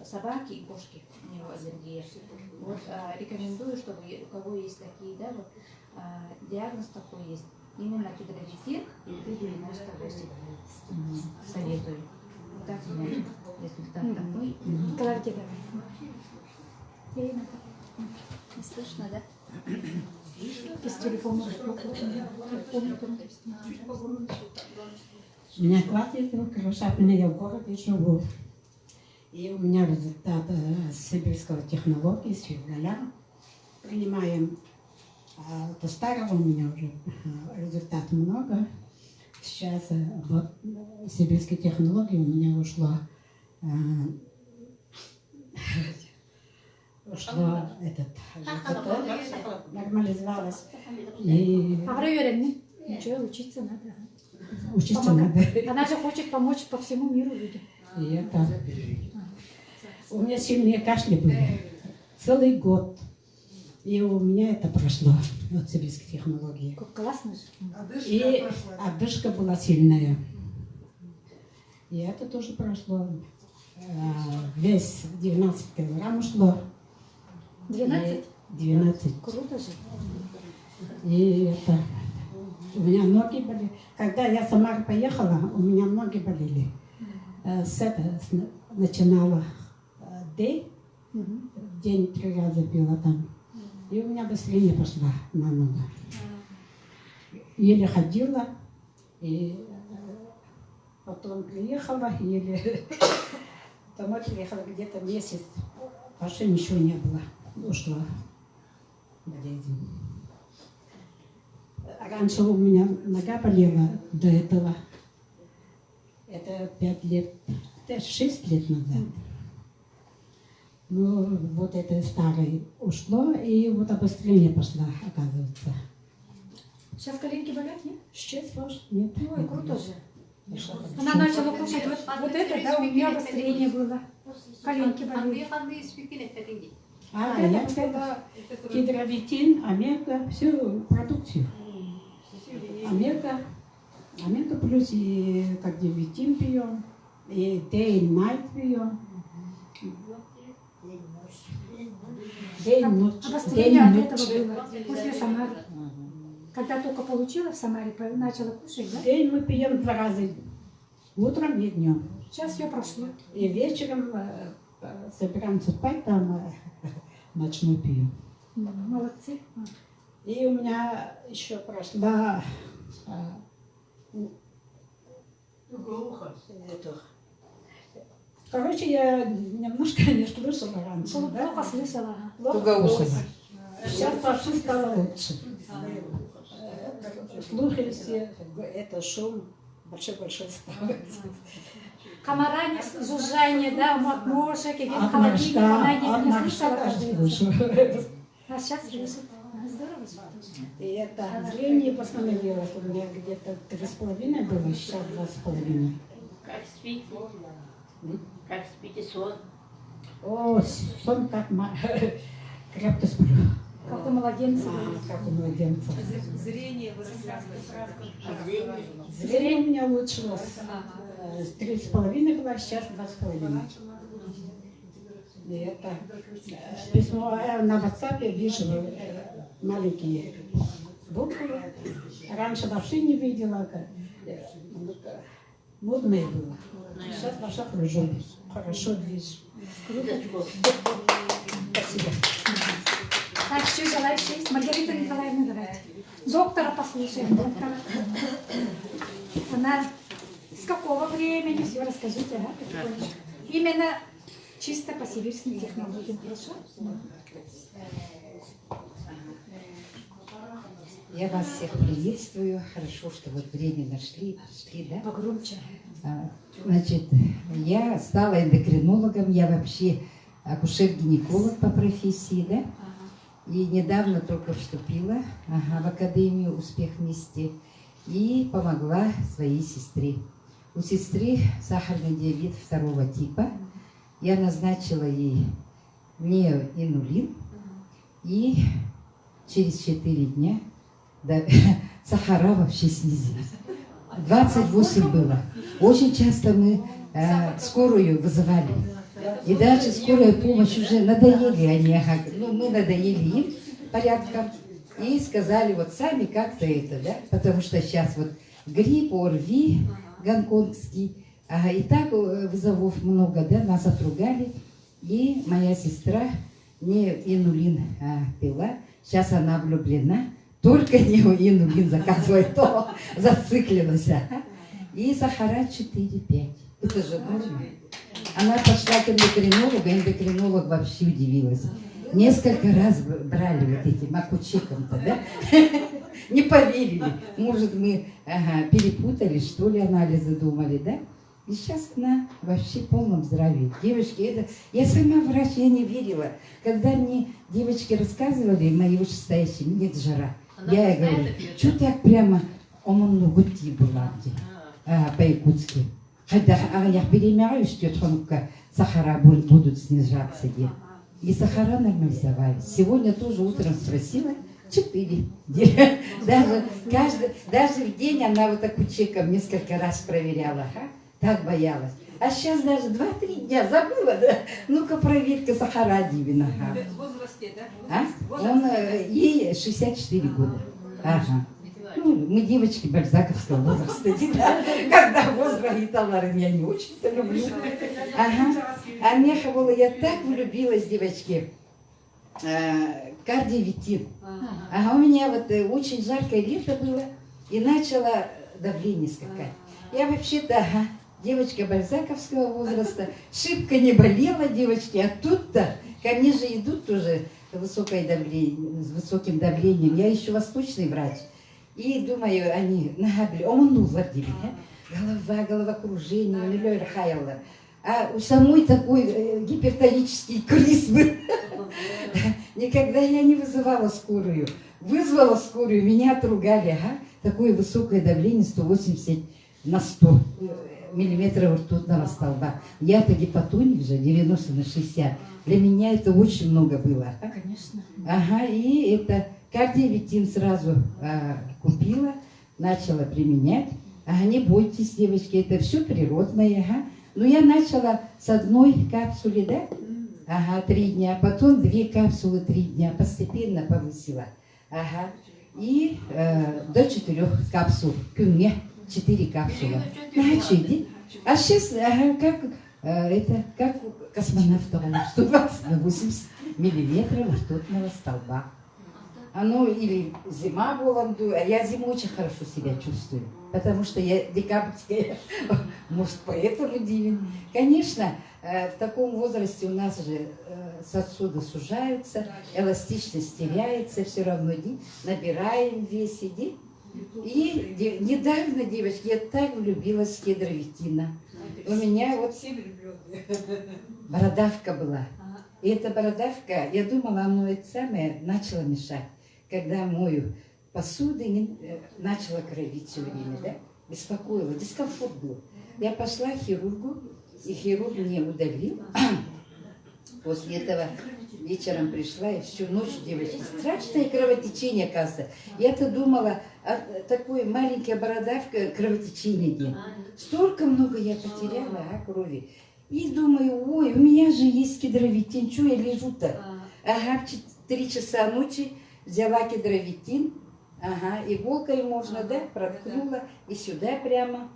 собаки и кошки у него аллергия. Вот рекомендую, чтобы у кого есть такие, да, вот диагноз такой есть. Именно гидровитин и Т-98 советую. Вот так, если так такой. Клавдия, давай. Не слышно, да? Без телефона. меня хватит, хорошо, у меня я в городе живу. И у меня результат сибирского технологии с февраля. Принимаем, до старого у меня уже результат много. Сейчас вот сибирской технологии у меня ушло нормализовалось. И Аврой Юрьевна, ничего, учиться надо. учиться Помогать. надо. Она же хочет помочь по всему миру людям. И это... У меня сильные кашли были. Целый год. И у меня это прошло от сибирской технологии. Как классно же. И одышка была сильная. И это тоже прошло. Вес 12 килограмм ушло. 12? 12. Круто же. И это... У меня ноги были. Когда я в Самару поехала, у меня ноги болели. Начинала день, день 3 раза пила там. И у меня быстрее пошла на ногу. Еле ходила, и потом приехала, еле домой приехала где-то месяц. Вообще ничего не было. Ушла болезнь. Раньше у меня нога болела до этого. Это 5 лет, 6 лет назад. Ну, вот это старое ушло, и вот обострение пошло, оказывается. Сейчас коленки болят, нет? Сейчас тоже нет. Ой, круто же. Пошло хорошо. Она начала кушать вот это, да, у нее обострение было. Коленки болели. А, я взяла гидровитин, омега, всю продукцию. Омега плюс и кардиовитин пьем, и день найт пьем. День-ночь. Обострение от этого было после Самары. Когда только получила в Самаре, начала кушать, да? День мы пьем 2 раза. Утром и днем. Сейчас все прошло. И вечером собираемся спать, там ночную пьем. Молодцы. И у меня еще прошла короче, я немножко не слышала раньше. Плохо слышала. ага. Плохо. Сейчас пошли стало лучше. Слухи все, это шум большой-большой стал. Комара не жужжание, да, от мошек, и От холодильник, она моржка, не слышала, кажется. слышу. А сейчас слышит. Здорово же. И это зрение восстановилось. У меня где-то 3,5 было, сейчас 2,5. Как спите? Как спите сон? О, сон как крепко сплю. Как у младенца. Как у младенца. Зрение выросло. Зрение у меня улучшилось. 3,5 было, сейчас 2,5. И это письмо на WhatsApp вижу маленькие буквы. Раньше вообще не видела. Модное было. Сейчас вообще хорошо вижу. Спасибо. Так, что желаешь есть? Маргарита Николаевна, давайте. Доктора послушаем. Доктора. Она с какого времени? Все расскажите, ага, потихонечку. Именно чисто по сибирским технологиям. Хорошо? Я вас всех приветствую. Хорошо, что вот время нашли, да? Погромче. Значит, я стала эндокринологом, я вообще акушер-гинеколог по профессии, да? И недавно только вступила в Академию «Успех вместе» и помогла своей сестре. У сестры сахарный диабет 2 типа. Я назначила ей неоинулин, и через 4 дня сахара вообще снизилась. 28 было. Очень часто мы скорую вызывали. И даже скорая помощь уже надоели они, ну мы надоели им порядком. И сказали, вот сами как-то это, да, потому что сейчас вот грипп, ОРВИ гонконгский, и так вызовов много, да, нас отругали. И моя сестра неоинулин пила, сейчас она влюблена, только неоинулин заказывает, то зациклилась. И Сахара 4-5. Это же норма. Она пошла к эндокринологу, эндокринолог вообще удивилась. Несколько раз брали вот этим акучеком-то, да? Не поверили. Может, мы перепутали, что ли, анализы думали, да? И сейчас она вообще в полном здравии. Девочки, это... Я сама врач, я не верила. Когда мне девочки рассказывали, мои вышестоящие, нет жара. Я ей говорю, что так прямо омоннугути была по-якутски. Когда я перемираюсь, тетка сахара будут снижаться. И сахара нормализовались. Сегодня тоже утром спросила, 4. Даже в день она вот так чеком несколько раз проверяла. Так боялась. А сейчас даже 2-3 дня забыла, да? Ну-ка, проверка сахара Дивина. В возрасте, да? Он, ей 64 года. Ага. Ну, мы девочки бальзаковского возраста. Когда возраст и товары я не очень-то люблю. Ага. А Меховола я так влюбилась, девочки. Кардиовитин. Ага, у меня вот очень жаркое лето было, и начало давление скакать. Я вообще-то, девочка бальзаковского возраста, шибко не болела, девочки, а тут-то ко мне же идут тоже высокое давление, с высоким давлением. Я еще восточный врач. И думаю, они нагабли, он владели, головокружение, миллион хайла. А у самой такой гипертонический криз был. Никогда я не вызывала скорую. Вызвала скорую, меня отругали. Такое высокое давление, 180 на 100 миллиметров ртутного столба. Я-то гипотоник же, 90 на 60. Для меня это очень много было. Конечно. Ага, и это кардиовитин сразу купила, начала применять. Ага, не бойтесь, девочки, это все природное. Ага. Но я начала с одной капсулы, да? Ага, 3 дня. Потом 2 капсулы 3 дня. Постепенно повысила. Ага. И до 4 капсул. Күнге 4 капсулы. А сейчас, как космонавта, 120 на 80 миллиметров ртутного столба. Оно или зима была, а я зимой очень хорошо себя чувствую, потому что я декабрьская, может, поэтому дивен. Конечно, в таком возрасте у нас же сосуды сужаются, эластичность теряется, все равно набираем вес, иди. И недавно, девочки, я так влюбилась в кедровитина. У меня вот бородавка была. И эта бородавка, я думала, оно это самое начало мешать. Когда мою посуду, начала кровить все время, да? Беспокоила, дискомфорт был. Я пошла к хирургу, и хирург мне удалил. После этого вечером пришла, и всю ночь, девочки, страшное кровотечение, оказывается. Я-то думала, такое маленькая бородавка, кровотечение нет. Столько много я потеряла крови. И думаю, ой, у меня же есть кедровитин, что я лежу-то? Ага, в 3 часа ночи взяла кедровитин, ага, иголкой можно, да, проткнула, и сюда прямо,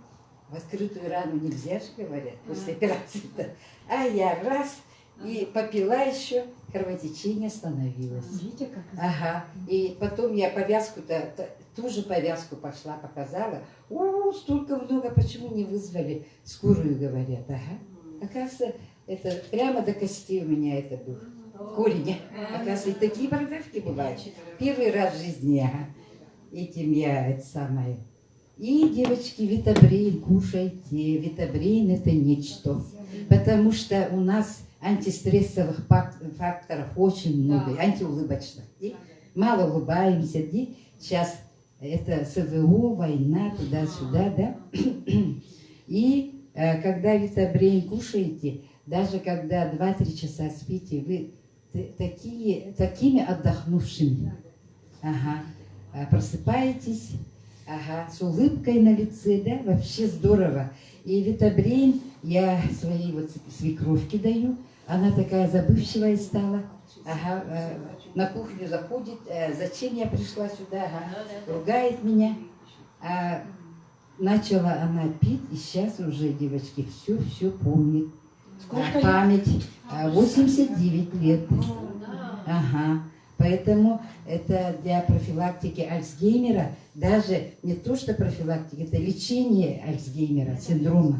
в открытую рану нельзя же, говорят, после операции-то. А я раз, и попила еще, кровотечение становилось. Видите, как? Ага, и потом я повязку-то, ту же повязку пошла, показала. О, столько много, почему не вызвали скорую, говорят, ага. Оказывается, это прямо до костей у меня это был. Корень. Оказывается, и такие бородавки бывают. Первый раз в жизни, ага. Этим я, это самое. И, девочки, витабрин кушайте. Витабрин это нечто. Потому что у нас антистрессовых факторов очень много. Антиулыбочных. Мало улыбаемся. Сейчас это СВО, война, туда-сюда, да. И когда витабрин кушаете, даже когда 2-3 часа спите, вы такими отдохнувшими. Ага. Просыпаетесь, ага, с улыбкой на лице, да, вообще здорово. И витабрин я своей вот свекровке даю, она такая забывчивая стала. Ага, на кухню заходит, зачем я пришла сюда, ага, ругает меня. Начала она пить, и сейчас уже, девочки, все помнит. Сколько память? 89 лет. Ага. Поэтому это для профилактики Альцгеймера, даже не то, что профилактика, это лечение Альцгеймера, синдрома.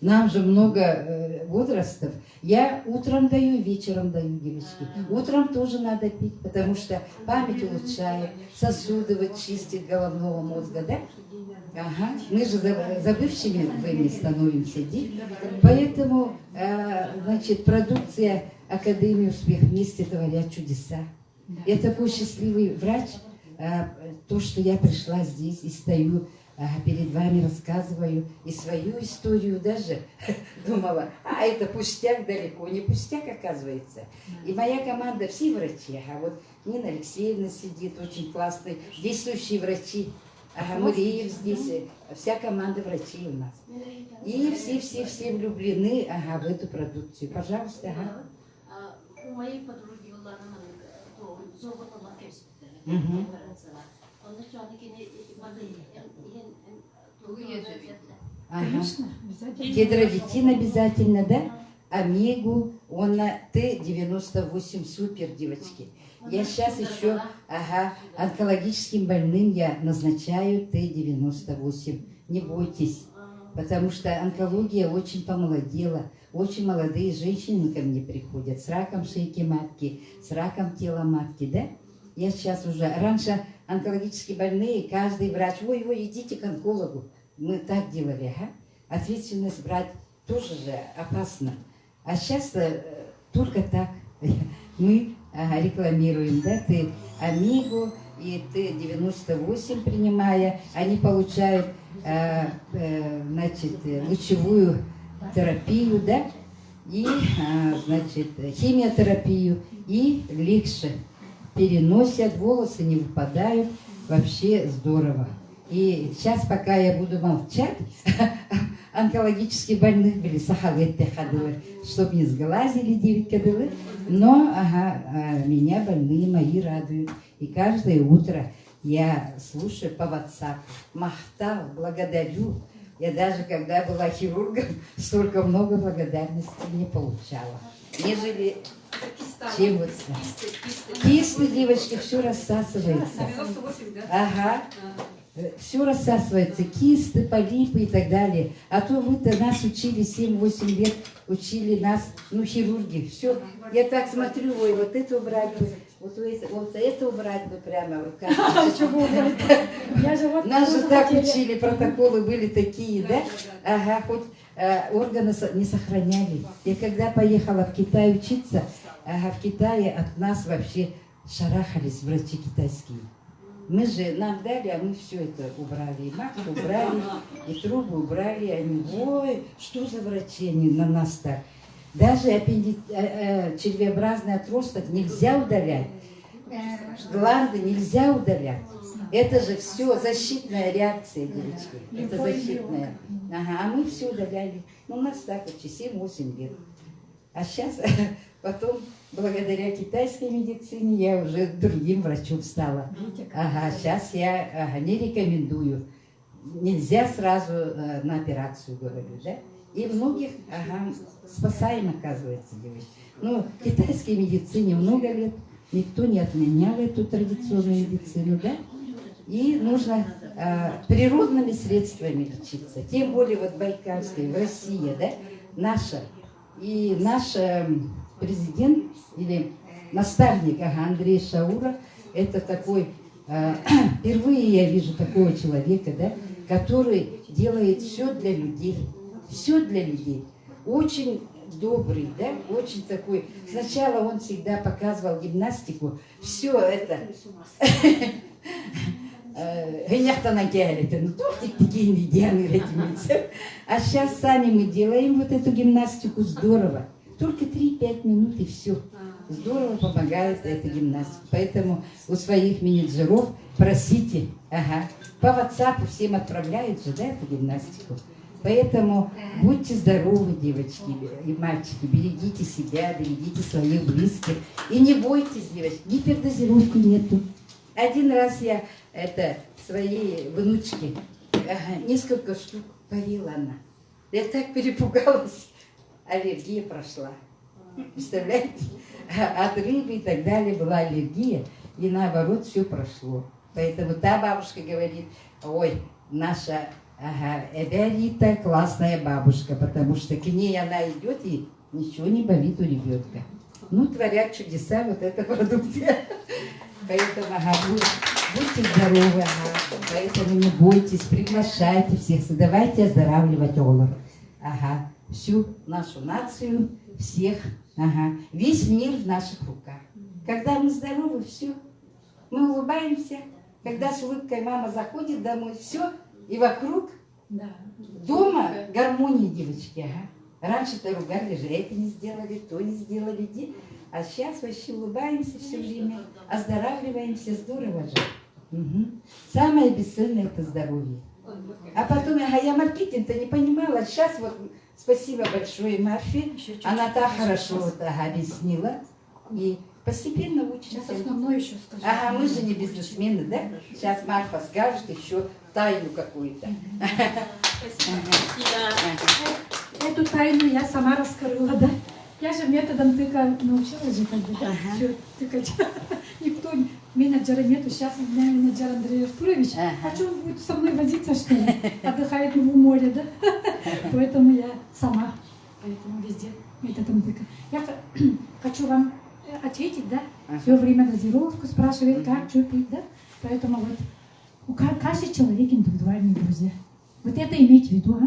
Нам же много возрастов. Я утром даю, вечером даю, девочки. Утром тоже надо пить, потому что память улучшает, сосуды вот чистит головного мозга, да? Ага. Мы же забывчивыми становимся, да? Поэтому, значит, продукция Академии «Успех вместе» творят чудеса. Я такой счастливый врач, то, что я пришла здесь и стою перед вами, рассказываю и свою историю даже. Думала, это пустяк далеко, не пустяк оказывается. И моя команда все врачи, вот Нина Алексеевна сидит, очень классные, действующие врачи. Муреев здесь, вся команда врачей у нас. И все влюблены в эту продукцию. Пожалуйста. У моей подруги была зовут Конечно, обязательно. Гидровитин обязательно, да? Омегу, он на Т-98 супер, девочки. Я сейчас еще, онкологическим больным я назначаю Т-98. Не бойтесь, потому что онкология очень помолодела. Очень молодые женщины ко мне приходят с раком шейки матки, с раком тела матки, да? Я сейчас уже, раньше онкологически больные, каждый врач, ой, идите к онкологу. Мы так делали, Ответственность брать тоже же опасно. А сейчас только так мы рекламируем, да, Омегу и Т-98 принимая, они получают, значит, лучевую терапию, да, и, значит, химиотерапию, и легче переносят, волосы не выпадают, вообще здорово. И сейчас, пока я буду молчать, онкологически больных были сахаветты ходовы, чтобы не сглазили 9 кадылы, но меня больные мои радуют. И каждое утро я слушаю по WhatsApp, махтал, благодарю. Я даже, когда была хирургом, столько много благодарности не получала. Нежели чем вот кисты, девочки, все рассасывается. 98, да? Все рассасывается, кисты, полипы и так далее. А то вы-то нас учили 7-8 лет, учили нас, хирурги, все. Я так смотрю, ой, вот это убрать бы, вот это убрать бы прямо в руках. Нас же так учили, протоколы были такие, да? Хоть органы не сохраняли. Я когда поехала в Китай учиться, в Китае от нас вообще шарахались врачи китайские. Мы же, нам дали, а мы все это убрали. И матку убрали, и трубы убрали. Они, ой, что за врачи они на нас так? Даже червеобразный отросток нельзя удалять. Гланды нельзя удалять. Это же все защитная реакция, девочки. Это защитная. А мы все удаляли. У нас так вот 7-8 лет. А сейчас, потом, благодаря китайской медицине, я уже другим врачом стала. Сейчас я не рекомендую. Нельзя сразу на операцию, говорю, да? И многих спасаем, оказывается, девочки. В китайской медицине много лет. Никто не отменял эту традиционную медицину, да? И нужно природными средствами лечиться. Тем более вот байкальской, в России, да? Наша. И наш президент или наставник Андрей Шаура, это такой, впервые я вижу такого человека, да, который делает все для людей. Все для людей. Очень добрый, да, очень такой. Сначала он всегда показывал гимнастику. Все это. А сейчас сами мы делаем вот эту гимнастику здорово. Только 3-5 минут и все. Здорово помогает эта гимнастика. Поэтому у своих менеджеров просите. По WhatsApp всем отправляют же, да, эту гимнастику. Поэтому будьте здоровы, девочки и мальчики. Берегите себя, берегите своих близких. И не бойтесь, девочки, гипердозировки нету. Один раз я своей внучке несколько штук поела она. Я так перепугалась. Аллергия прошла. Представляете? От рыбы и так далее была аллергия, и наоборот все прошло. Поэтому та бабушка говорит, ой, наша Эверита классная бабушка, потому что к ней она идет и ничего не болит у ребенка. Ну, творят чудеса вот эта продукция. Поэтому, будьте здоровы, поэтому не бойтесь, приглашайте всех, давайте оздоравливать Олар. Всю нашу нацию, всех, весь мир в наших руках. Когда мы здоровы, все, мы улыбаемся. Когда с улыбкой мама заходит домой, все, и вокруг дома гармония, девочки. Раньше-то ругали же, это не сделали, то не сделали. А сейчас вообще улыбаемся все время, оздоравливаемся, здорово же. Самое бесценное – это здоровье. А потом, я маркетинг-то не понимала. Сейчас вот спасибо большое Марфе, она так хорошо вот, объяснила. И постепенно учимся. Сейчас основное еще скажу. Мы же не бизнесмены, да? Сейчас Марфа скажет еще тайну какую-то. Эту тайну я сама раскрыла, да? Я же методом тыка научилась же, как бы, да? Все тыкать. Никто, менеджера нету, сейчас у меня менеджер Андрей Артурович. А что он будет со мной возиться, что ли? Отдыхает в море, да? Поэтому я сама, поэтому везде методом тыка. Я хочу вам ответить, да? Все время дозировку спрашивает, как, что пить, да? Поэтому вот каждый человек индивидуальный, друзья. Вот это имейте в виду,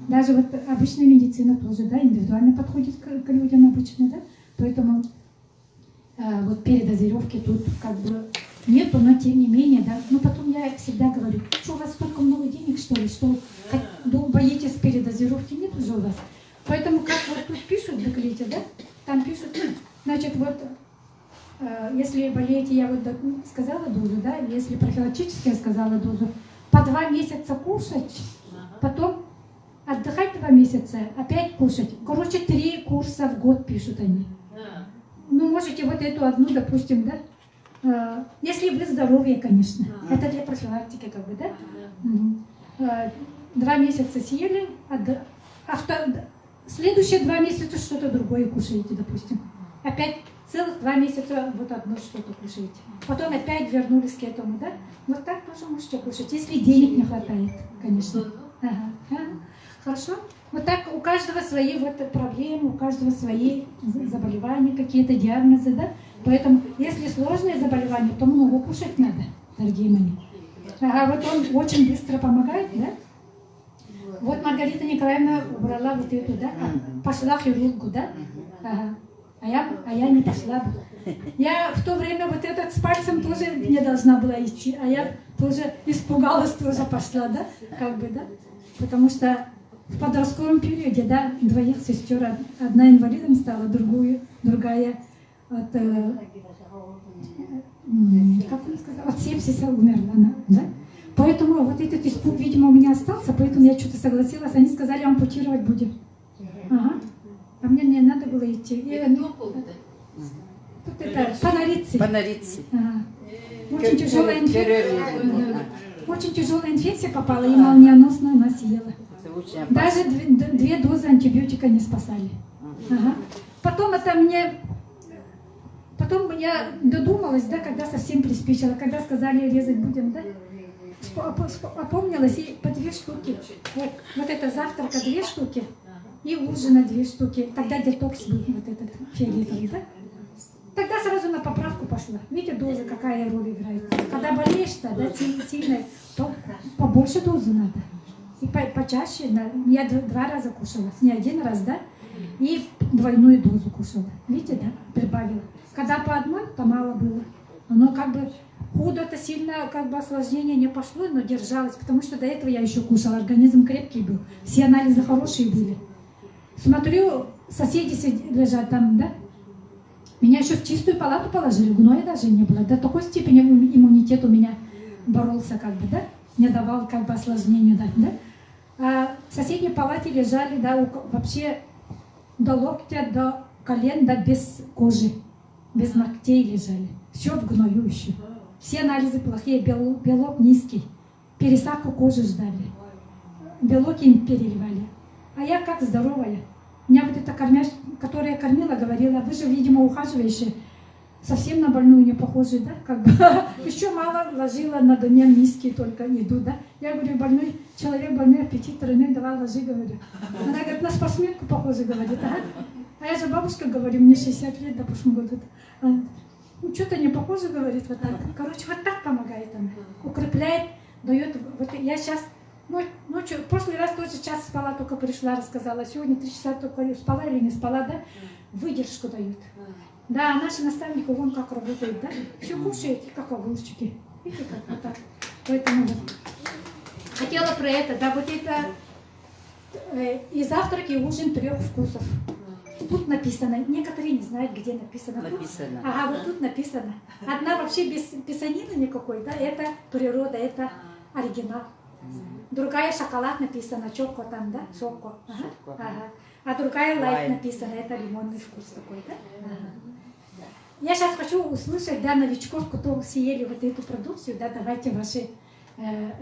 Даже вот обычная медицина тоже, да, индивидуально подходит к людям обычно, да? Поэтому вот передозировки тут как бы нету, но тем не менее, да. Но потом я всегда говорю, что у вас столько много денег, что ли, что боитесь передозировки, нет уже у вас. Поэтому как вот тут пишут в буклете, да, там пишут, значит, вот если болеете, я вот сказала дозу, да, если профилактически я сказала дозу, по 2 месяца кушать, потом отдыхать 2 месяца, опять кушать. Короче, 3 курса в год пишут они. Ну, можете вот эту одну, допустим, да, если вы здоровые, конечно. Это для профилактики, как бы, да? 2 месяца съели, следующие 2 месяца что-то другое кушаете, допустим. Опять целых 2 месяца вот одно что-то кушаете. Потом опять вернулись к этому, да? Вот так тоже можете кушать, если денег не хватает, конечно. Хорошо? Вот так у каждого свои вот проблемы, у каждого свои заболевания, какие-то диагнозы, да? Поэтому, если сложные заболевания, то много кушать надо, дорогие мои. Вот он очень быстро помогает, да? Вот Маргарита Николаевна убрала вот эту, да? Пошла к хирургу, да? А я не пошла. Я в то время вот этот с пальцем тоже не должна была идти, а я тоже испугалась, тоже пошла, да? Как бы, да? Потому что в подростковом периоде, да, 2 сестер, одна инвалидом стала, другая от, как он сказал, от сепсиса умерла она, да? Поэтому вот этот испуг, видимо, у меня остался, поэтому я что-то согласилась. Они сказали, ампутировать будем. А мне не надо было идти. Тут это панорицы. Очень тяжелая инфекция. Очень тяжелая инфекция попала, и молниеносно она съела. Даже 2 дозы антибиотика не спасали. Потом я додумалась, да, когда совсем приспичила, когда сказали, резать будем, да, опомнилась и по 2 штуки. Вот это завтрака 2 штуки и ужина 2 штуки. Тогда детокс был вот этот фиолетовый, да? Тогда сразу на поправку пошла. Видите, доза какая роль играет. Когда болеешь-то, да, сильно, то побольше дозы надо. И почаще, да. Я 2 раза кушала, не 1 раз, да, и 2-ю дозу кушала. Видите, да, прибавила. Когда по 1, то мало было. Оно как бы худо-то сильно, как бы осложнение не пошло, но держалось, потому что до этого я еще кушала, организм крепкий был, все анализы хорошие были. Смотрю, соседи лежат там, да, меня еще в чистую палату положили, гноя даже не было. До такой степени иммунитет у меня боролся, как бы, да, не давал как бы осложнению дать, да. А в соседней палате лежали, да, вообще до локтя, до колен, да, без кожи, без ногтей лежали. Все в гною еще. Все анализы плохие, белок низкий, пересадку кожи ждали, белок им переливали. А я как здоровая. Меня вот эта кормящая, которая кормила, говорила, вы же, видимо, ухаживающие, совсем на больную не похожи, да? Как бы. Еще мало ложила на дне миски, только еду, да? Я говорю, больной человек, больной аппетит, тройной давай ложи, говорю. Она говорит, на спортсменку похоже, говорит, ага. А я же бабушка, говорю, мне 60 лет, да, в прошлом году. Ну, что-то не похоже, говорит, вот так. Короче, вот так помогает она. Укрепляет, дает. Вот я сейчас, ночью, в прошлый раз тоже час спала, только пришла, рассказала. Сегодня 3 часа только спала или не спала, да? Выдержку дают. Да, наши наставники, вон как работают, да? Все кушаете, как огурчики. Видите, как вот так. Поэтому вот. Хотела про это, да, вот это и завтрак, и ужин 3 вкусов. Тут написано, некоторые не знают, где написано. Написано. Ага, вот тут написано. Одна вообще без писанины никакой, да, это природа, это оригинал. Другая шоколад написано, чоко там, да, шоко. Ага, ага. А другая лайт написано, это лимонный вкус такой, да? Ага. Я сейчас хочу услышать, да, новичков, кто съели вот эту продукцию, да, давайте ваши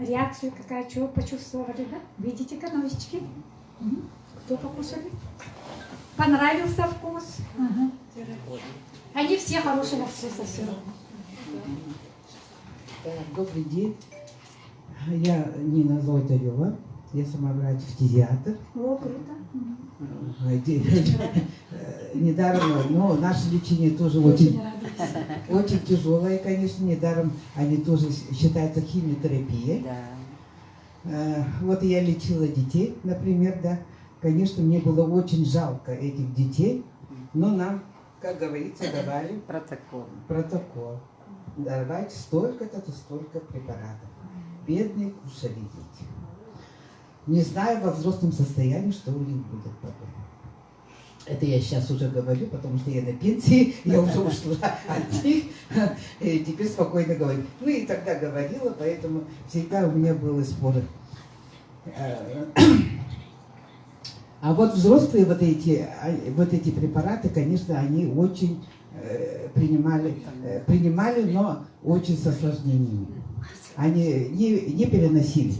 реакции, какая, чего почувствовали, да? Видите-ка, новички? Кто покушали? Понравился вкус? Ага. Они все хорошего вкуса все. Добрый день. Я Нина Золотарева. Я сама врач-фтизиатр. О, круто. Недаром, но наше лечение тоже очень тяжелое, конечно, недаром они тоже считаются химиотерапией. Вот я лечила детей, например, да. Конечно, мне было очень жалко этих детей, но нам, как говорится, давали протокол. Давайте столько-то, столько препаратов. Бедные кушали дети. Не знаю во взрослом состоянии, что у них будет потом. Это я сейчас уже говорю, потому что я на пенсии, я уже ушла от них, и теперь спокойно говорю. Ну и тогда говорила, поэтому всегда у меня были споры. А вот взрослые вот эти препараты, конечно, они очень принимали, но очень с осложнениями. Они не переносили.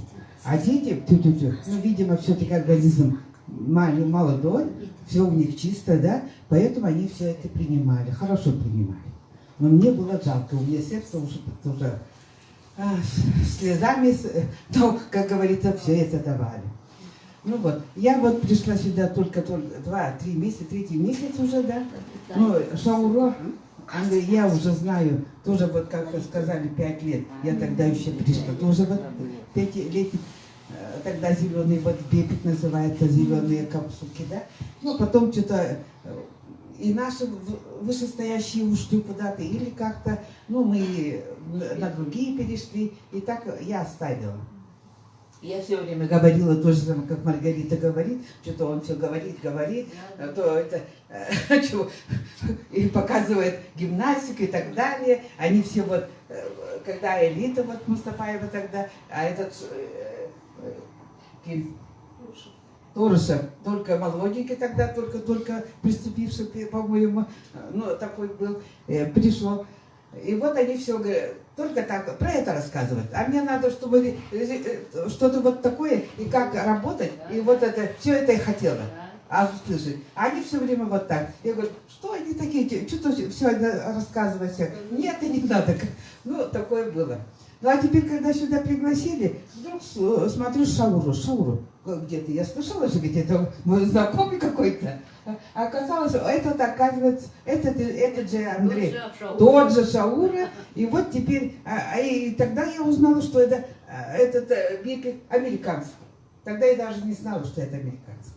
А дети, ну, видимо, все-таки организм молодой, все у них чисто, да, поэтому они все это принимали, хорошо принимали. Но мне было жалко, у меня сердце уже слезами, то, как говорится, все это давали. Ну вот, я вот пришла сюда только 2-3 месяца, 3-й месяц уже, да. Ну, Шауро, я уже знаю, тоже вот, как сказали, 5 лет, я тогда еще пришла, тоже вот 5 лет, тогда зеленый, вот бепик называется, зеленые капсулки, да. Ну, потом что-то и наши вышестоящие ушли куда-то, или как-то, ну, мы на другие перешли, и так я оставила. Я все время говорила то же самое, как Маргарита говорит, что-то он все говорит, то это, и показывает гимнастику и так далее. Они все вот, когда элита, вот Мустафаева тогда, а этот Торышев, только молоденький тогда, только приступивший, по-моему, ну, такой был, пришел. И вот они все говорят, только так, про это рассказывать. А мне надо, чтобы что-то вот такое, и как работать, и вот это, все это я хотела. А слышать. А они все время вот так. Я говорю, что они такие, что-то все рассказывать. Нет, и не надо. Ну, такое было. Ну, а теперь, когда сюда пригласили, вдруг смотрю Шауру где-то. Я слышала, что где-то мой знакомый какой-то. А оказалось, это, оказывается, этот же Андрей, тот же Шаура. И вот теперь, и тогда я узнала, что этот бепик американский. Тогда я даже не знала, что это американский.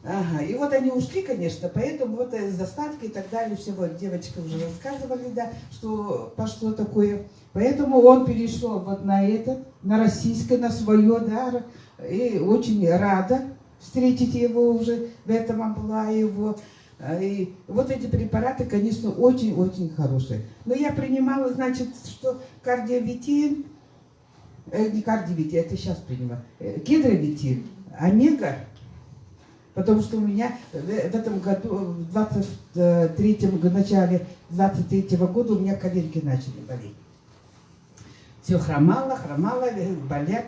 Ага, и вот они ушли, конечно, поэтому вот с доставкой и так далее, все вот девочки уже рассказывали, да, что пошло такое. Поэтому он перешел вот на российское, на свое, да, и очень рада встретить его уже в этом амплуа его. И вот эти препараты, конечно, очень-очень хорошие. Но я принимала, значит, что кардиовитин, не кардиовитин, это сейчас принимаю, гидровитин, омега, потому что у меня в этом году, в 23-м, начале 23-го года у меня коленки начали болеть. Все хромало, болят.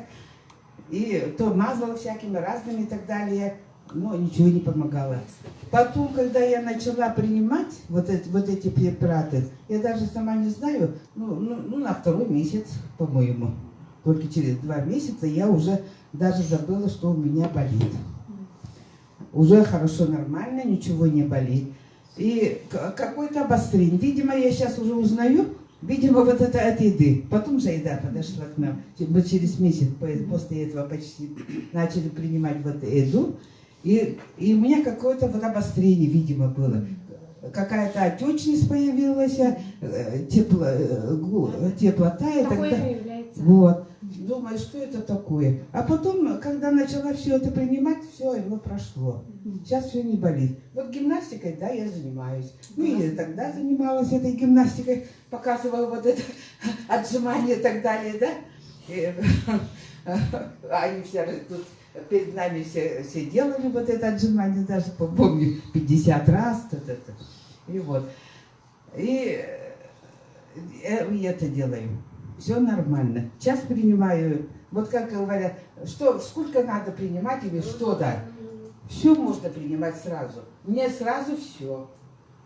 И то мазала всякими разными и так далее. но ничего не помогало. Потом, когда я начала принимать вот эти препараты, я даже сама не знаю, на второй месяц, по-моему, только через 2 месяца я уже даже забыла, что у меня болит. Уже хорошо, нормально, ничего не болит. И какое-то обострение. Видимо, я сейчас уже узнаю, видимо, вот это от еды. Потом же еда подошла к нам. Мы через месяц после этого почти начали принимать вот еду. И у меня какое-то вот обострение, видимо, было. Какая-то отечность появилась, теплота и так Такое далее. появляется. Вот. Думаю, что это такое. А потом, когда начала все это принимать, все, оно прошло. Сейчас все не болит. Вот гимнастикой, да, я занимаюсь. Ну, и тогда занималась этой гимнастикой, показывала вот это отжимание и так далее, да. И, они все тут перед нами все делали вот это отжимание, даже, помню, 50 раз. И вот. И это делаю. Все нормально. Сейчас принимаю, вот как говорят, сколько надо принимать или что, да. Все можно принимать сразу. Не сразу все.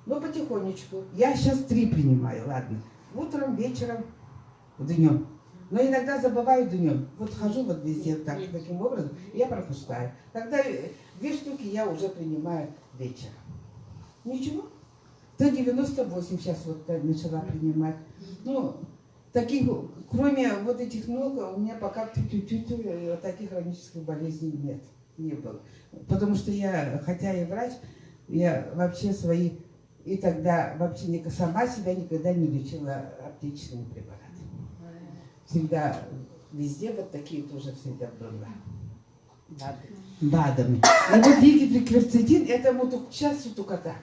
Но потихонечку. Я сейчас 3 принимаю, ладно. Утром, вечером, днем. Но иногда забываю днем. Вот хожу вот везде таким образом, я пропускаю. Тогда 2 штуки я уже принимаю вечером. Ничего. 198 сейчас вот начала принимать. Ну, таких, кроме вот этих ног, у меня пока таких хронических болезней нет, не было. Потому что я, хотя и врач, я вообще свои, и тогда вообще сама себя никогда не лечила аптечными препаратами. Всегда, везде вот такие тоже всегда было. БАДами. А вот дигидрокверцетин, это мутукча сутуката.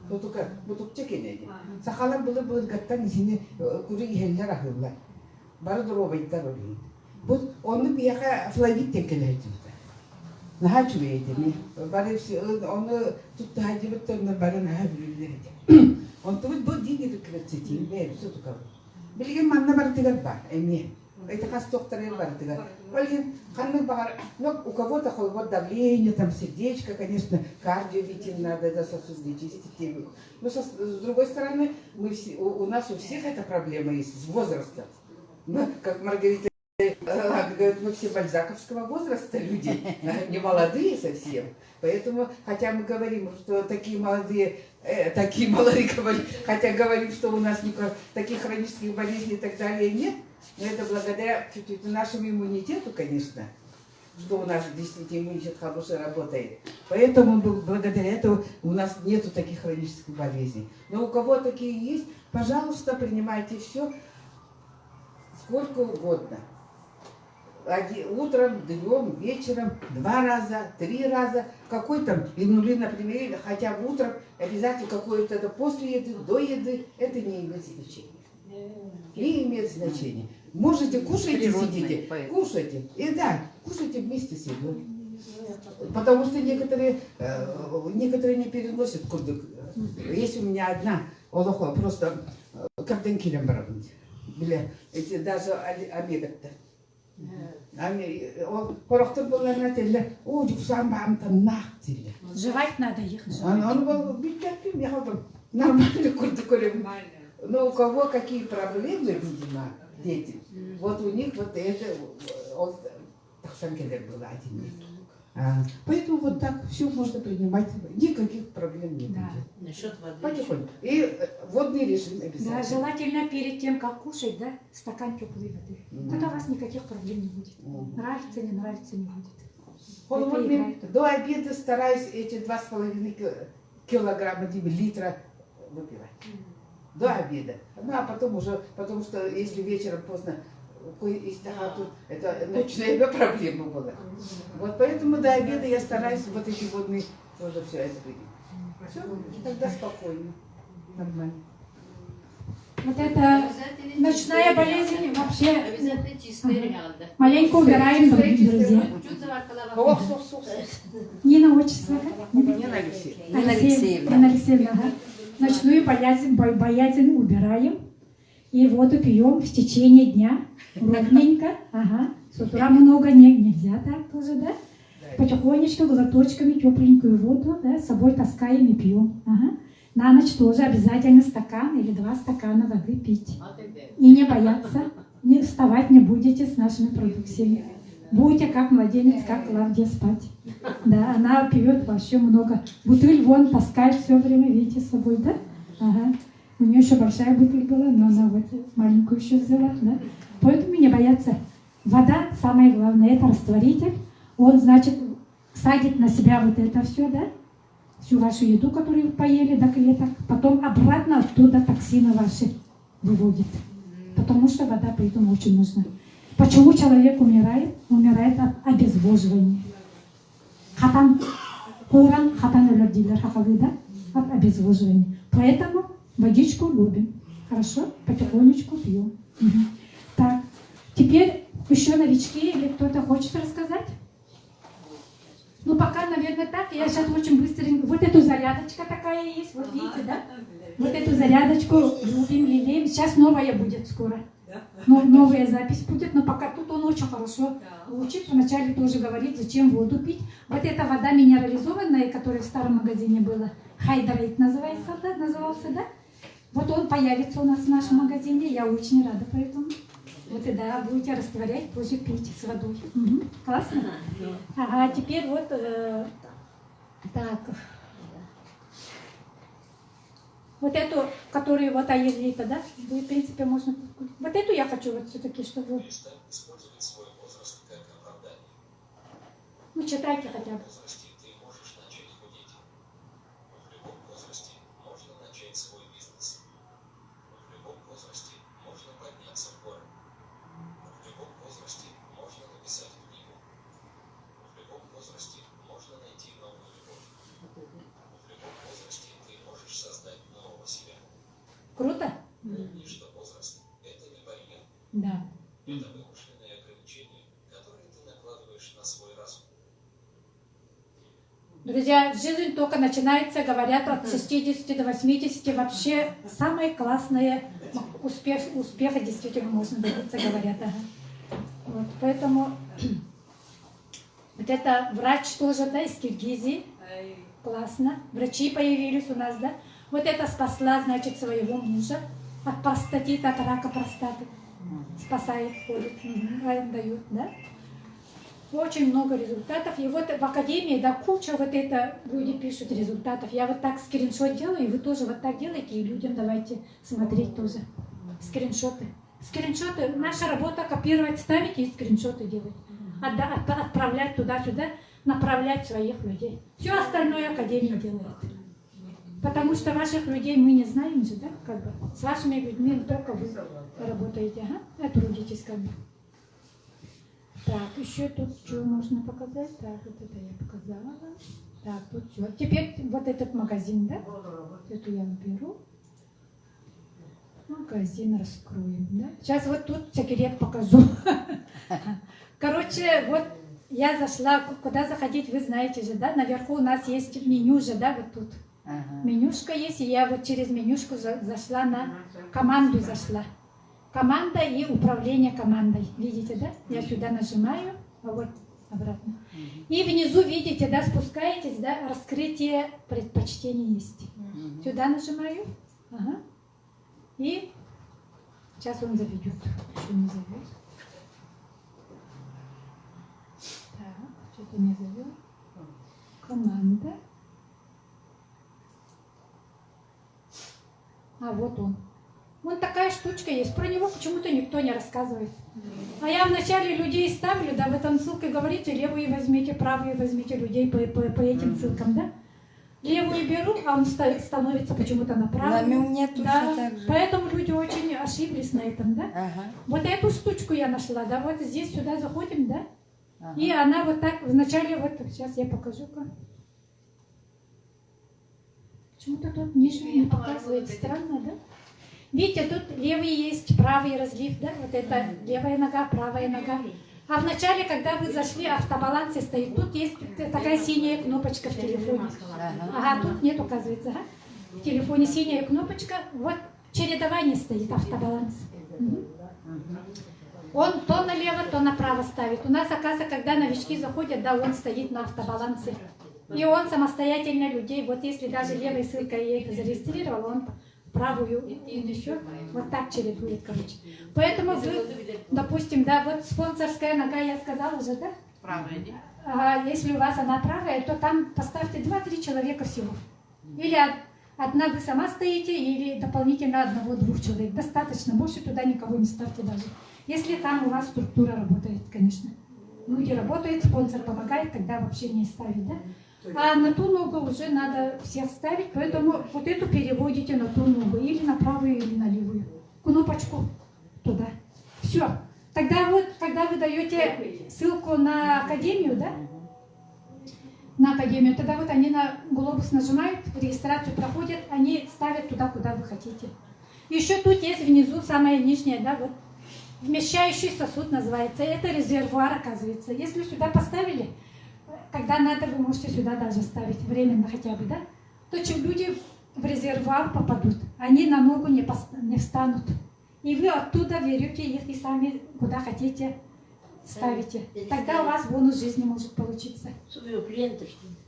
Мутукча кенеди. Сахалан было гаттан изине кури хеллер ахылла. Бары дробайдар олин. Вот он бияха флавит текелейди. Нахачу эдеми. Бары он тут хадибеттер бары нахабилди. Он тут был дигидрокверцетин, бе сутуката. Билген манна бартыгар бар, эми. Это хастохтарел бартыгар. Олин ханны бар, но у кого-то холод давление, там сердечко, конечно, кардиовитин надо, это сосуды чистить. Но с другой стороны, у нас у всех эта проблема есть с возраста. Как Маргарита говорит, мы все бальзаковского возраста люди, не молодые совсем. Поэтому, хотя мы говорим, что такие молодые, хотя говорим, что у нас таких хронических болезней и так далее нет, но это благодаря нашему иммунитету, конечно, что у нас действительно иммунитет хороший работает. Поэтому благодаря этому у нас нету таких хронических болезней. Но у кого такие есть, пожалуйста, принимайте все сколько угодно. Утром, днем, вечером, 2 раза, 3 раза. Какой там инулин, например, хотя бы утром обязательно какое-то после еды, до еды, это не имеет значения. Не имеет значения. Можете кушать, сидите, кушайте. И да, кушайте вместе с едой. Потому что некоторые не переносят курдык. Есть у меня одна олоха, просто карден килем барабанить. Эти даже омега-то. Жевать надо их. Нормально курдыкурим. Но у кого какие проблемы, видимо, дети, вот у них вот это, Тахсанкелер была один. Поэтому вот так все можно принимать, никаких проблем не будет. Насчет воды. Потихоньку. И водный режим обязательно. Да, желательно перед тем, как кушать, да, стакан теплой воды. Тогда у вас никаких проблем не будет. Нравится, не нравится, не будет. До обеда стараюсь эти 2,5 килограмма, литра выпивать. До обеда. Ну, а потом уже, потому что если вечером поздно, это ночная проблема была. Вот поэтому до обеда я стараюсь вот эти водные тоже все это выпить. Все, тогда спокойно, нормально. Вот это ночная болезнь вообще Обязательно чистый ряд. маленько убираем, дорогие друзья. Нина, отчество как? Нина Алексеевна. Нина Алексеевна, ага. Ночную боязнь убираем. И воду пьем в течение дня, ровненько. Ага. С утра много нельзя так тоже, да? потихонечку, глоточками тепленькую воду, да, с собой таскаем и пьем. Ага. На ночь тоже обязательно стакан или 2 стакана воды пить. И не бояться, не вставать не будете с нашими продукциями. Будете как младенец, как Клавдия спать. Да, она пьет вообще много. Бутыль вон таскает все время, видите, с собой, да? Ага. У нее еще большая бутыль была, но она вот маленькую еще взяла, да? Поэтому не бояться. Вода, самое главное, это растворитель. Он, значит, садит на себя вот это все, да? Всю вашу еду, которую вы поели до клеток. Потом обратно оттуда токсины ваши выводит. Потому что вода поэтому очень нужна. Почему человек умирает? Умирает от обезвоживания. Хатан, куран, хатан өлердилер, да? От обезвоживания. Поэтому водичку любим. Хорошо? Потихонечку пьем. Угу. Так, теперь еще новички или кто-то хочет рассказать? Ну, пока, наверное, так. Я сейчас очень быстренько. Вот эту зарядочка такая есть, вот видите, да? Вот эту зарядочку любим, лелеем. Сейчас новая будет скоро. Но новая запись будет, но пока тут он очень хорошо учит. Вначале тоже говорит, зачем воду пить. Вот эта вода минерализованная, которая в старом магазине была, Хайдарейт назывался, да? Вот он появится у нас в нашем магазине. Я очень рада поэтому. Вот и да, будете растворять, позже пить с водой. Угу. Классно? Ага, теперь вот так. Вот эту, которую вот аерлита, да? Вы, в принципе, можно... Вот эту я хочу вот все-таки, чтобы... Ну, читайте хотя бы. Круто? Помни, что возраст – это не барьер. Да. Это вымышленные ограничения, которые ты накладываешь на свой разум. Друзья, жизнь только начинается, говорят, от 60 до 80. Вообще самое классное успеха действительно можно добиться, говорят. Ага. Вот, поэтому вот это врач тоже, да, из Киргизии. Классно. Врачи появились у нас, да. Вот это спасла, значит, своего мужа от простатита, от рака простаты. Спасает, ходит, дают, да. Очень много результатов. И вот в академии, да, куча вот это люди пишут результатов. Я вот так скриншот делаю, и вы тоже вот так делаете, и людям давайте смотреть тоже. Скриншоты. Скриншоты. Наша работа копировать, ставить и скриншоты делать. Отправлять туда-сюда, направлять своих людей. Все остальное академия делает. Потому что ваших людей мы не знаем же, да, как бы. С вашими людьми только вы работаете, ага, трудитесь как бы. Так, еще тут что можно показать? Так, вот это я показала. Так, тут все. Теперь вот этот магазин, да? Эту я уберу. Магазин раскроем, да? Сейчас вот тут секрет покажу. Короче, вот я зашла, куда заходить, вы знаете же, да? Наверху у нас есть меню же, да, вот тут. Менюшка есть, и я вот через менюшку зашла на команду зашла. Команда и управление командой. Видите, да? Я сюда нажимаю, а вот обратно. И внизу, видите, да, спускаетесь, да, раскрытие предпочтений есть. Сюда нажимаю. Ага. И сейчас он заведет. Еще не завел. Так, что-то не завел. Команда. А вот он. Вон такая штучка есть. Про него почему-то никто не рассказывает. А я вначале людей ставлю, да, в этом ссылке говорите, левые возьмите, правые возьмите людей по этим ссылкам, да? Левую беру, а он становится почему-то на правую. У меня точно да. так же. Поэтому люди очень ошиблись на этом, да? Ага. Вот эту штучку я нашла, да, вот здесь сюда заходим, да? Ага. И она вот так, вначале вот, сейчас я покажу-ка. Почему-то тут нижний не показывает, странно, да? Видите, тут левый есть, правый разлив, да? Вот это левая нога, правая нога. А вначале, когда вы зашли, автобалансе стоит, тут есть такая синяя кнопочка в телефоне. Ага, тут нет, оказывается, ага. В телефоне синяя кнопочка, вот чередование стоит, автобаланс. Он то налево, то направо ставит. У нас, оказывается, когда новички заходят, да, он стоит на автобалансе. И он самостоятельно людей, вот если даже левой ссылкой я их зарегистрировал, он правую и еще вот так чередует, короче. Поэтому вы, допустим, да, вот спонсорская нога, я сказала уже, да? Правая, да? Если у вас она правая, то там поставьте 2-3 человека всего. Или одна вы сама стоите, или дополнительно 1-2 человек. Достаточно, больше туда никого не ставьте даже. Если там у вас структура работает, конечно. Люди работают, спонсор помогает, тогда вообще не ставить, да? А на ту ногу уже надо всех ставить, поэтому вот эту переводите на ту ногу, или на правую, или на левую. Кнопочку туда. Все. Тогда вот, когда вы даете ссылку на академию, да? На академию, тогда вот они на глобус нажимают, регистрацию проходят, они ставят туда, куда вы хотите. Еще тут есть внизу, самое нижнее, да, вот. Вмещающий сосуд называется. Это резервуар, оказывается. Если сюда поставили, когда надо, вы можете сюда даже ставить, временно хотя бы, да? То чем люди в резервуар попадут, они на ногу не встанут. И вы оттуда берете их и сами куда хотите ставите. Тогда у вас бонус жизни может получиться.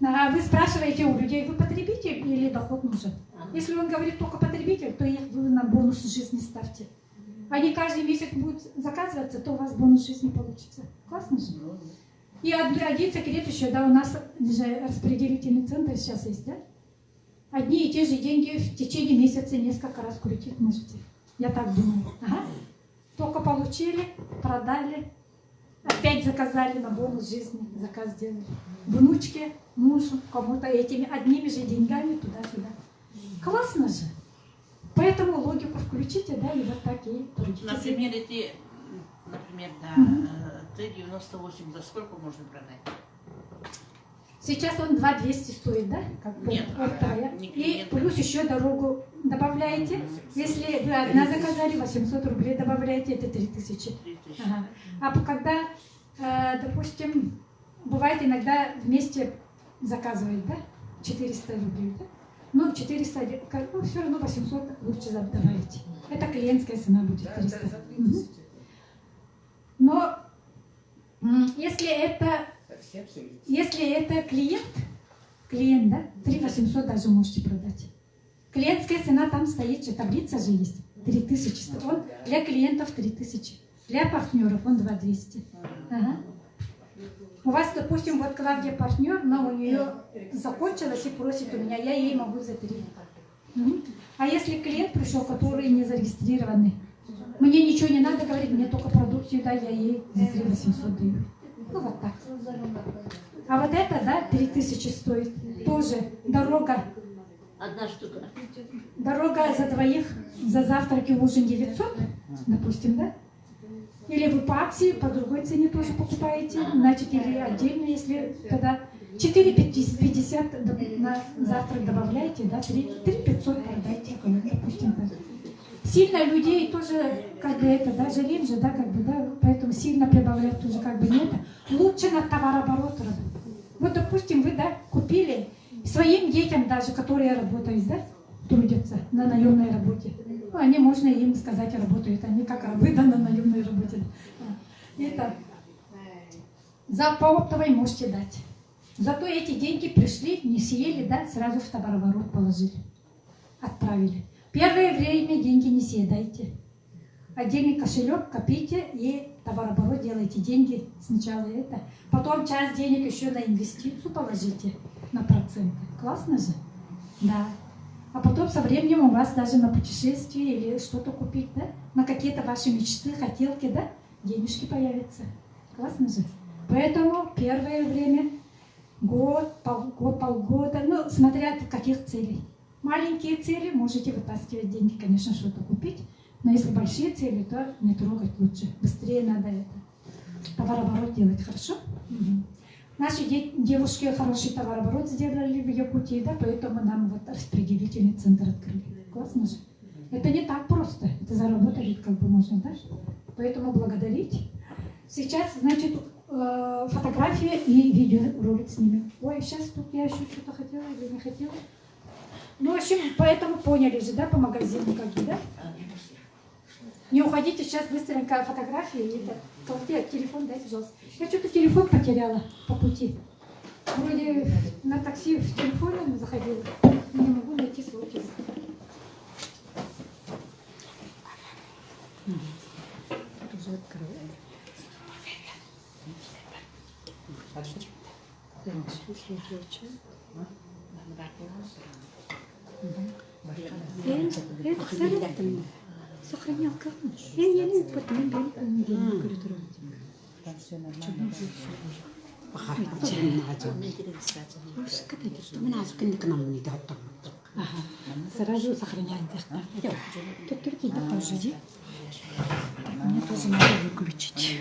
А вы спрашиваете у людей, вы потребитель или доход нужен? Если он говорит только потребитель, то их вы на бонус жизни ставьте. Они каждый месяц будут заказываться, то у вас бонус жизни получится. Классно же? И один секрет еще, да, у нас же распределительный центр сейчас есть, да? Одни и те же деньги в течение месяца несколько раз крутить можете. Я так думаю. Ага. Только получили, продали, опять заказали на бонус жизни, заказ сделали. Внучке, мужу, кому-то этими одними же деньгами туда-сюда. Классно же. Поэтому логику включите, да, и вот так и трудитесь. Например, эти, да, Т-98 за сколько можно продать? Сейчас он 2200 стоит, да? Как бы, Нет, и плюс еще дорогу добавляете. Если вы одна заказали, 800 рублей добавляете, это 3000. Ага. А когда, допустим, бывает иногда вместе заказывают, да? 400 рублей, да? Ну, 400, ну, все равно 800 лучше добавить. Это клиентская цена будет 300. Но если это клиент, да, 3800 даже можете продать. Клиентская цена там стоит, же таблица же есть, 3000. Он для клиентов 3000, для партнеров он 2200. Ага. У вас, допустим, вот Клавдия партнер, но у нее закончилось и просит у меня, я ей могу за 3. А если клиент пришел, который не зарегистрированный, мне ничего не надо говорить, мне только продукцию дай, я ей за 3800 даю. Ну вот так. А вот это, да, 3000 стоит. Тоже дорога. Одна штука. Дорога за двоих, за завтрак и ужин 900, допустим, да? Или вы по акции, по другой цене тоже покупаете, значит, или отдельно, если тогда 4,50 на завтрак добавляете, да, 3,500 продайте, допустим, да. Сильно людей тоже, как бы это, да, жалеем же, да, как бы, да, поэтому сильно прибавлять тоже как бы нет. Лучше на товарооборот работать. Вот, допустим, вы, да, купили своим детям даже, которые работают, да, трудятся на наемной работе. Ну, они, можно им сказать, работают, они как рабы, да, на наемной работе. Это по оптовой можете дать. Зато эти деньги пришли, не съели, да, сразу в товарооборот положили, отправили. Первое время деньги не съедайте. Отдельный кошелек копите и товарооборот делайте. Деньги сначала это. Потом часть денег еще на инвестицию положите, на проценты. Классно же? Да. А потом со временем у вас даже на путешествие или что-то купить, да? На какие-то ваши мечты, хотелки, да? Денежки появятся. Классно же? Поэтому первое время, год, полгода, ну, смотря от каких целей. Маленькие цели можете вытаскивать деньги, конечно, что-то купить. Но если большие цели, то не трогать лучше. Быстрее надо это. Товарооборот делать, хорошо? Угу. Наши девушки хороший товарооборот сделали в Якутии, да, поэтому нам вот распределительный центр открыли. Классно же. Это не так просто. Это заработать как бы можно, да? Поэтому благодарить. Сейчас, значит, фотография и видеоролик снимем. Ой, сейчас тут я еще что-то хотела или не хотела. Ну, в общем, поэтому поняли же, да, по магазину как бы, да? Не уходите, сейчас быстренько фотографии. И это, телефон дай, пожалуйста. Я что-то телефон потеряла по пути. Вроде на такси в телефоне заходила. Не могу найти свой телефон. Уже открываю. Сохранялка. Я не подменил. Там все нормально. Сразу сохраняем. Тут да, пожди. Мне тоже надо выключить.